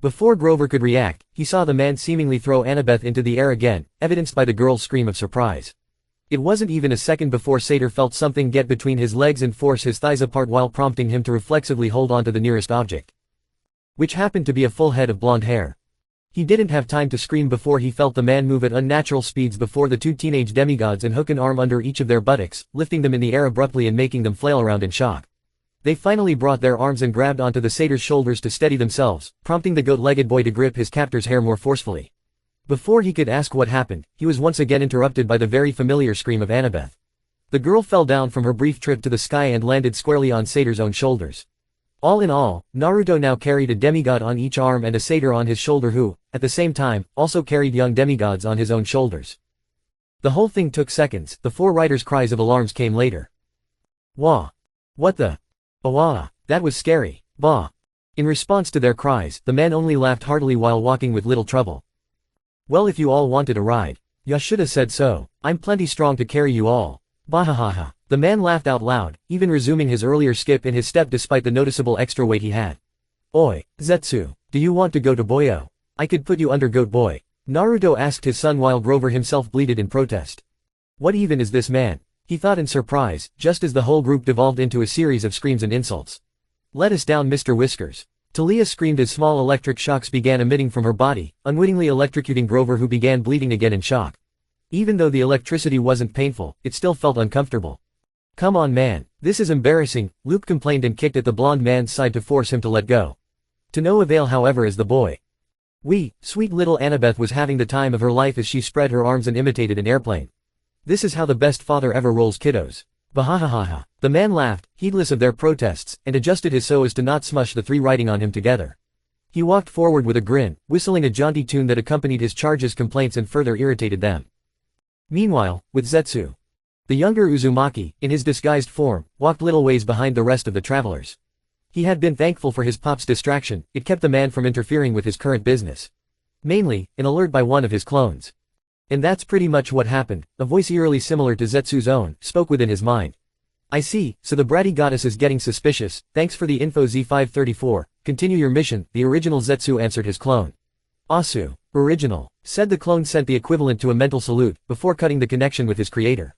Before Grover could react, he saw the man seemingly throw Annabeth into the air again, evidenced by the girl's scream of surprise. It wasn't even a second before Satyr felt something get between his legs and force his thighs apart while prompting him to reflexively hold onto the nearest object. Which happened to be a full head of blonde hair. He didn't have time to scream before he felt the man move at unnatural speeds before the two teenage demigods and hook an arm under each of their buttocks, lifting them in the air abruptly and making them flail around in shock. They finally brought their arms and grabbed onto the satyr's shoulders to steady themselves, prompting the goat-legged boy to grip his captor's hair more forcefully. Before he could ask what happened, he was once again interrupted by the very familiar scream of Annabeth. The girl fell down from her brief trip to the sky and landed squarely on Satyr's own shoulders. All in all, Naruto now carried a demigod on each arm and a satyr on his shoulder who, at the same time, also carried young demigods on his own shoulders. The whole thing took seconds, the four riders' cries of alarms came later. Wah! What the? Wah! That was scary, bah! In response to their cries, the man only laughed heartily while walking with little trouble. Well, if you all wanted a ride, ya shoulda said so, I'm plenty strong to carry you all. Bahahaha. The man laughed out loud, even resuming his earlier skip in his step despite the noticeable extra weight he had. Oi, Zetsu, do you want to go to Boyo? I could put you under Goat Boy. Naruto asked his son while Grover himself bleated in protest. What even is this man? He thought in surprise, just as the whole group devolved into a series of screams and insults. Let us down, Mr. Whiskers. Talia screamed as small electric shocks began emitting from her body, unwittingly electrocuting Grover who began bleeding again in shock. Even though the electricity wasn't painful, it still felt uncomfortable. Come on man, this is embarrassing, Luke complained and kicked at the blonde man's side to force him to let go. To no avail however as the boy. Sweet little Annabeth was having the time of her life as she spread her arms and imitated an airplane. This is how the best father ever rolls kiddos. Bahahaha. The man laughed, heedless of their protests, and adjusted his so as to not smush the three riding on him together. He walked forward with a grin, whistling a jaunty tune that accompanied his charge's complaints and further irritated them. Meanwhile, with Zetsu. The younger Uzumaki, in his disguised form, walked little ways behind the rest of the travelers. He had been thankful for his pop's distraction, it kept the man from interfering with his current business. Mainly, an alert by one of his clones. And that's pretty much what happened. A voice eerily similar to Zetsu's own, spoke within his mind. I see, so the bratty goddess is getting suspicious, thanks for the info Z534, continue your mission, the original Zetsu answered his clone. Asu, original, said the clone sent the equivalent to a mental salute, before cutting the connection with his creator.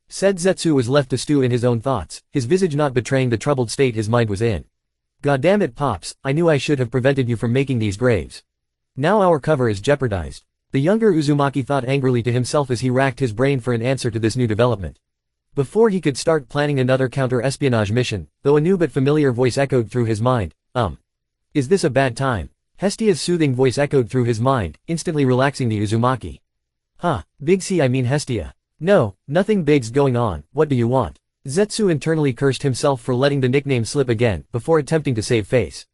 Said Zetsu was left to stew in his own thoughts, his visage not betraying the troubled state his mind was in. Goddamn it Pops, I knew I should have prevented you from making these graves. Now our cover is jeopardized. The younger Uzumaki thought angrily to himself as he racked his brain for an answer to this new development. Before he could start planning another counter-espionage mission, though a new but familiar voice echoed through his mind, Is this a bad time? Hestia's soothing voice echoed through his mind, instantly relaxing the Uzumaki. Big C I mean Hestia. No, nothing big's going on, what do you want? Zetsu internally cursed himself for letting the nickname slip again, before attempting to save face.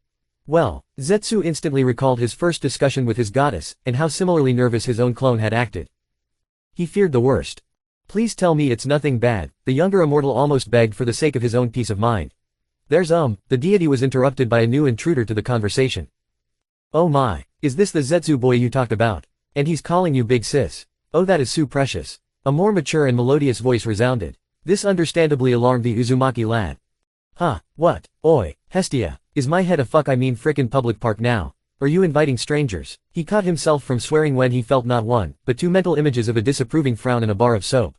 Well, Zetsu instantly recalled his first discussion with his goddess, and how similarly nervous his own clone had acted. He feared the worst. Please tell me it's nothing bad, the younger immortal almost begged for the sake of his own peace of mind. There's the deity was interrupted by a new intruder to the conversation. Oh my, is this the Zetsu boy you talked about? And he's calling you big sis. Oh that is so precious. A more mature and melodious voice resounded. This understandably alarmed the Uzumaki lad. What? Oi, Hestia, is my head a frickin' public park now? Are you inviting strangers? He caught himself from swearing when he felt not one, but two mental images of a disapproving frown and a bar of soap.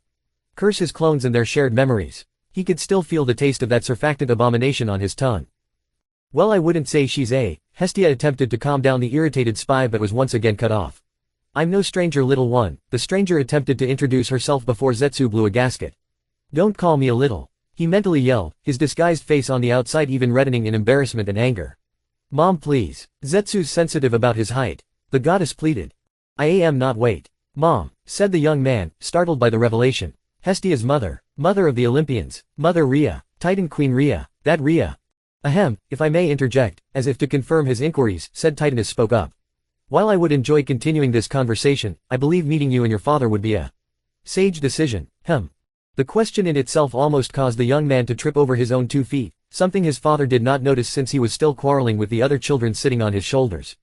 Curse his clones and their shared memories. He could still feel the taste of that surfactant abomination on his tongue. Well, I wouldn't say she's a. Hestia attempted to calm down the irritated spy but was once again cut off. I'm no stranger, little one. The stranger attempted to introduce herself before Zetsu blew a gasket. Don't call me a little. He mentally yelled, his disguised face on the outside even reddening in embarrassment and anger. Mom, please. Zetsu's sensitive about his height. The goddess pleaded. I am not. Wait. Mom, said the young man, startled by the revelation. Hestia's mother. Mother of the Olympians. Mother Rhea. Titan Queen Rhea. That Rhea. Ahem, if I may interject, as if to confirm his inquiries, said Titaness spoke up. While I would enjoy continuing this conversation, I believe meeting you and your father would be a sage decision. The question in itself almost caused the young man to trip over his own 2 feet, something his father did not notice since he was still quarreling with the other children sitting on his shoulders.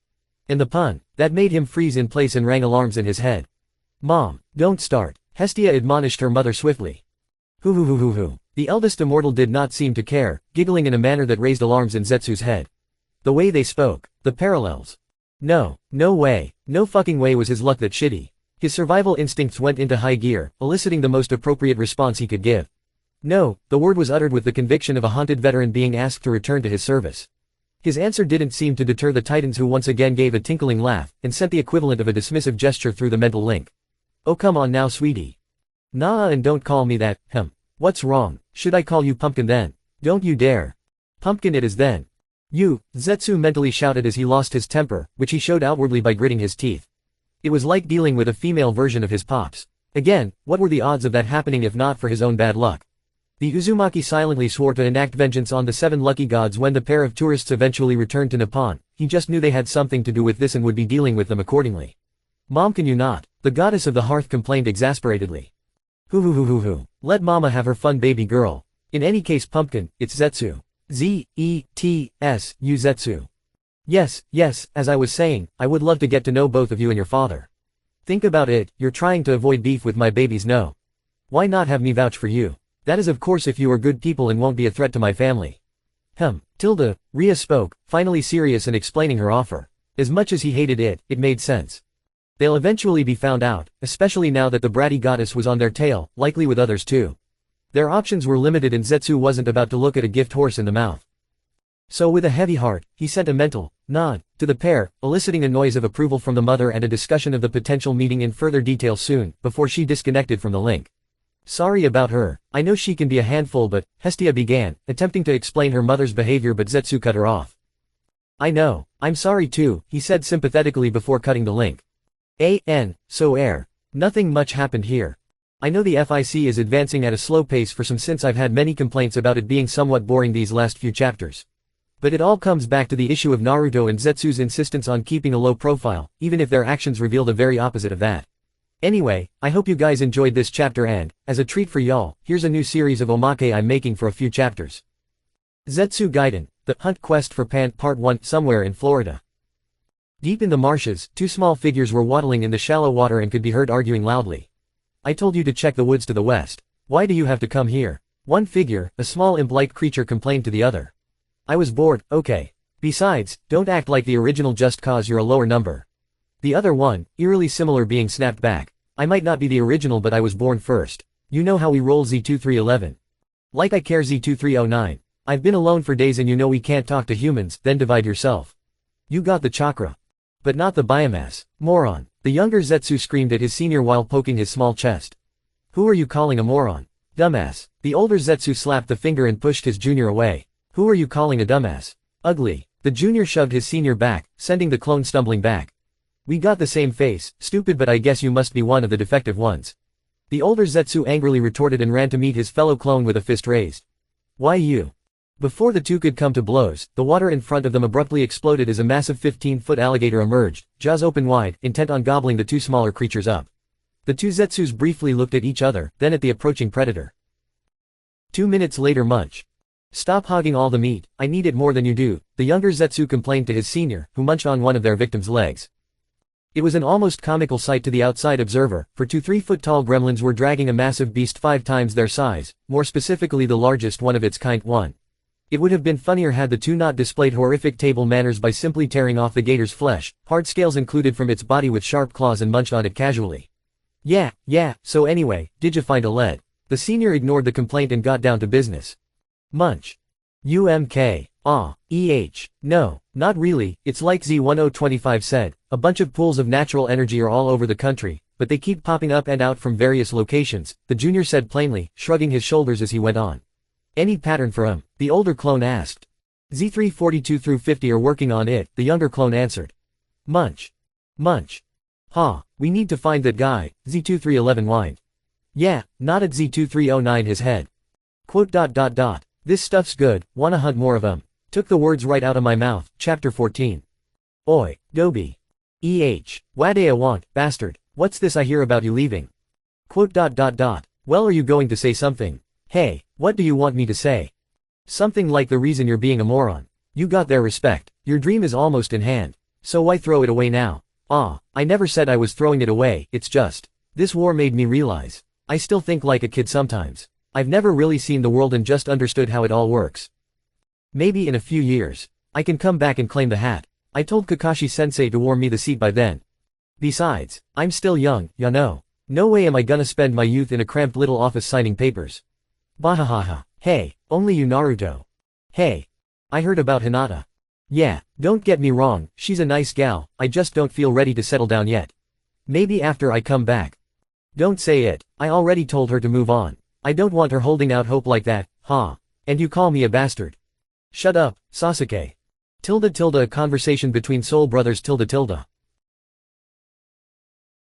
And the pun, that made him freeze in place and rang alarms in his head. Mom, don't start, Hestia admonished her mother swiftly. Hoo. The eldest immortal did not seem to care, giggling in a manner that raised alarms in Zetsu's head. The way they spoke, the parallels. No way, no fucking way was his luck that shitty. His survival instincts went into high gear, eliciting the most appropriate response he could give. No, the word was uttered with the conviction of a haunted veteran being asked to return to his service. His answer didn't seem to deter the Titans, who once again gave a tinkling laugh, and sent the equivalent of a dismissive gesture through the mental link. Oh come on now, sweetie. Nah, and don't call me that. What's wrong? Should I call you Pumpkin then? Don't you dare. Pumpkin it is then. You, Zetsu mentally shouted as he lost his temper, which he showed outwardly by gritting his teeth. It was like dealing with a female version of his pops. Again, what were the odds of that happening if not for his own bad luck? The Uzumaki silently swore to enact vengeance on the 7 lucky gods when the pair of tourists eventually returned to Nippon. He just knew they had something to do with this and would be dealing with them accordingly. Mom, can you not? The goddess of the hearth complained exasperatedly. Hoo. Let mama have her fun, baby girl. In any case, Pumpkin, it's Zetsu. Z-E-T-S-U Zetsu. Yes, as I was saying, I would love to get to know both of you and your father. Think about it, you're trying to avoid beef with my babies, no? Why not have me vouch for you? That is of course if you are good people and won't be a threat to my family. Tilda, Rhea spoke, finally serious and explaining her offer. As much as he hated it, it made sense. They'll eventually be found out, especially now that the bratty goddess was on their tail, likely with others too. Their options were limited and Zetsu wasn't about to look at a gift horse in the mouth. So with a heavy heart, he sent a mental nod to the pair, eliciting a noise of approval from the mother and a discussion of the potential meeting in further detail soon, before she disconnected from the link. Sorry about her, I know she can be a handful but, Hestia began, attempting to explain her mother's behavior but Zetsu cut her off. I know, I'm sorry too, he said sympathetically before cutting the link. Nothing much happened here. I know the FIC is advancing at a slow pace for some since I've had many complaints about it being somewhat boring these last few chapters. But it all comes back to the issue of Naruto and Zetsu's insistence on keeping a low profile, even if their actions reveal the very opposite of that. Anyway, I hope you guys enjoyed this chapter and, as a treat for y'all, here's a new series of omake I'm making for a few chapters. Zetsu Gaiden, The Hunt Quest for Pant Part 1, somewhere in Florida. Deep in the marshes, 2 small figures were waddling in the shallow water and could be heard arguing loudly. I told you to check the woods to the west. Why do you have to come here? One figure, a small imp-like creature, complained to the other. I was bored, okay. Besides, don't act like the original just cause you're a lower number. The other one, eerily similar being, snapped back. I might not be the original but I was born first. You know how we roll Z2311. Like I care Z2309. I've been alone for days and you know we can't talk to humans, then divide yourself. You got the chakra. But not the biomass. Moron. The younger Zetsu screamed at his senior while poking his small chest. Who are you calling a moron? Dumbass. The older Zetsu slapped the finger and pushed his junior away. Who are you calling a dumbass? Ugly. The junior shoved his senior back, sending the clone stumbling back. We got the same face, stupid, but I guess you must be one of the defective ones. The older Zetsu angrily retorted and ran to meet his fellow clone with a fist raised. Why you? Before the two could come to blows, the water in front of them abruptly exploded as a massive 15-foot alligator emerged, jaws open wide, intent on gobbling the 2 smaller creatures up. The 2 Zetsus briefly looked at each other, then at the approaching predator. 2 minutes later, munch. Stop hogging all the meat, I need it more than you do, the younger Zetsu complained to his senior, who munched on one of their victim's legs. It was an almost comical sight to the outside observer, for 2 3-foot-tall gremlins were dragging a massive beast 5 times their size, more specifically the largest one of its kind, one. It would have been funnier had the two not displayed horrific table manners by simply tearing off the gator's flesh, hard scales included from its body with sharp claws, and munched on it casually. Yeah, so anyway, did you find a lead? The senior ignored the complaint and got down to business. Munch. No, not really, it's like Z1025 said, a bunch of pools of natural energy are all over the country, but they keep popping up and out from various locations, the junior said plainly, shrugging his shoulders as he went on. Any pattern for him? The older clone asked. Z342 through 50 are working on it, the younger clone answered. Munch. We need to find that guy, Z2311 whined. Yeah, not at Z2309 his head. Quote. This stuff's good, wanna hunt more of 'em. Took the words right out of my mouth, chapter 14. Oi, Gobi. Wadea want, bastard, what's this I hear about you leaving? Quote. Well, are you going to say something? Hey, what do you want me to say? Something like the reason you're being a moron. You got their respect, your dream is almost in hand. So why throw it away now? I never said I was throwing it away, it's just. This war made me realize. I still think like a kid sometimes. I've never really seen the world and just understood how it all works. Maybe in a few years, I can come back and claim the hat. I told Kakashi-sensei to warm me the seat by then. Besides, I'm still young, ya know. No way am I gonna spend my youth in a cramped little office signing papers. Bahahaha. Hey, only you Naruto. Hey. I heard about Hinata. Yeah, don't get me wrong, she's a nice gal, I just don't feel ready to settle down yet. Maybe after I come back. Don't say it, I already told her to move on. I don't want her holding out hope like that, And you call me a bastard. Shut up, Sasuke. A conversation between soul brothers.